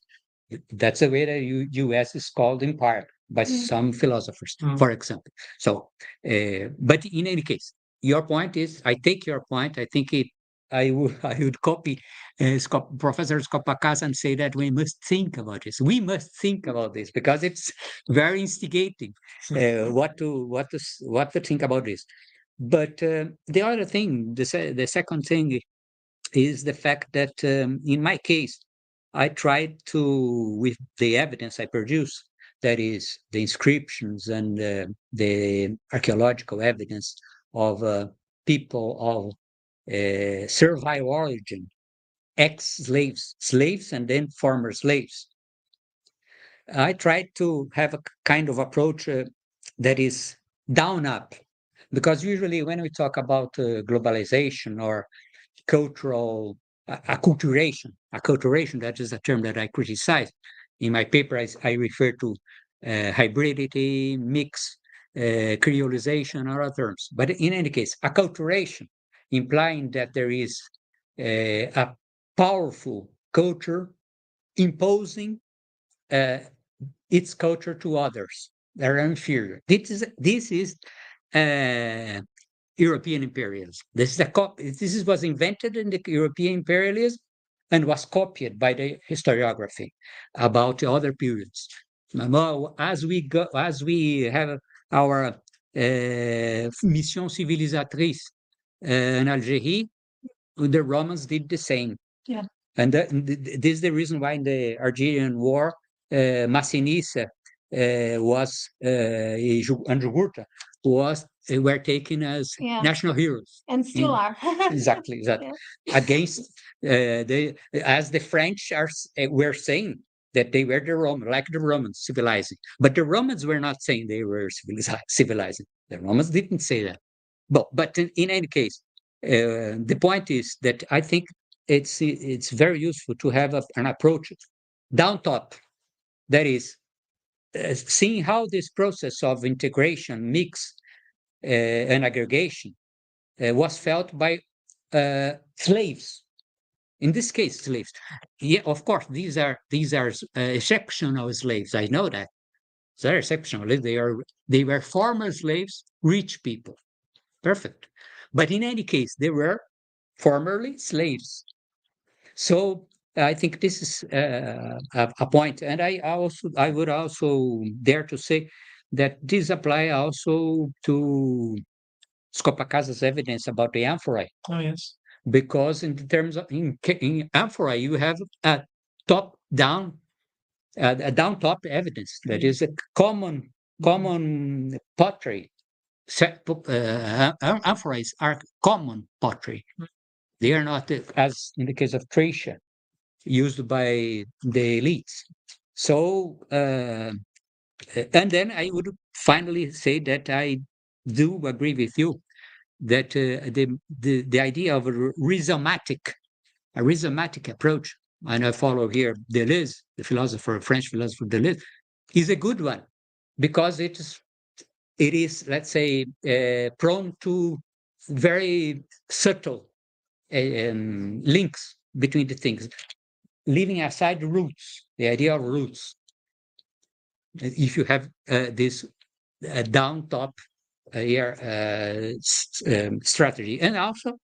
That's the way that U.S. is called empire by some philosophers, for example. So, but in any case, your point is, I take your point. I think I would copy Professor Skopakasa and say that we must think about this. We must think about this because it's very instigating. What to think about this. But the other thing, the second thing, is the fact that in my case, I tried to, with the evidence I produce, that is the inscriptions and the archaeological evidence of people of servile origin, ex-slaves, slaves, and then former slaves. I tried to have a kind of approach that is down up, because usually when we talk about globalization or cultural acculturation, that is a term that I criticize. In my paper, I refer to hybridity, mix, creolization, or other terms. But in any case, acculturation, implying that there is a powerful culture imposing its culture to others that are inferior. This is European imperialism. This was invented in the European imperialism and was copied by the historiography about other periods. As we have our mission civilisatrice in Algeria, the Romans did the same. Yeah. And this is the reason why in the Algerian War, Massinissa was and Jugurtha were taken as national heroes, and still are. exactly against as the French were saying that they were the Romans civilizing, but the Romans were not saying they were civilizing. The Romans didn't say that. But in any case, the point is that I think it's very useful to have an approach down top, that is seeing how this process of integration, mix, and aggregation was felt by slaves. In this case, slaves. Yeah, of course, these are exceptional slaves. I know that they're exceptional. They were former slaves, rich people. Perfect. But in any case, they were formerly slaves. So I think this is a point, and I would also dare to say that this apply also to Scopacasa's evidence about the amphorae. Oh, yes. Because in terms of in amphorae, you have a top-down, a down-top evidence that is a common pottery. Amphorae are common pottery. They are not, as in the case of Thracia, used by the elites. So, and then I would finally say that I do agree with you that the idea of a rhizomatic approach, and I follow here Deleuze, the French philosopher Deleuze, is a good one because it is, let's say, prone to very subtle links between the things, leaving aside roots, the idea of roots. If you have this down top strategy, and also,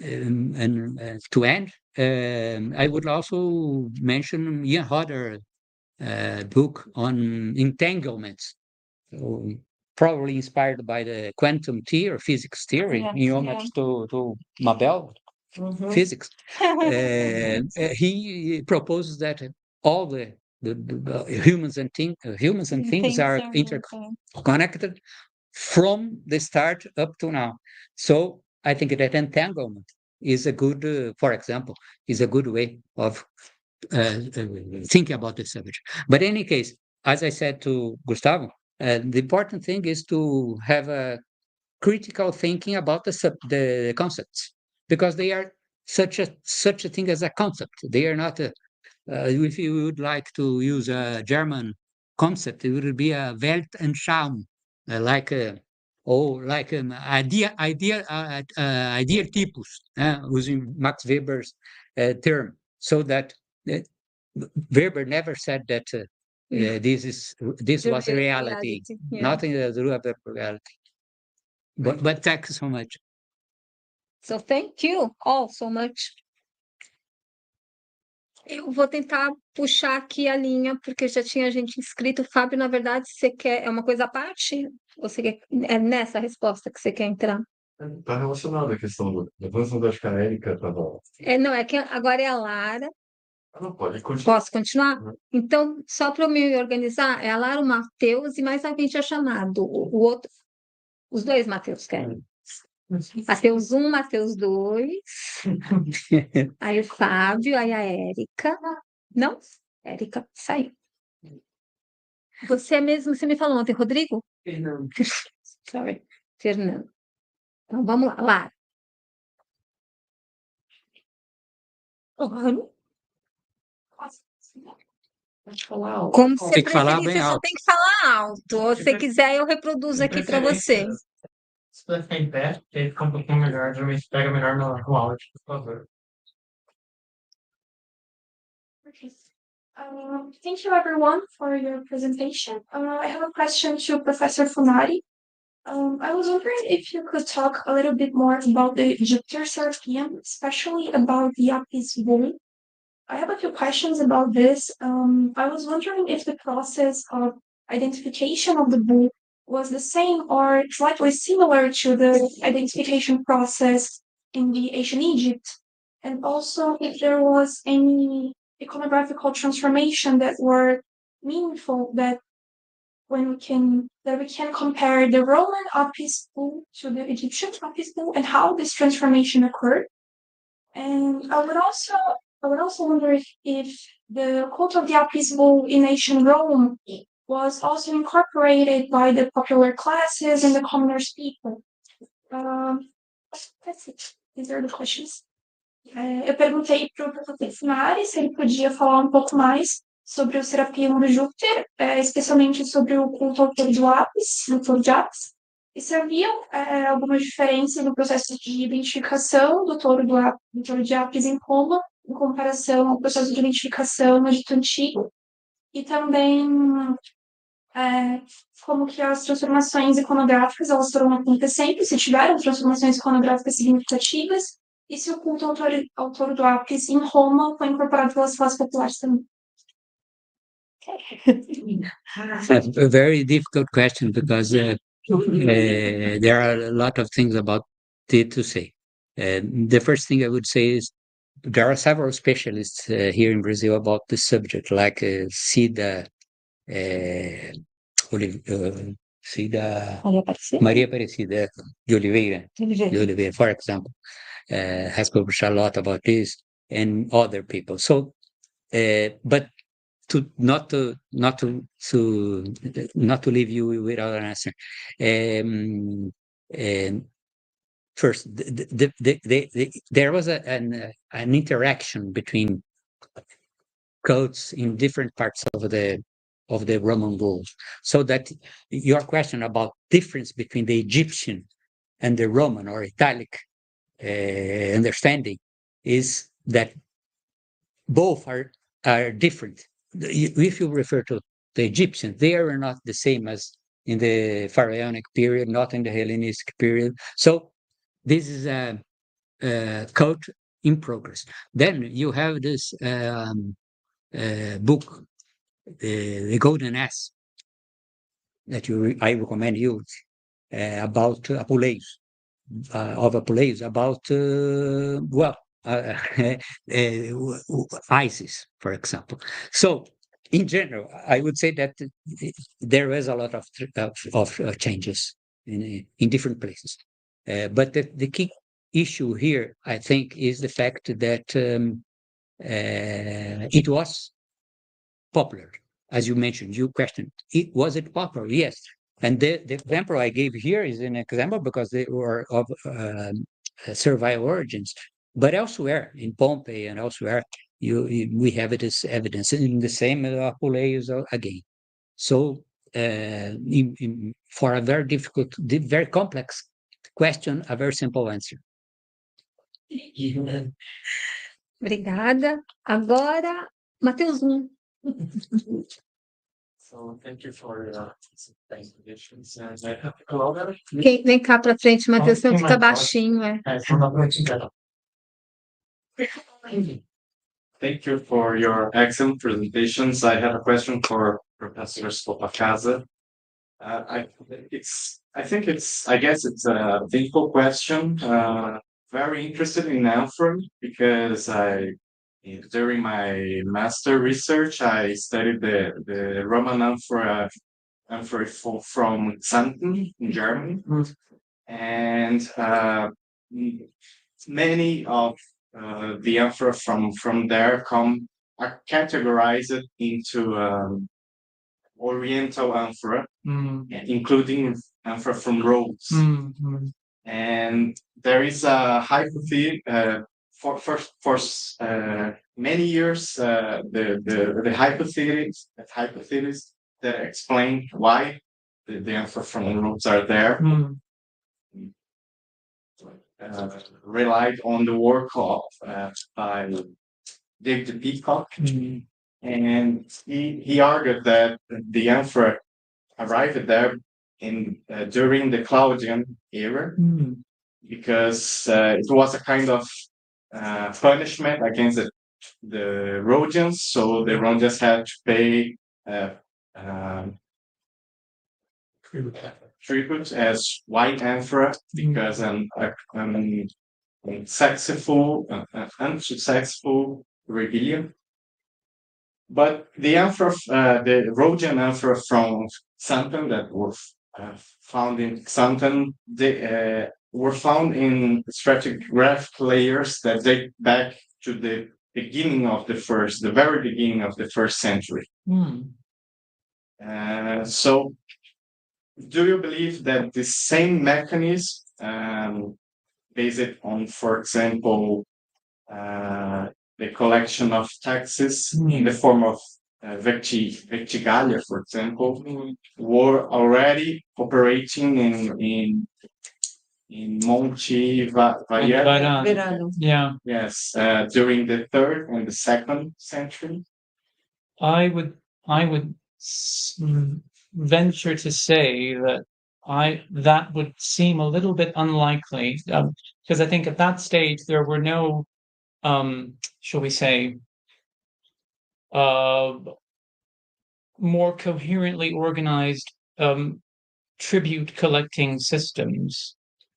and to end, I would also mention Ian Hodder book on entanglements, so probably inspired by the quantum theory or physics theory, homage to Mabel physics. He proposes that all the humans and things are interconnected from the start up to now. So I think that entanglement is a good, for example, is a good way of thinking about the subject. But in any case, as I said to Gustavo, the important thing is to have a critical thinking about the concepts, because they are such a thing as a concept. They are not if you would like to use a German concept, it would be a Weltanschauung, Idealtypus, using Max Weber's term. So that Weber never said that this was reality. Nothing to do with reality. But thank you so much. So thank you all so much. Eu vou tentar puxar aqui a linha, porque já tinha gente inscrito. Fábio, na verdade, você quer... É uma coisa à parte? Ou você quer... É nessa resposta que você quer entrar? Está relacionado à questão da evolução da Érica, tá bom. Não, é que agora é a Lara. Não pode continuar. Posso continuar? Então, só para eu me organizar, é a Lara, o Matheus e mais alguém tinha chamado. O outro... Os dois Matheus querem. Matheus 1, Matheus 2. Aí o Fábio, aí a Érica. Não? Érica, saiu. Você mesmo, você me falou ontem, Rodrigo? Fernando. Sorry, Fernando. Então vamos lá, Lara. Como você Tem que falar preferir, bem você só alto. tem que falar alto. Ou se você quiser, eu reproduzo aqui para você. Se puder ficar em pé, que aí fica um pouquinho melhor, geralmente pega melhor no áudio, por favor. Thank you everyone for your presentation. I have a question to Professor Funari. I was wondering if you could talk a little bit more about the Jupiter Serapeum, especially about the Apis bull. I have a few questions about this. I was wondering if the process of identification of the bull was the same or slightly similar to the identification process in the ancient Egypt, and also if there was any iconographical transformation that were meaningful that we can compare the Roman Apis bull to the Egyptian Apis bull and how this transformation occurred. And I would also wonder if the cult of the Apis bull in ancient Rome was also incorporated by the popular classes and the commoners people. That's it. These are the questions. Eu perguntei para o professor Seminário se ele podia falar um pouco mais sobre o Serapeum do Júpiter, especialmente sobre o culto ao touro de Apis, e se havia alguma diferença no processo de identificação do touro de Apis em Roma, em comparação ao processo de identificação no Egito Antigo, e também como que as transformações iconográficas elas foram acontecendo, se tiveram transformações iconográficas significativas, e se o culto ao touro do Apis em Roma foi incorporado pelas classes populares também. A very difficult question because There are a lot of things about it to say. The first thing I would say is there are several specialists here in Brazil about this subject, like Cida, Cida Maria Aparecida de Oliveira, for example, has published a lot about this, and other people. So, but not to leave you without an answer. First, there was an interaction between cults in different parts of the Roman world, so that your question about difference between the Egyptian and the Roman or Italic understanding is that both are different. If you refer to the Egyptians, they are not the same as in the Pharaonic period, not in the Hellenistic period. So this is a cult in progress. Then you have this book, The Golden Ass, that I recommend you, about Apuleius, about ISIS, for example. So, in general, I would say that there is a lot of changes in different places. But the key issue here, I think, is the fact that it was popular, as you mentioned. You questioned, was it popular? Yes. And the example I gave here is an example because they were of servile origins. But elsewhere, in Pompeii and elsewhere, we have it as evidence. In the same Apuleius again. So, for a very difficult, very complex question, a very simple answer. Obrigada. Agora, Matheus 1. So thank you for your presentations. And I have a lot. Vem cá para frente, Matheus, senão fica baixinho. Thank you for your excellent presentations. I have a question for Professor Scopacasa. I guess it's a difficult question. Very interested in answering because during my master research, I studied the Roman amphora from Xanten in Germany, and many of the amphora from there are categorized into Oriental amphora, including amphora from Rhodes. And there is a hypothesis for many years, the hypothesis that explain why the amphora from Rhodes are there. Relied on the work of by David Peacock, and he argued that the amphora arrived there during the Claudian era, because it was a kind of punishment against the Rhodians, so the Rhodians had to pay tribute as white amphora because unsuccessful rebellion. But the amphora, the Rhodian amphora from Xanten that were found in Xanten, they were found in stratigraphic layers that date back to the beginning of the very beginning of the first century. So, do you believe that the same mechanism, based on, for example, the collection of taxes in the form of vectigalia, for example, were already operating in Monte Verano. Yeah. Yes, during the 3rd and the 2nd century? I would venture to say that that would seem a little bit unlikely, because I think at that stage there were no, shall we say, more coherently organized tribute collecting systems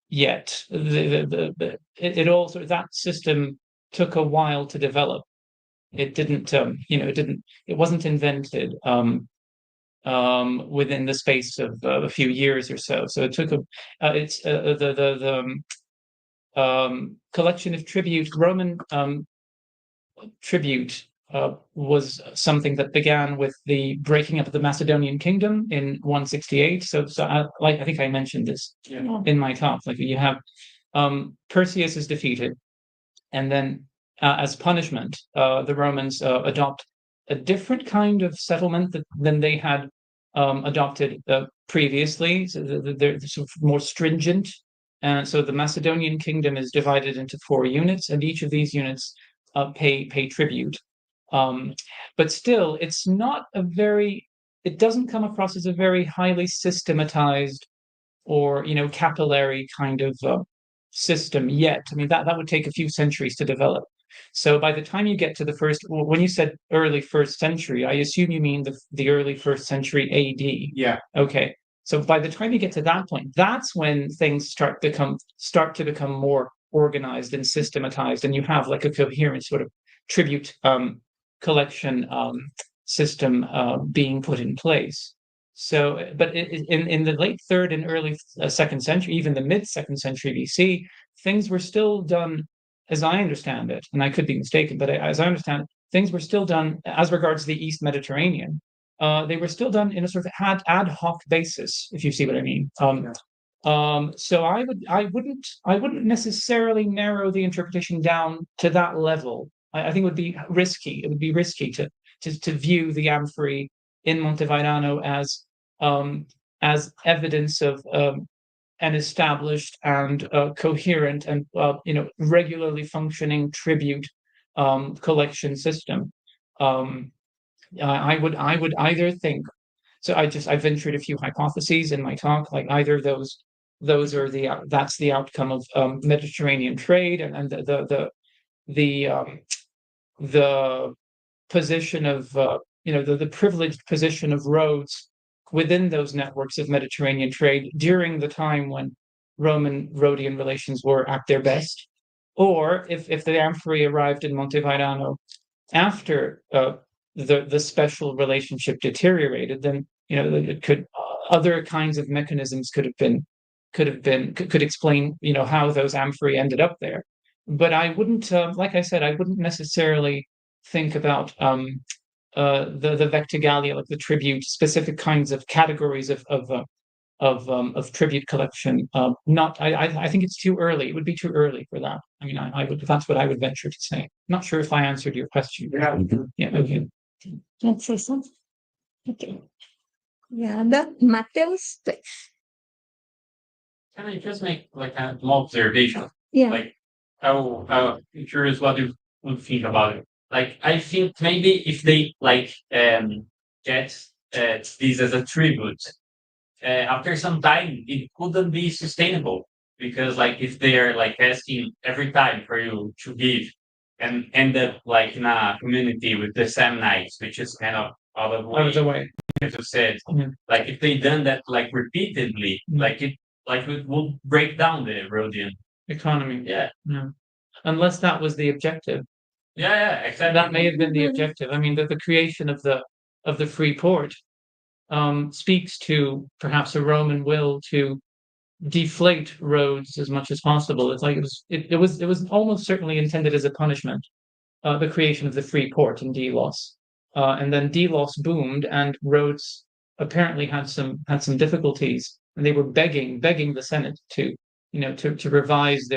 yet. It also, that system took a while to develop. It didn't, it wasn't invented within the space of a few years or so. So it took the collection of tribute, Roman tribute, was something that began with the breaking up of the Macedonian kingdom in 168. So I think I mentioned this in my talk. Like, you have Perseus is defeated, and then as punishment, the Romans adopt a different kind of settlement than they had adopted previously. So they're sort of more stringent. And so the Macedonian kingdom is divided into 4 units, and each of these units pay tribute. But still, it's not it doesn't come across as a very highly systematized or, capillary kind of system yet. I mean, that would take a few centuries to develop. So by the time you get to when you said early 1st century, I assume you mean the early 1st century AD. Yeah. Okay. So by the time you get to that point, that's when things start to become more organized and systematized, and you have like a coherent sort of tribute collection system being put in place. So, but in the late 3rd and early 2nd century, even the mid 2nd century BC, things were still done, as I understand it, and I could be mistaken, but as I understand it, things were still done as regards the East Mediterranean. They were still done in a sort of ad hoc basis, if you see what I mean. So I wouldn't necessarily narrow the interpretation down to that level. I think it would be risky. It would be risky to view the amphory in Montevairano as evidence of an established and coherent and regularly functioning tribute collection system. I would either think, so I ventured a few hypotheses in my talk, like either those are that's the outcome of Mediterranean trade, and the position of the privileged position of roads within those networks of Mediterranean trade during the time when Roman-Rhodian relations were at their best, or if the amphory arrived in Montevairano after the special relationship deteriorated, then it could other kinds of mechanisms could explain how those amphorae ended up there. But I wouldn't, like I said, I wouldn't necessarily think about the vectigalia, like the tribute, specific kinds of categories of tribute collection. I think it's too early. It would be too early for that. I mean, I would. That's what I would venture to say. Not sure if I answered your question. Yeah. Yeah. Okay. Can I say something? Okay. Yeah, Mateus, please. Can I just make like a small observation? Yeah. Like, I'm curious what you would think about it. Like, I think maybe if they get this as a tribute, after some time it couldn't be sustainable, because like if they are like asking every time for you to give and end up like in a community with the Samnites, which is kind of out of the way. as you said, Yeah. like if they done that like repeatedly, it will break down the Rhodian Economy. Yeah. Unless that was the objective. Yeah, exactly. That may have been the objective. I mean, the creation of the free port speaks to perhaps a Roman will to deflate roads as much as possible. It's like it was almost certainly intended as a punishment, the creation of the free port in Delos, and then Delos boomed, and Rhodes apparently had some difficulties, and they were begging the Senate to revise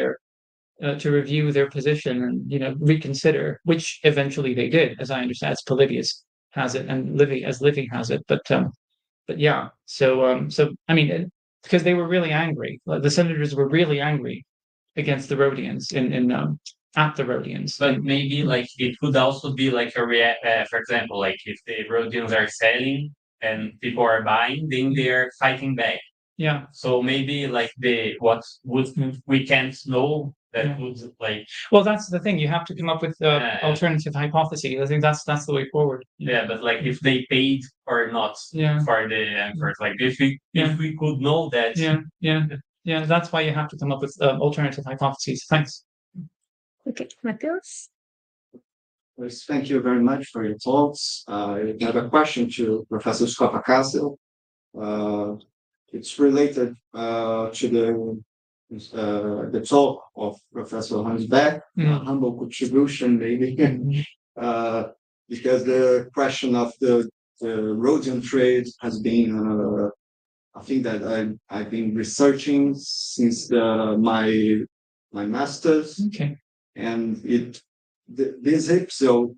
to review their position and reconsider, which eventually they did, as I understand. As Polybius has it, and Livy has it, but yeah. So I mean, because they were really angry, the senators were really angry against the Rhodians at the Rhodians. But maybe like it could also be like for example, like if the Rhodians are selling and people are buying, then they're fighting back. Yeah. So maybe like we can't know that would like. Well, that's the thing. You have to come up with alternative hypotheses. I think that's the way forward. Yeah, but like if they paid or not for the first, like if we could know that. Yeah. That's why you have to come up with alternative hypotheses. Thanks. Okay, Matheus? Yes, thank you very much for your thoughts. I have a question to Professor Scopacasio. It's related to the talk of Professor Hans Beck, humble contribution maybe, because the question of the Rhodian trade has been I think that I've been researching since my master's. Okay. And this episode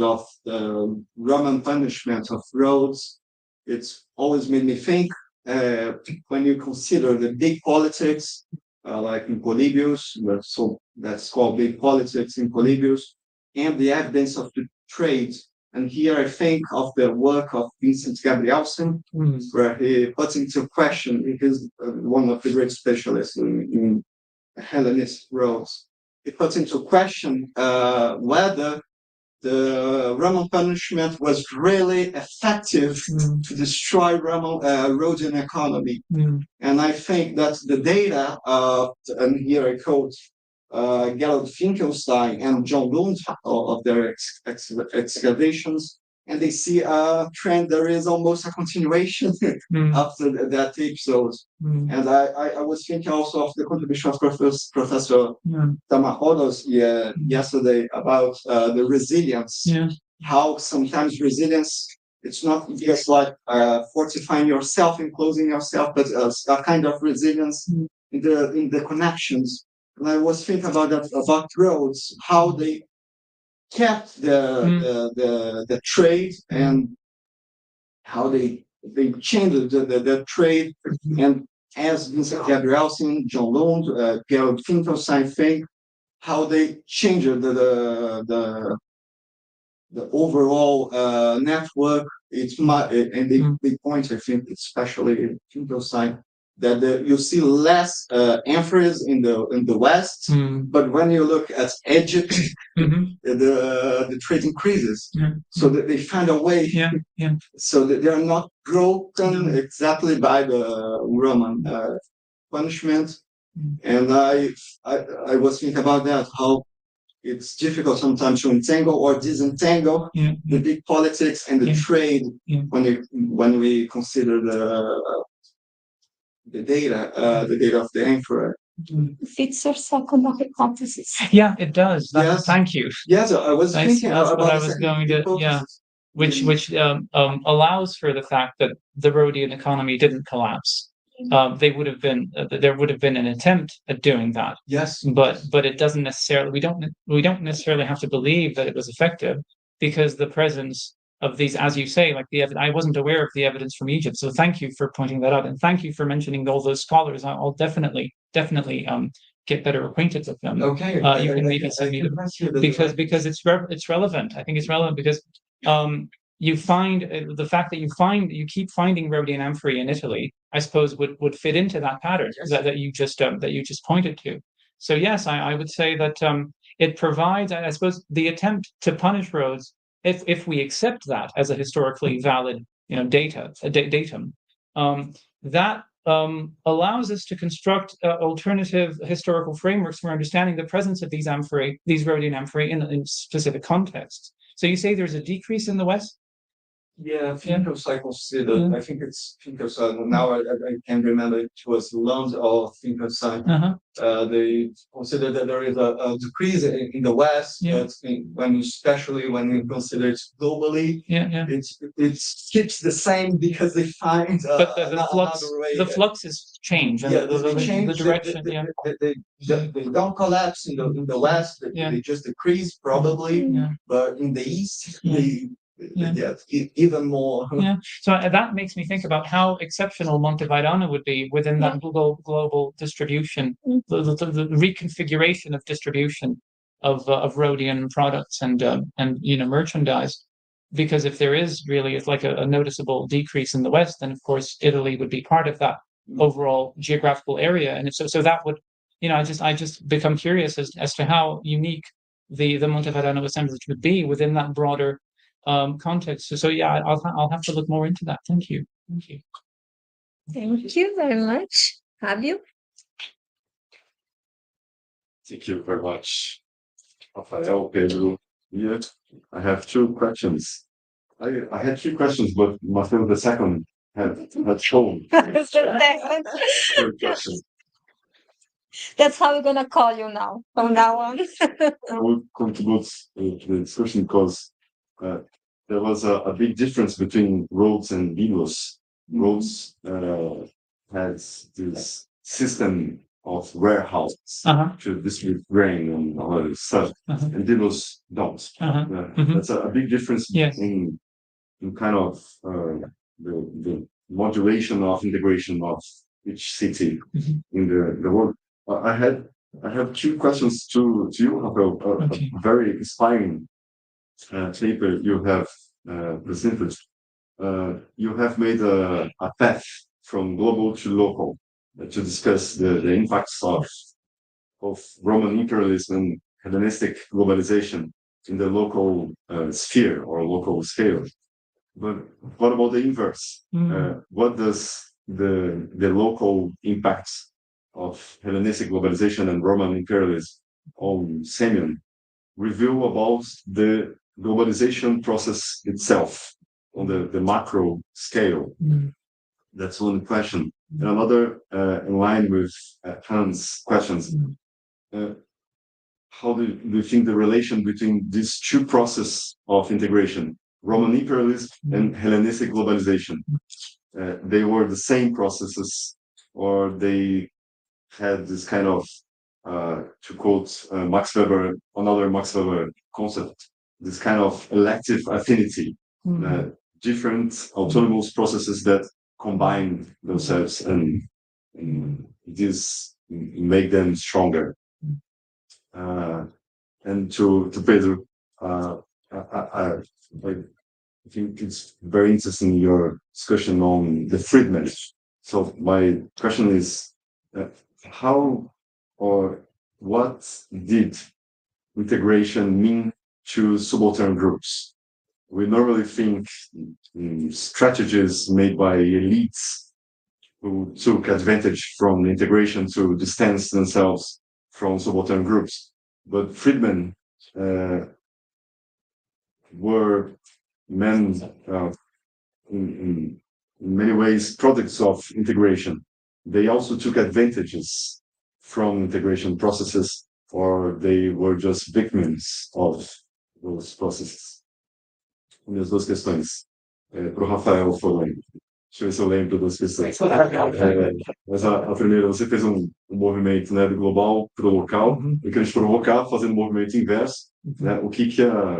of the Roman punishment of Rhodes, it's always made me think when you consider the big politics, like in Polybius, so that's called big politics in Polybius, and the evidence of the trade. And here I think of the work of Vincent Gabrielsen, where he puts into question, because one of the great specialists in Hellenist Rhodes, it puts into question whether the Roman punishment was really effective to destroy Rhodian economy. And I think that the data, and here I quote Gerald Finkelstein and John Lund of their excavations, and they see a trend. There is almost a continuation after that episode. And I was thinking also of the contribution of Professor Tamahodos yesterday about the resilience. How sometimes resilience, it's not just like fortifying yourself, enclosing yourself, but a kind of resilience in the connections. And I was thinking about that, about Rhodes, how they kept the trade, and how they changed the trade. And as Vincent Gabrielsen, John Lund, Gerald Finkelstein, I think, how they changed the overall network. It's and they point, I think, especially Finkelstein, that you see less emphasis in the West, but when you look at Egypt, the trade increases. So that they find a way, so that they are not broken exactly by the Roman punishment. And I was thinking about that, how it's difficult sometimes to entangle or disentangle the big politics and the trade when we consider the data of the emperor. Fits your second hypothesis. Yeah, it does. Thank you. Yes, I was thinking about what I was going to. Which allows for the fact that the Rhodian economy didn't collapse. There would have been an attempt at doing that. Yes, but it doesn't necessarily. We don't necessarily have to believe that it was effective, because the presence of these, as you say, like I wasn't aware of the evidence from Egypt. So thank you for pointing that out, and thank you for mentioning all those scholars. I'll definitely get better acquainted with them. Okay, you can maybe send me them, because it's relevant. I think it's relevant because you find the fact that you keep finding Rhodian amphorae in Italy, I suppose would fit into that pattern that you just pointed to. So yes, I would say that it provides, I suppose, the attempt to punish Rhodes, if we accept that as a historically valid datum, that allows us to construct alternative historical frameworks for understanding the presence of these Rhodian amphorae in specific contexts. So you say there's a decrease in the West? Yeah, Finkelstein considered. I think it's Finkelstein. Now I can't remember. It was Lund or Finkelstein. They consider that there is a decrease in the West, but especially when you consider it globally, it keeps the same, because they find but the flux is change. They change the direction. They don't collapse in the West. They just decrease probably, but in the East they. Even more. So that makes me think about how exceptional Montevidano would be within that global distribution, the reconfiguration of distribution of Rhodian products and merchandise. Because if there is really, it's like a noticeable decrease in the West, then of course Italy would be part of that overall geographical area, and so that would I just become curious as to how unique the Monteverano assemblage would be within that broader context. So yeah, I'll have to look more into that. Thank you. Thank you very much. Fabio? Thank you very much, Rafael, Pedro. Yeah, I have two questions. I had three questions, but Marcelo the second had shown. Third question. That's how we're gonna call you now, from now on. I will contribute to the discussion because there was a big difference between Rhodes and Delos. Rhodes has this system of warehouse to distribute grain and other stuff, and Delos don't. That's a big difference in kind of the modulation of integration of each city in the world. I have two questions to you, Rafael. A very inspiring paper you have presented. You have made a path from global to local to discuss the impacts of Roman imperialism and Hellenistic globalization in the local sphere or local scale. But what about the inverse? What does the local impacts of Hellenistic globalization and Roman imperialism on Semion reveal about the globalization process itself on the macro scale? That's one question. And another, in line with Hans' questions, how do you think the relation between these two processes of integration, Roman imperialism and Hellenistic globalization, they were the same processes, or they had this kind of, to quote Max Weber, another Max Weber concept, this kind of elective affinity, different autonomous processes that combine themselves and this make them stronger. And to Pedro, I think it's very interesting your discussion on the freedmen. So my question is, how or what did integration mean to subaltern groups? We normally think strategies made by elites who took advantage from integration to distance themselves from subaltern groups. But freedmen were men in many ways products of integration. They also took advantages from integration processes, or they were just victims of those processes. Minhas duas questões. Para o Rafael falando. Deixa eu ver se eu lembro das questões. Mas a primeira, você fez um movimento, né, do global para o local. Eu queria te provocar fazendo um movimento inverso. Né, o que a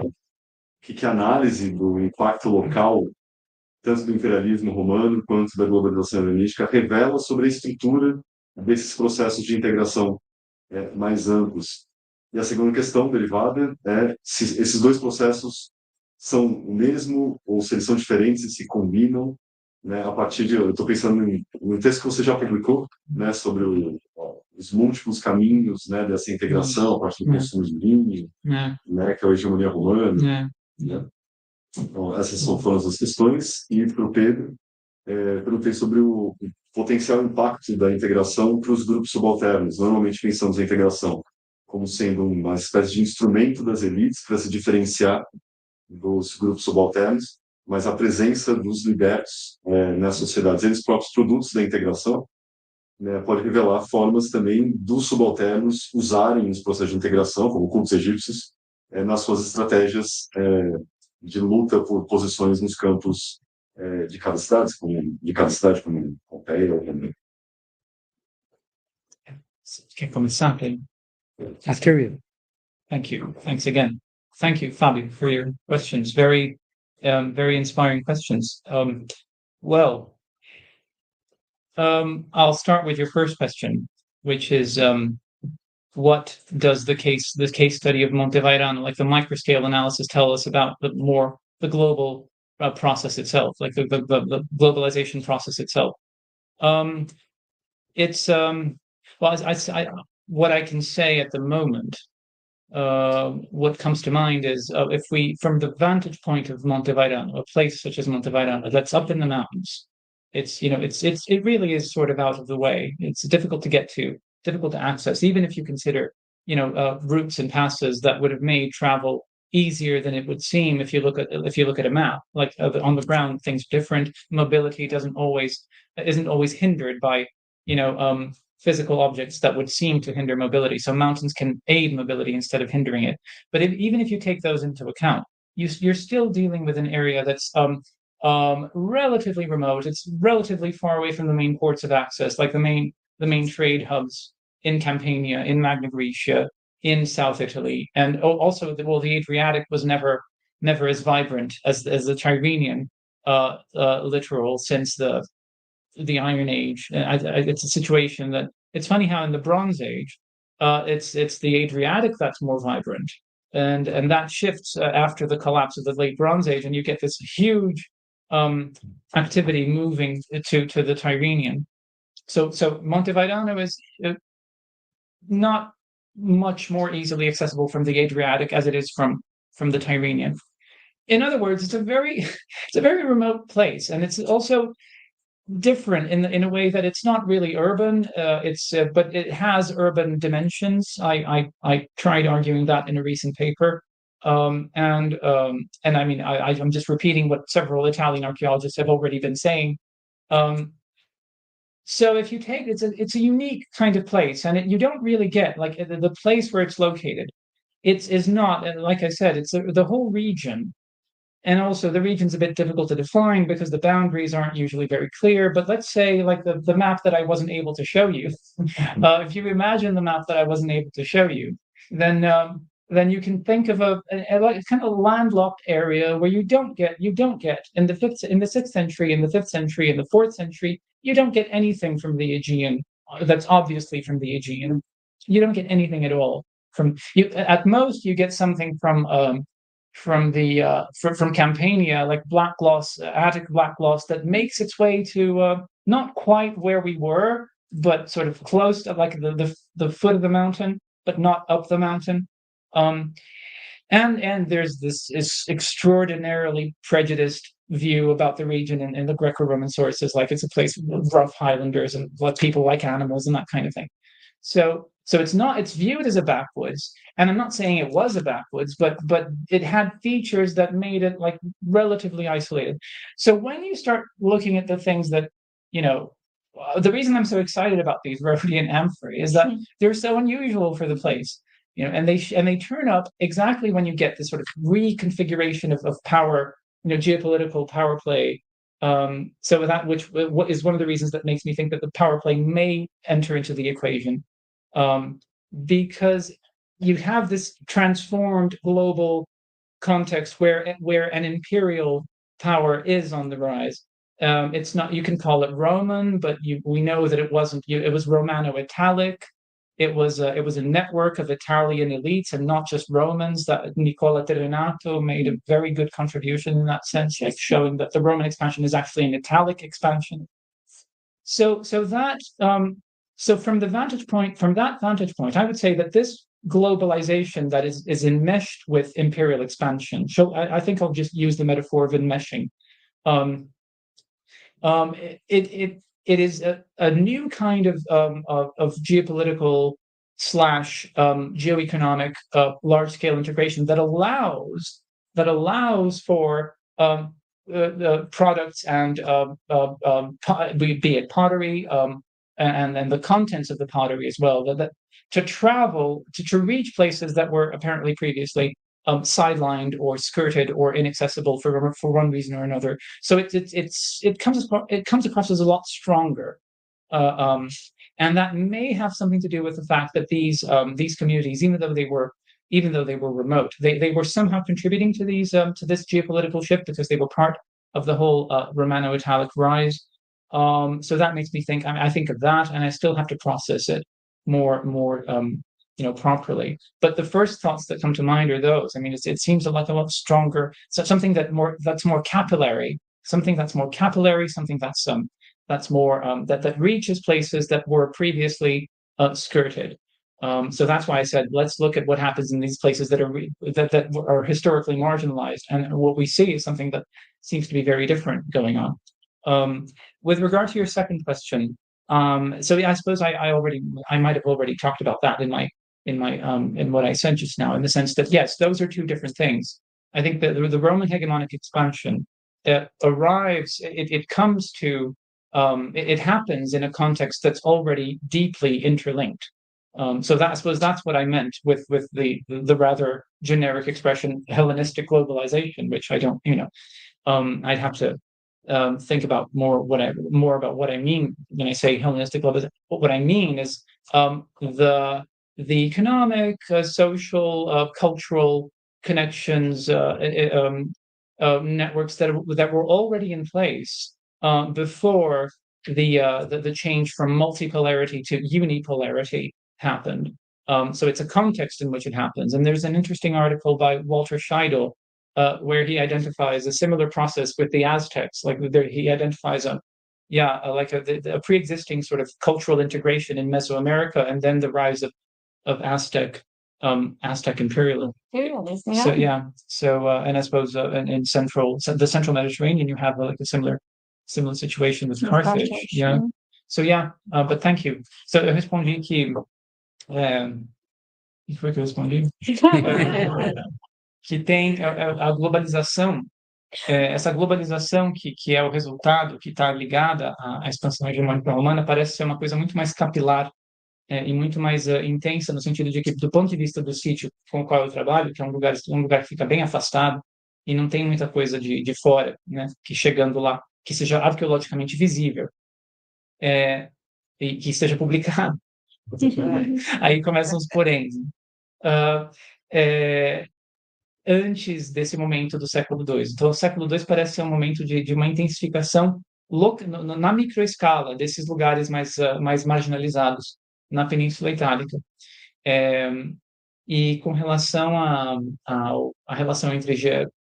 análise do impacto local, tanto do imperialismo romano quanto da globalização helenística, revela sobre a estrutura desses processos de integração mais amplos. E a segunda questão derivada é se esses dois processos são o mesmo ou se eles são diferentes e se combinam, né, a partir de... Eu estou pensando no texto que você já publicou, né, sobre os múltiplos caminhos, né, dessa integração a partir do consumo de vinho, né, que é a hegemonia romana. Né? Então, essas foram as duas questões. E para o Pedro, perguntei sobre o potencial impacto da integração para os grupos subalternos. Normalmente pensamos a integração como sendo uma espécie de instrumento das elites para se diferenciar dos grupos subalternos, mas a presença dos libertos nas sociedades, eles próprios produtos da integração, né, pode revelar formas também dos subalternos usarem os processos de integração, como cultos egípcios, nas suas estratégias de luta por posições nos campos de cada cidade, como Pompeia ou também. Quer começar, Pedro? After you. Thank you. Thanks again. Thank you, Fabio, for your questions. Very inspiring questions. I'll start with your first question, which is what does the case study of Monteverano, like the microscale analysis, tell us about the global process itself, like the globalization process itself? what I can say at the moment, what comes to mind is if we, from the vantage point of Monte Vairano, a place such as Monte Vairano that's up in the mountains, it really is sort of out of the way. It's difficult to get to, difficult to access, even if you consider routes and passes that would have made travel easier than it would seem if you look at a map. Like on the ground, things are different. Mobility isn't always hindered by physical objects that would seem to hinder mobility. So mountains can aid mobility instead of hindering it. But even if you take those into account, you're still dealing with an area that's relatively remote. It's relatively far away from the main ports of access, like the main trade hubs in Campania, in Magna Graecia, in South Italy, and also the Adriatic was never as vibrant as the Tyrrhenian littoral since the Iron Age. It's a situation that it's funny how in the Bronze Age, it's the Adriatic that's more vibrant, and that shifts after the collapse of the late Bronze Age, and you get this huge activity moving to the Tyrrhenian. So Monte Vairano is not much more easily accessible from the Adriatic as it is from the Tyrrhenian. In other words, it's a very remote place, and it's also different in a way that it's not really urban. But it has urban dimensions. I tried arguing that in a recent paper, and I mean I'm just repeating what several Italian archaeologists have already been saying. So if you take it's a unique kind of place, and you don't really get like the place where it's located. Is not, like I said, it's the whole region. And also the region's a bit difficult to define because the boundaries aren't usually very clear. But let's say like the map that I wasn't able to show you, if you imagine the map that I wasn't able to show you, then you can think of a kind of landlocked area where you don't get in the 6th century, in the 5th century, in the 4th century, you don't get anything from the Aegean that's obviously from the Aegean. You don't get anything at all from you. At most, you get something from Campania, like black gloss, Attic black gloss that makes its way to not quite where we were, but sort of close to like the foot of the mountain, but not up the mountain. And there's this extraordinarily prejudiced view about the region in the Greco-Roman sources, like it's a place of rough Highlanders and like people like animals and that kind of thing. So it's viewed as a backwoods, and I'm not saying it was a backwoods, but it had features that made it like relatively isolated. So when you start looking at the things that, the reason I'm so excited about these Rhodian amphorae is that they're so unusual for the place, and they turn up exactly when you get this sort of reconfiguration of power, geopolitical power play. So that which is one of the reasons that makes me think that the power play may enter into the equation. Because you have this transformed global context where an imperial power is on the rise. It's not, you can call it Roman, but we know that it wasn't. It was Romano-Italic. It was a network of Italian elites and not just Romans. That Nicola Tirrenato made a very good contribution in that sense, like showing that the Roman expansion is actually an Italic expansion. So from that vantage point, I would say that this globalization that is enmeshed with imperial expansion. So I think I'll just use the metaphor of enmeshing. It is a new kind of geopolitical / geoeconomic large scale integration that allows for the products and be it pottery. And the contents of the pottery as well, that to travel to reach places that were apparently previously sidelined or skirted or inaccessible for one reason or another. So it comes across as a lot stronger, and that may have something to do with the fact that these communities, even though they were remote, they were somehow contributing to to this geopolitical shift because they were part of the whole Romano-Italic rise. So that makes me think. I think of that, and I still have to process it more properly. But the first thoughts that come to mind are those. I mean, it seems like a lot stronger. So something that's more capillary, something that's more that reaches places that were previously skirted. So that's why I said, let's look at what happens in these places that are historically marginalized. And what we see is something that seems to be very different going on. With regard to your second question, so yeah, I suppose I might have already talked about that in what I said just now, in the sense that, yes, those are two different things. I think that the Roman hegemonic expansion it happens in a context that's already deeply interlinked. So I suppose that's what I meant with the rather generic expression Hellenistic globalization, which I don't, I'd have to think about more about what I mean when I say Hellenistic globalization. But what I mean is the economic, social, cultural connections, networks that were already in place before the change from multipolarity to unipolarity happened. So it's a context in which it happens. And there's an interesting article by Walter Scheidel where he identifies a similar process with the Aztecs. He identifies a pre-existing sort of cultural integration in Mesoamerica, and then the rise of Aztec imperialism. Yeah. And I suppose in the central Mediterranean, you have like a similar situation with Carthage. Yeah. So yeah, but thank you. So eu respondi que foi que eu respondi? Que tem a globalização, essa globalização que é o resultado, que está ligada à expansão hegemônica romana, parece ser uma coisa muito mais capilar e muito mais intensa, no sentido de que, do ponto de vista do sítio com o qual eu trabalho, que é um lugar que fica bem afastado e não tem muita coisa de fora, né, que chegando lá, que seja arqueologicamente visível, e que seja publicado. Aí começam os poréns. Antes desse momento do século II. Então, o século II parece ser um momento de uma intensificação na microescala desses lugares mais marginalizados na Península Itálica. E com relação à relação entre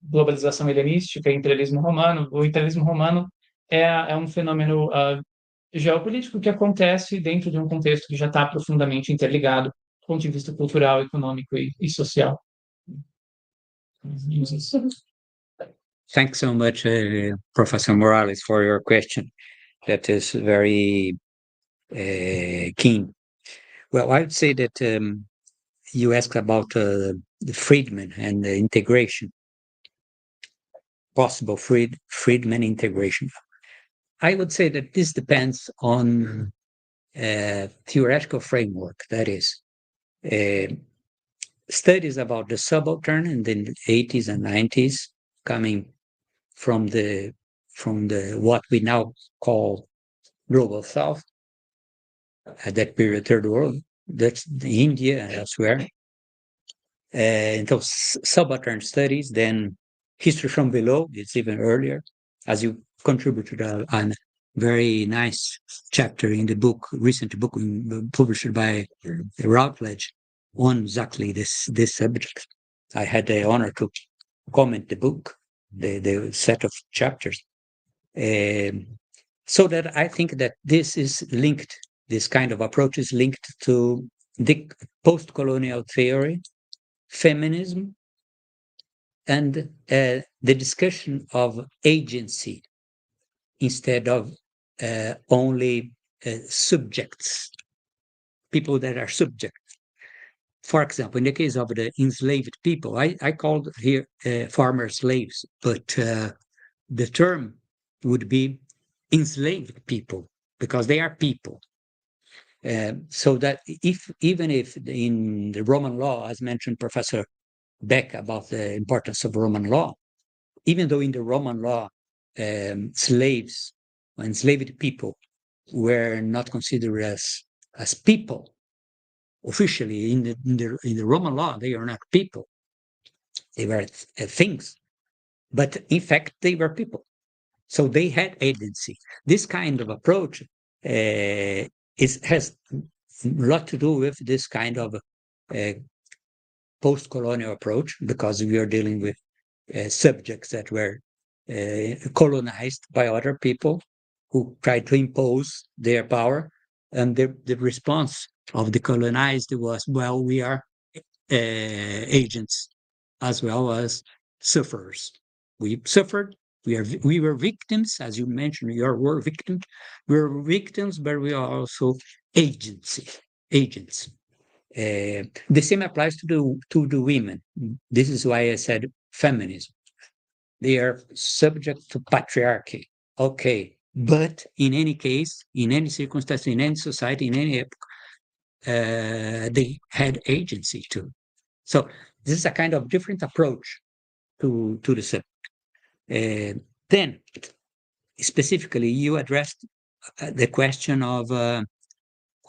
globalização helenística e imperialismo romano, o imperialismo romano é um fenômeno geopolítico que acontece dentro de um contexto que já está profundamente interligado do ponto de vista cultural, econômico e social. Thanks so much, Professor Morales, for your question. That is very keen. Well, I would say that you asked about the freedmen and the integration, possible freedmen integration. I would say that this depends on theoretical framework. That is, studies about the subaltern in the 80s and 90s, coming from the what we now call global south, at that period, third world, that's India and elsewhere. And those subaltern studies, then history from below, it's even earlier, as you contributed a very nice chapter in the recent book published by Routledge on exactly this subject. I had the honor to comment the book, the set of chapters. So that I think that this is linked, this kind of approach is linked to the post-colonial theory, feminism, and the discussion of agency instead of only subjects, people that are subject. For example, in the case of the enslaved people, I called here farmer slaves, but the term would be enslaved people because they are people. So that even if in the Roman law, as mentioned Professor Beck about the importance of Roman law, even though in the Roman law slaves, enslaved people were not considered as people, officially in the Roman law, they are not people. They were things, but in fact they were people. So they had agency. This kind of approach has a lot to do with this kind of post-colonial approach, because we are dealing with subjects that were colonized by other people who tried to impose their power, and the response of the colonized was, well, we are agents as well as sufferers. We suffered. We were victims, as you mentioned. You were victims. We were victims, but we are also agents. The same applies to the women. This is why I said feminism. They are subject to patriarchy. Okay, but in any case, in any circumstance, in any society, in any epoch, they had agency too. So this is a kind of different approach to the subject. Then, specifically, you addressed the question of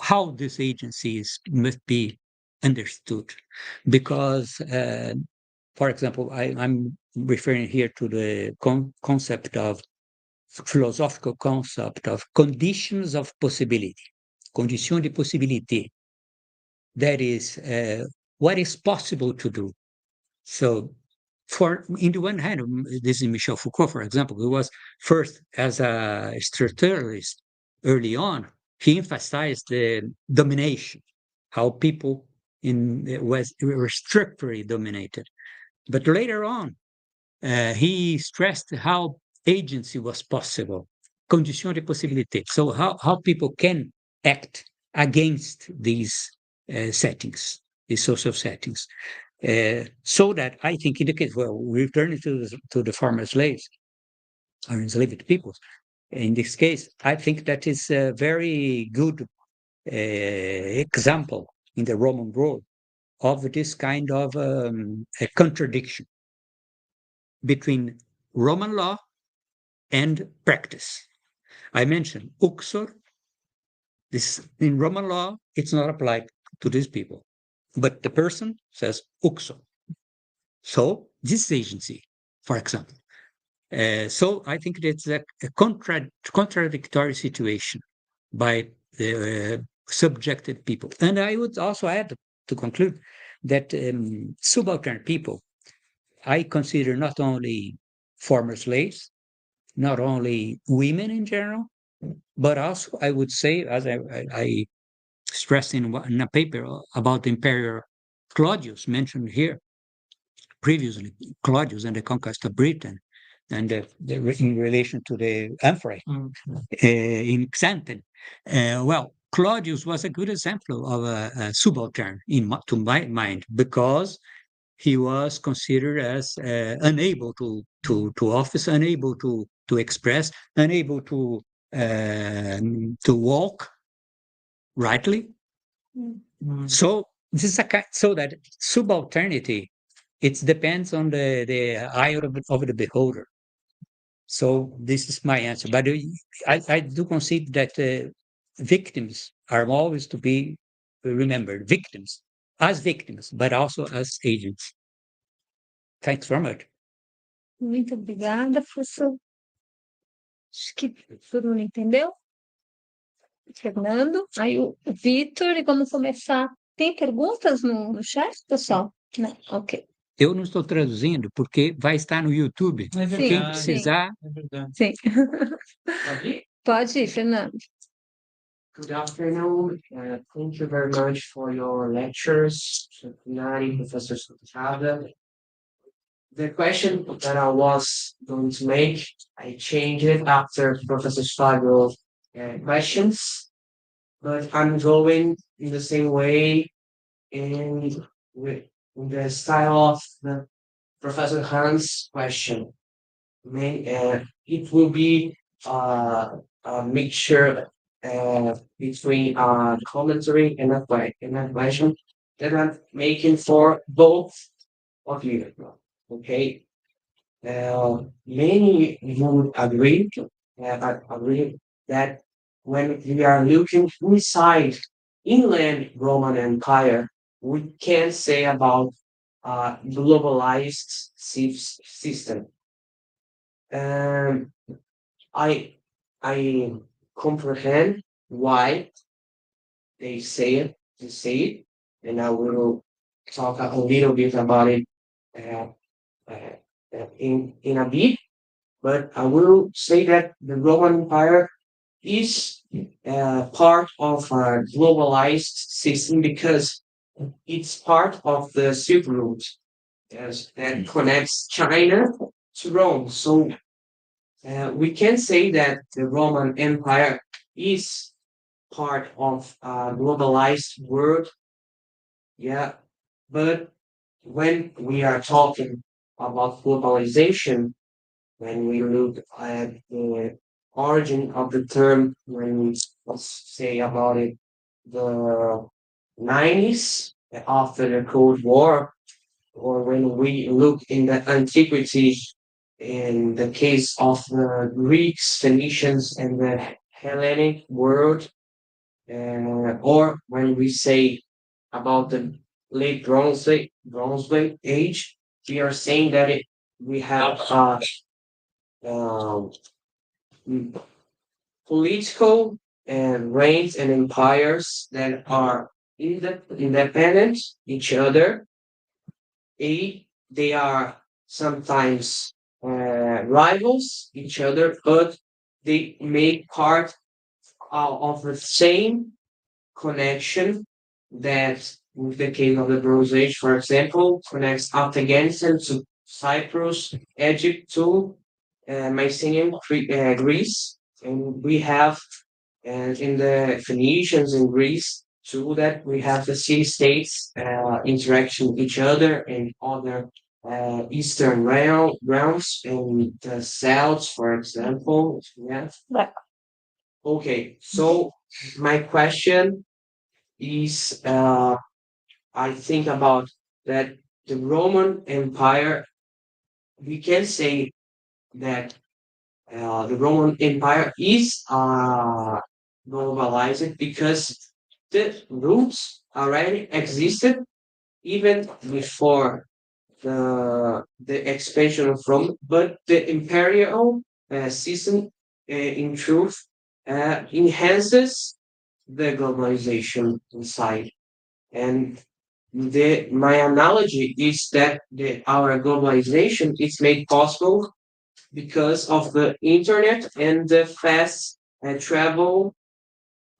how these agencies must be understood, because, for example, I'm referring here to the concept of philosophical concept of conditions of possibility, condition de possibilité. That is what is possible to do. So, in the one hand, this is Michel Foucault, for example, who was first as a structuralist early on. He emphasized the domination, how people were structurally dominated. But later on, he stressed how agency was possible, condition de possibilité. So how people can act against these settings, these social settings. So that I think in the case, well, returning to the former slaves or enslaved peoples, in this case, I think that is a very good example in the Roman world of this kind of a contradiction between Roman law and practice. I mentioned uxor. This in Roman law, it's not applied to these people, but the person says uxor. So this agency, for example. So I think it's a contradictory situation by the subjected people. And I would also add to conclude that subaltern people, I consider not only former slaves, not only women in general, but also I would say, as I stressed in a paper about the Emperor Claudius mentioned here previously, Claudius and the conquest of Britain, and in relation to the emperor in Xanten. Well, Claudius was a good example of a subaltern to my mind, because he was considered as unable to office, unable to express, unable to walk rightly. So this is so that subalternity, it depends on the eye of the beholder. So this is my answer. But I do concede that victims are always to be remembered, victims, as victims, but also as agents. Thanks very much. Muito obrigada, professor. Acho que todo mundo entendeu. Fernando, aí o Vitor, e vamos começar. Tem perguntas no chat, pessoal? Não, ok. Eu não estou traduzindo porque vai estar no YouTube. Quem precisar. Sim. Pode ir, Fernando. Good afternoon. Thank you very much for your lectures, Seminário, Professor Santiago. The question that I was going to make, I changed it after Professor Fabio's questions, but I'm going in the same way in the style of the Professor Hans' question. It will be a mixture between commentary and a question that I'm making for both of you. Okay. Many would agree that when we are looking inside inland Roman Empire, we can say about globalized system. I comprehend why they say it, and I will talk a little bit about it in a bit. But I will say that the Roman Empire is part of a globalized system because it's part of the Silk Route, yes, that connects China to Rome. So we can say that the Roman Empire is part of a globalized world, yeah. But when we are talking about globalization, when we look at the origin of the term, when we say about it, the 90s after the Cold War, or when we look in the antiquity in the case of the Greeks, Phoenicians, and the Hellenic world, or when we say about the late Bronze Age, we are saying that we have um, political reigns and empires that are independent each other. They are sometimes rivals each other, but they make part of the same connection that, with the case of the Bronze Age, for example, connects Afghanistan to Cyprus, Egypt to Mycenaean Greece, and we have, and in the Phoenicians in Greece too, that we have the city states interaction with each other and other eastern realms and the south, for example. Yeah. Right. Okay, so my question is, I think about that the Roman Empire. We can say that the Roman Empire is globalized because the roots already existed even before the expansion of Rome, but the imperial system, in truth, enhances the globalization inside. And my analogy is that our globalization is made possible because of the internet and the fast travel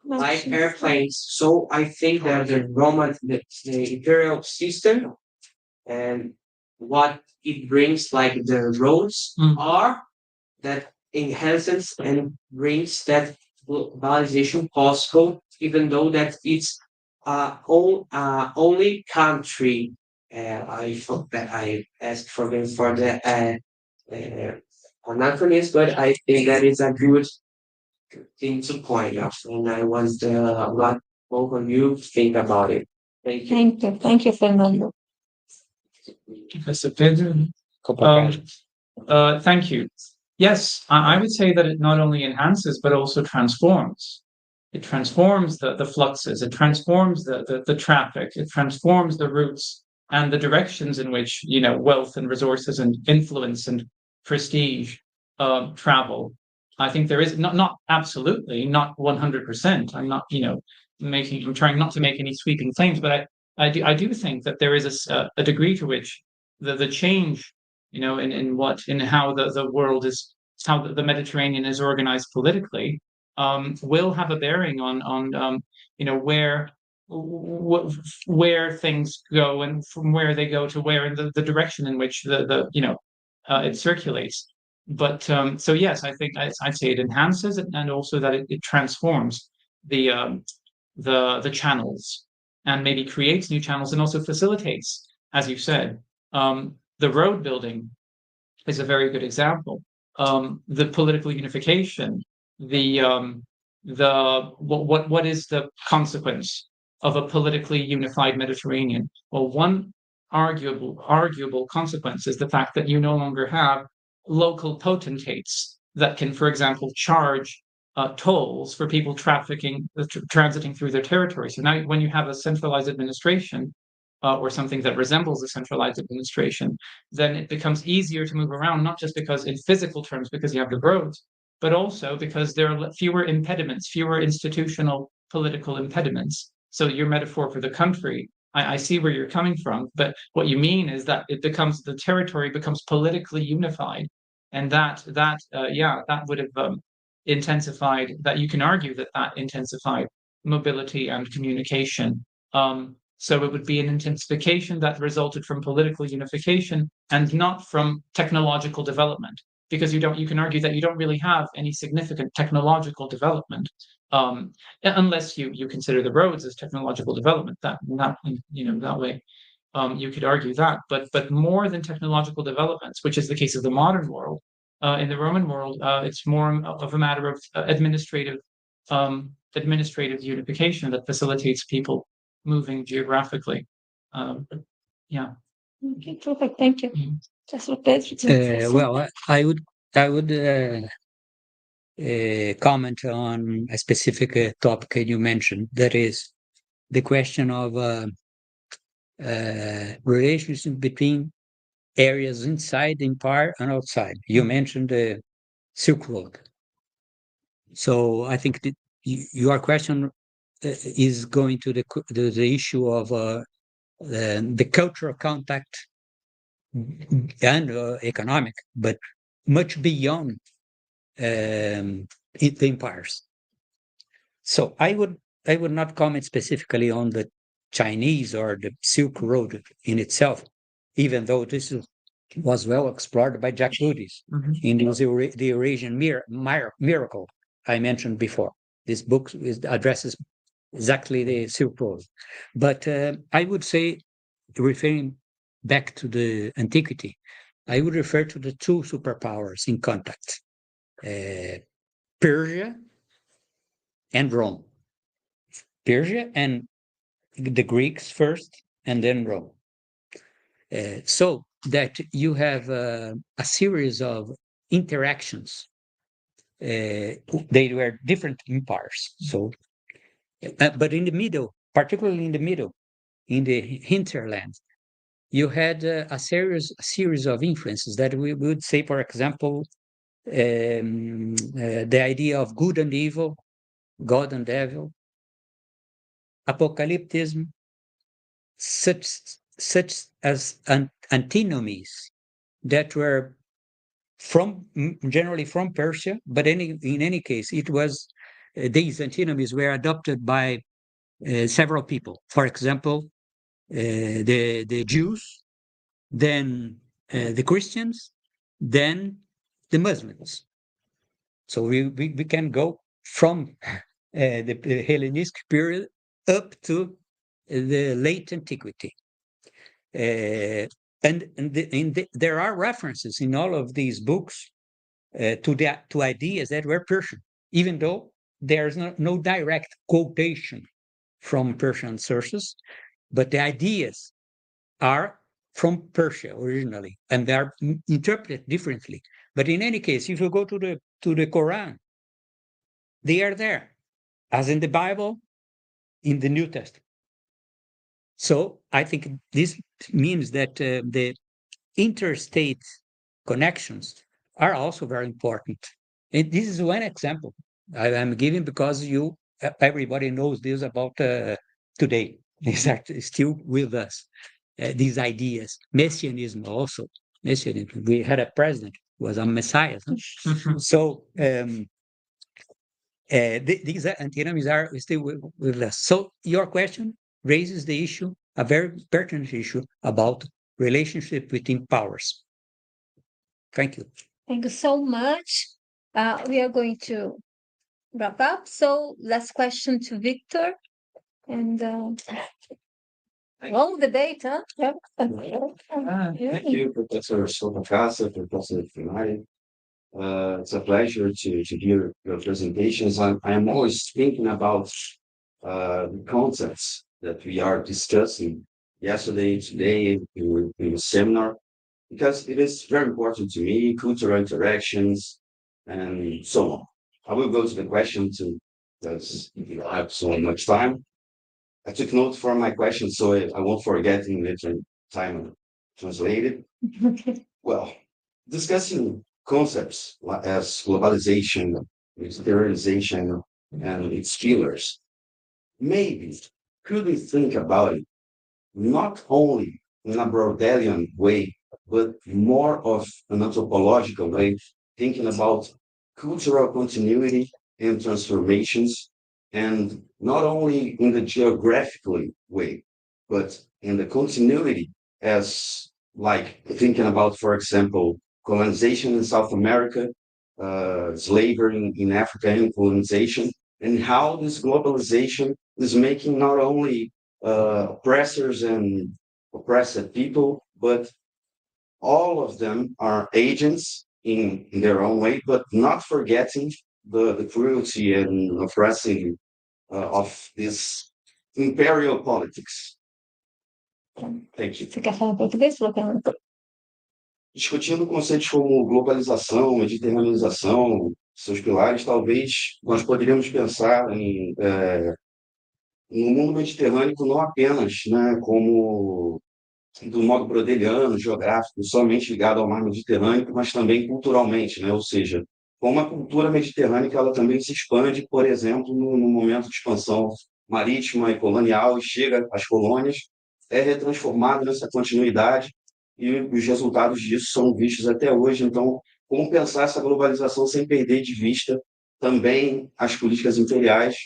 like airplanes. So I think that the imperial system and what it brings, like the roads, are that enhances and brings that globalization possible, even though that it's only country. I thought that I asked for them for the uh, anachronism, but I think that is a good thing to point out, and I want what both of you think about it. Thank you. Thank you. Thank you, Fernando. Professor Pedro. Thank you. Yes, I would say that it not only enhances but also transforms. It transforms the fluxes, it transforms the traffic, it transforms the routes and the directions in which, you know, wealth and resources and influence and prestige travel. I think there is not absolutely, not 100%. I'm not, you know, I'm trying not to make any sweeping claims, but I do think that there is a degree to which the change, you know, in how the world is, how the Mediterranean is organized politically, will have a bearing on you know, where things go and from where they go to where, and the direction in which the you know, it circulates. But so yes, I think I'd say it enhances it, and also that it transforms the channels, and maybe creates new channels, and also facilitates, as you said, the road building is a very good example. The political unification, what is the consequence of a politically unified Mediterranean? Well, one arguable consequence is the fact that you no longer have local potentates that can, for example, charge tolls for people transiting through their territory. So now, when you have a centralized administration, or something that resembles a centralized administration, then it becomes easier to move around, not just because in physical terms, because you have the roads, but also because there are fewer impediments, fewer institutional political impediments. So your metaphor for the country, I see where you're coming from, but what you mean is that the territory becomes politically unified, and that would have intensified, that you can argue that that intensified mobility and communication. So it would be an intensification that resulted from political unification and not from technological development, because you can argue that you don't really have any significant technological development, unless you consider the roads as technological development. That way, you could argue that. But more than technological developments, which is the case of the modern world, in the Roman world, it's more of a matter of administrative unification that facilitates people moving geographically. Yeah. Okay, perfect. Thank you. Just Well, I would comment on a specific topic you mentioned, that is the question of relationship between areas inside the empire and outside. You mentioned the Silk Road. So I think that your question is going to the issue of the cultural contact and economic, but much beyond the empires. So I would not comment specifically on the Chinese or the Silk Road in itself, even though this was well explored by Jack Buddis in the Eurasian Miracle I mentioned before. This book addresses exactly the Silk Road. But I would say, referring back to the antiquity, I would refer to the two superpowers in contact, Persia and Rome. Persia and the Greeks first, and then Rome. So that you have a series of interactions. They were different empires. So, but in the middle, particularly in the middle, in the hinterland, you had a series of influences that we would say, for example, the idea of good and evil, God and devil, apocalypticism, such as antinomies that were generally from Persia, but in any case, it was these antinomies were adopted by several people. For example, the Jews, then the Christians, then the Muslims. So we can go from the Hellenistic period up to the late antiquity. There are references in all of these books to ideas that were Persian, even though there's no direct quotation from Persian sources, but the ideas are from Persia originally, and they are interpreted differently. But in any case, if you go to the Quran, they are there, as in the Bible, in the New Testament. So I think this means that the interstate connections are also very important. And this is one example I'm giving because everybody knows this about today. These are still with us. These ideas, messianism also. Messianism. We had a president who was a messiah. So these antinomies are still with us. So your question raises the issue, a very pertinent issue about relationship between powers. Thank you. Thank you so much. We are going to wrap up. So last question to Victor. And long debate, huh? Yep. Thank you, Professor Sopacasa, Professor Funari. It's a pleasure to hear your presentations. I'm always thinking about the concepts that we are discussing yesterday, today in the seminar, because it is very important to me, cultural interactions and so on. I will go to the question because we don't have so much time. I took notes for my questions so I won't forget in later time translated. Well, discussing concepts as globalization, exteriorization, and its pillars, maybe could we think about it not only in a Brodelian way, but more of an anthropological way, thinking about cultural continuity and transformations, and not only in the geographical way, but in the continuity as like thinking about, for example, colonization in South America, slavery in Africa, and colonization, and how this globalization is making not only oppressors and oppressed people, but all of them are agents in their own way, but not forgetting the cruelty and oppressing of this imperial politics. Thank you. Você quer falar português, Luciano? Discutindo conceitos como globalização, mediterraneanização, seus pilares, talvez nós poderíamos pensar no mundo mediterrâneo não apenas, né, como do modo brodeliano, geográfico, somente ligado ao mar Mediterrâneo, mas também culturalmente, né? Ou seja, como a cultura mediterrânea ela também se expande, por exemplo, no momento de expansão marítima e colonial, e chega às colônias, é retransformado nessa continuidade, e os resultados disso são vistos até hoje. Então, como pensar essa globalização sem perder de vista também as políticas imperiais,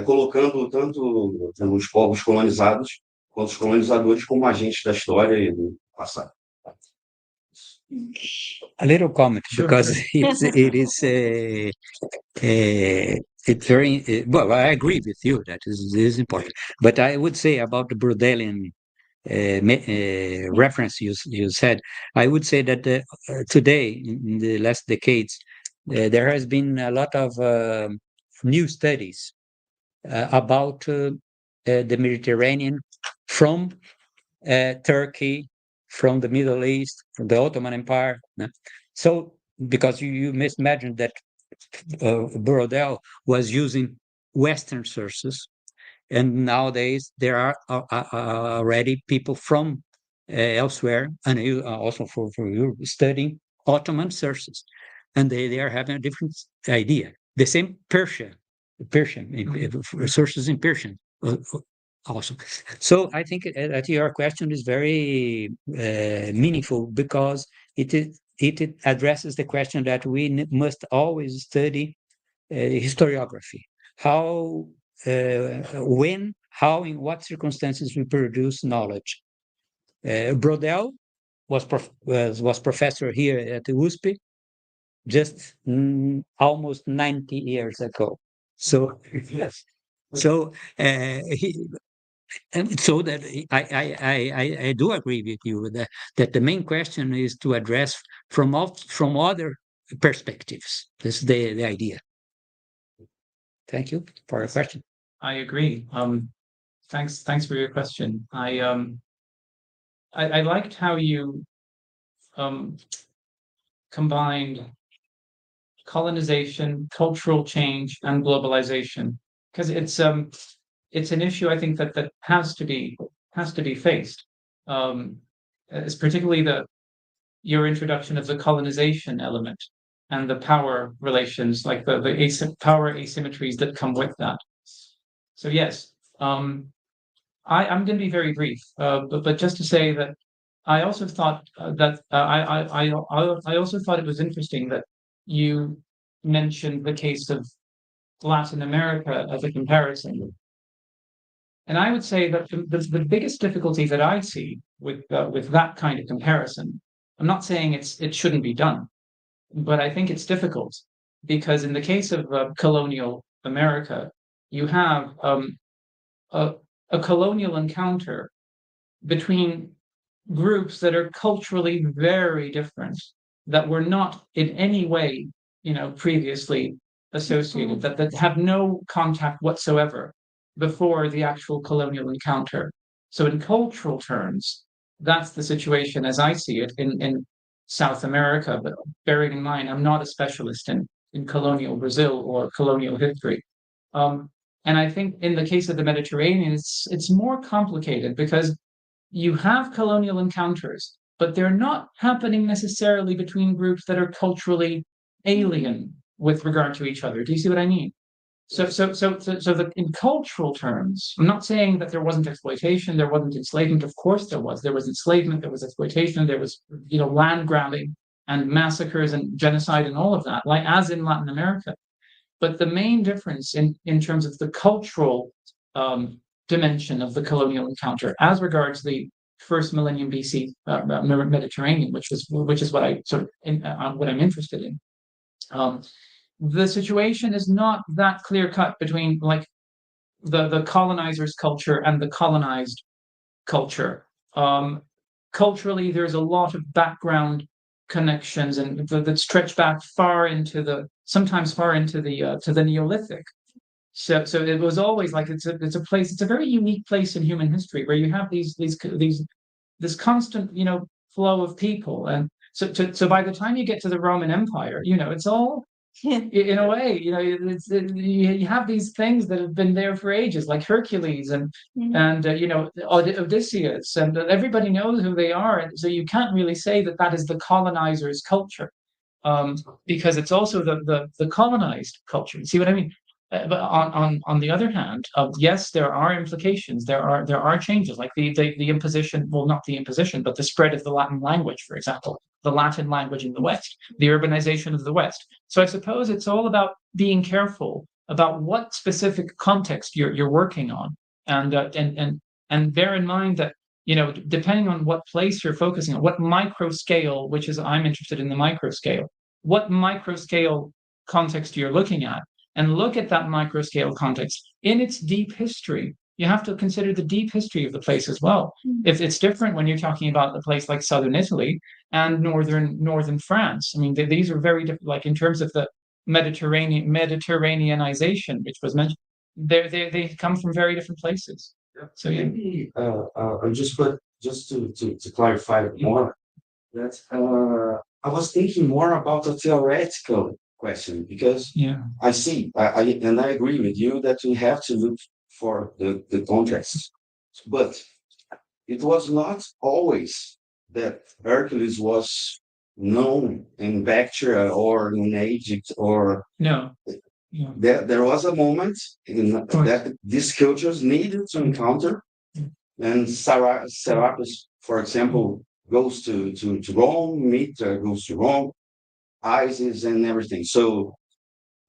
colocando tanto os povos colonizados quanto os colonizadores como agentes da história e do passado. A little comment, because it is it's very well. I agree with you that is important, but I would say about the Brodelian reference you said. I would say that today, in the last decades, there has been a lot of new studies about the Mediterranean from Turkey, from the Middle East, from the Ottoman Empire. So, because you must imagine that Brodel was using Western sources, and nowadays there are already people from elsewhere, and also for Europe, studying Ottoman sources, and they are having a different idea. The same Persian sources in Persian also. So I think that your question is very meaningful, because it addresses the question that we must always study historiography. How, when, how, in what circumstances we produce knowledge. Brodel was professor here at the USP just almost 90 years ago. So yes. So and so that I do agree with you that the main question is to address from other perspectives. This is the idea. Thank you for your question. I agree. Thanks for your question. I liked how you combined colonization, cultural change, and globalization, because it's an issue I think that has to be faced. It's particularly your introduction of the colonization element and the power relations, like the power asymmetries that come with that. So yes, I'm going to be very brief, but just to say that I also thought I also thought it was interesting that you mentioned the case of Latin America as a comparison. And I would say that the biggest difficulty that I see with that kind of comparison, I'm not saying it shouldn't be done, but I think it's difficult because in the case of colonial America, you have a colonial encounter between groups that are culturally very different, that were not in any way, previously associated, that have no contact whatsoever before the actual colonial encounter. So in cultural terms, that's the situation as I see it in South America, but bearing in mind, I'm not a specialist in colonial Brazil or colonial history. And I think in the case of the Mediterranean, it's more complicated because you have colonial encounters, but they're not happening necessarily between groups that are culturally alien with regard to each other. Do you see what I mean? So in cultural terms, I'm not saying that there wasn't exploitation, there wasn't enslavement. Of course there was. There was enslavement, there was exploitation, there was land grabbing and massacres and genocide and all of that, like as in Latin America. But the main difference in terms of the cultural dimension of the colonial encounter as regards the first millennium BC Mediterranean, which is what I sort of what I'm interested in. The situation is not that clear cut between like the colonizer's culture and the colonized culture. Culturally, there's a lot of background connections and that stretch back sometimes far into the Neolithic. So it was always like it's a place. It's a very unique place in human history where you have this constant flow of people, and so by the time you get to the Roman Empire, it's all in a way, you have these things that have been there for ages, like Hercules and Odysseus, and everybody knows who they are, and so you can't really say that is the colonizer's culture, because it's also the colonized culture. You see what I mean? But on the other hand, yes, there are implications. There are changes, like the imposition. Well, not the imposition, but the spread of the Latin language, for example, the Latin language in the West, the urbanization of the West. So I suppose it's all about being careful about what specific context you're working on, and bear in mind that depending on what place you're focusing on, what micro scale, which is I'm interested in the micro scale, what micro scale context you're looking at. And look at that micro scale context in its deep history. You have to consider the deep history of the place as well. If it's different when you're talking about a place like southern Italy and northern France. I mean, these are very different. Like in terms of the Mediterraneanization, which was mentioned, they come from very different places. So maybe I'll just to clarify more that I was thinking more about the theoretical question, because I see, I agree with you that we have to look for the context, but it was not always that Hercules was known in Bactria or in Egypt or no. There was a moment that these cultures needed to encounter, and Serapis, for example, goes to Rome, Mitra goes to Rome, Isis and everything. So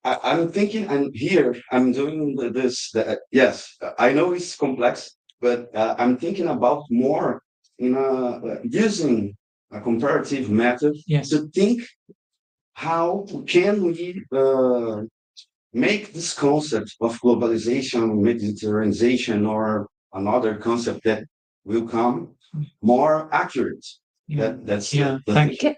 I'm thinking, and here I'm doing this. Yes, I know it's complex, but I'm thinking about more in using a comparative method to think how can we make this concept of globalization, Mediterraneization, or another concept that will come more accurate. That's Thank you.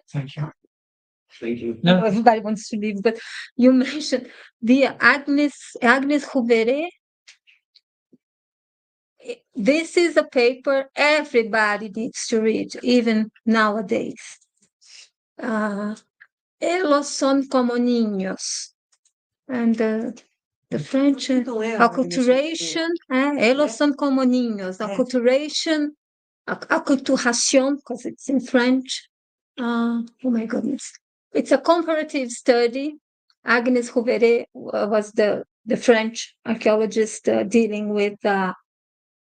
Thank you. No, everybody wants to leave, but you mentioned the Agnes Houveret. This is a paper everybody needs to read, even nowadays. Ellos son como niños. And the French acculturation, ellos son como niños. Acculturation, acculturation, because it's in French. Oh my goodness. It's a comparative study. Agnes Houveret was the French archaeologist dealing with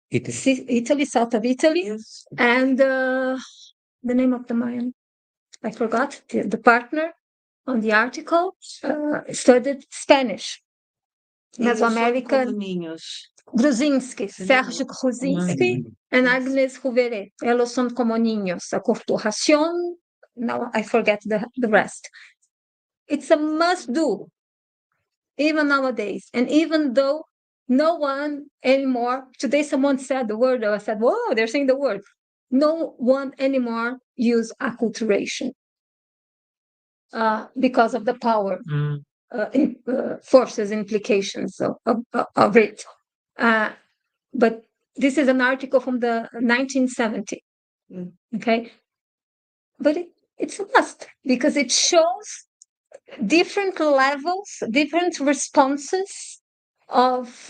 Italy, south of Italy. Yes. And the name of the man, I forgot, the partner on the article studied Spanish. Mesoamerican. Gruzinski, Sergio Gruzinski, and Agnes Houveret. Ellos son como niños. Acculturation. Now I forget the rest. It's a must-do, even nowadays. And even though no one anymore, today someone said the word, I said, whoa, they're saying the word. No one anymore use acculturation because of the power, forces, implications of it. But this is an article from the 1970. Okay? But it's a must, because it shows different levels, different responses of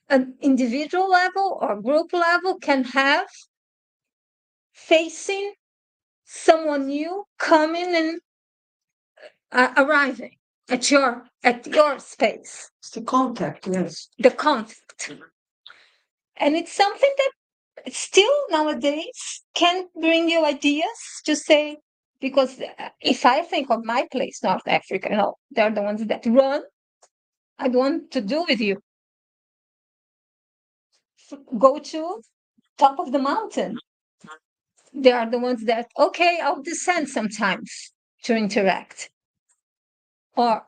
an individual level or group level can have facing someone new coming and arriving at your space. It's the contact, yes. The contact. And it's something that still nowadays can bring you ideas to say, Because if I think of my place, North Africa, they're the ones that run. I don't want to do with you. Go to top of the mountain. They are the ones that, okay, I'll descend sometimes to interact. Or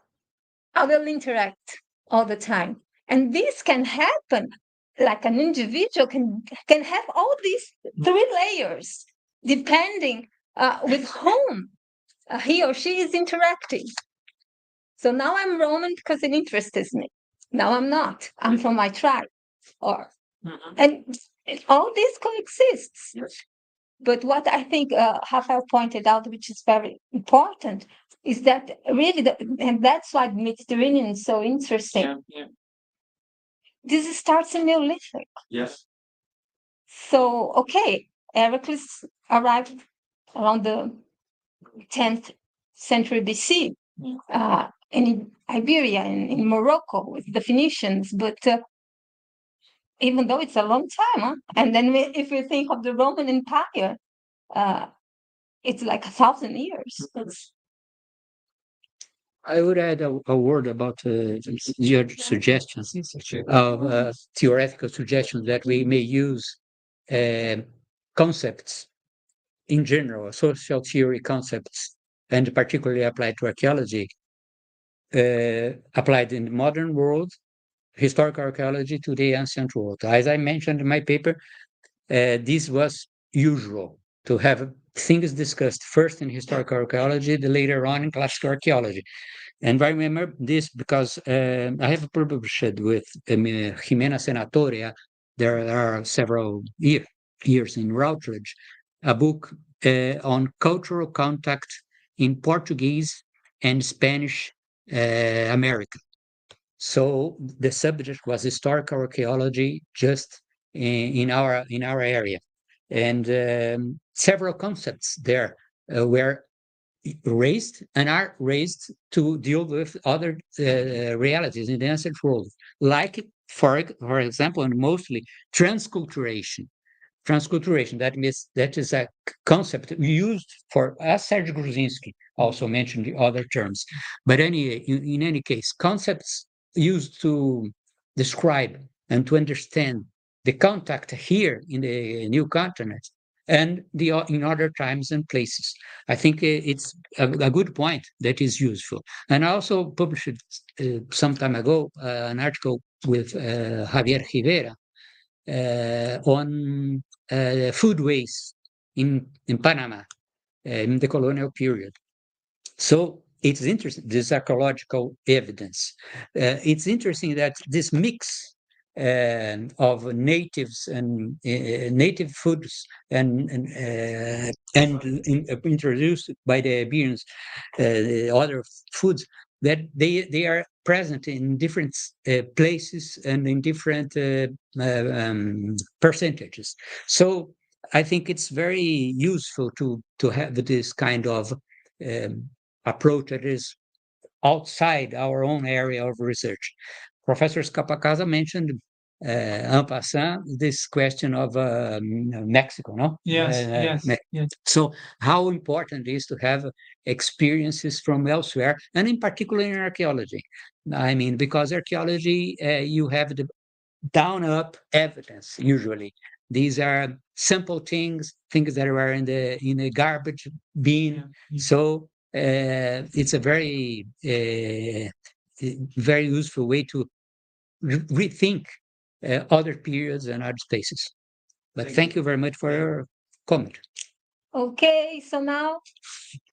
I will interact all the time. And this can happen, like an individual can have all these 3 layers, depending with whom he or she is interacting. So now I'm Roman because it interests me. Now I'm not. I'm from my tribe. And all this coexists. Yes. But what I think Rafael pointed out, which is very important, is that really, and that's why the Mediterranean is so interesting. This starts in Neolithic. Yes. So, okay, Heracles arrived around the 10th century BC in Iberia, in Morocco, with the Phoenicians. But even though it's a long time, and then if we think of the Roman Empire, it's like 1,000 years. I would add a word about your suggestions of theoretical suggestions that we may use concepts in general, social theory concepts, and particularly applied to archaeology, applied in the modern world, historical archaeology to the ancient world. As I mentioned in my paper, this was usual to have things discussed first in historical archaeology, then later on in classical archaeology. And I remember this because I have published with Jimena Senatoria, there are several years in Routledge, a book on cultural contact in Portuguese and Spanish America. So the subject was historical archaeology just in our area. And several concepts there were raised and are raised to deal with other realities in the ancient world, like, for example, and mostly transculturation. Transculturation, that is a concept used for, as Serge Gruzinski also mentioned the other terms. But anyway, in any case, concepts used to describe and to understand the contact here in the new continent and in other times and places. I think it's a good point that is useful. And I also published some time ago an article with Javier Rivera on food waste in Panama in the colonial period. So it's interesting, this archaeological evidence. It's interesting that this mix of natives and native foods and introduced by the Iberians, other foods, that they are present in different places and in different percentages. So I think it's very useful to have this kind of approach that is outside our own area of research. Professor Scapacasa mentioned en passant this question of Mexico, no? Yes. So how important it is to have experiences from elsewhere, and in particular in archaeology. I mean, because archaeology, you have the down-up evidence usually. These are simple things that are in the garbage bin. So it's a very very useful way to rethink other periods and other spaces. But thank you very much for your comment. Okay, so now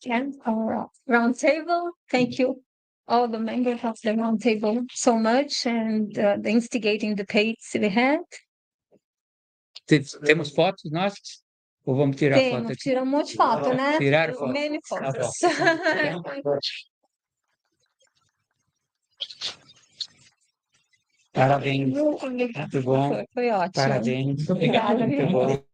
again our round table. Thank you all the members of the round table so much, and the instigating debates we had. Temos fotos nossas? Ou vamos tirar foto aqui? Tiramos um monte de foto, né? Tiraram foto. Many photos. Parabéns. Muito bom. Foi ótimo. Parabéns. Obrigada, Muito bom.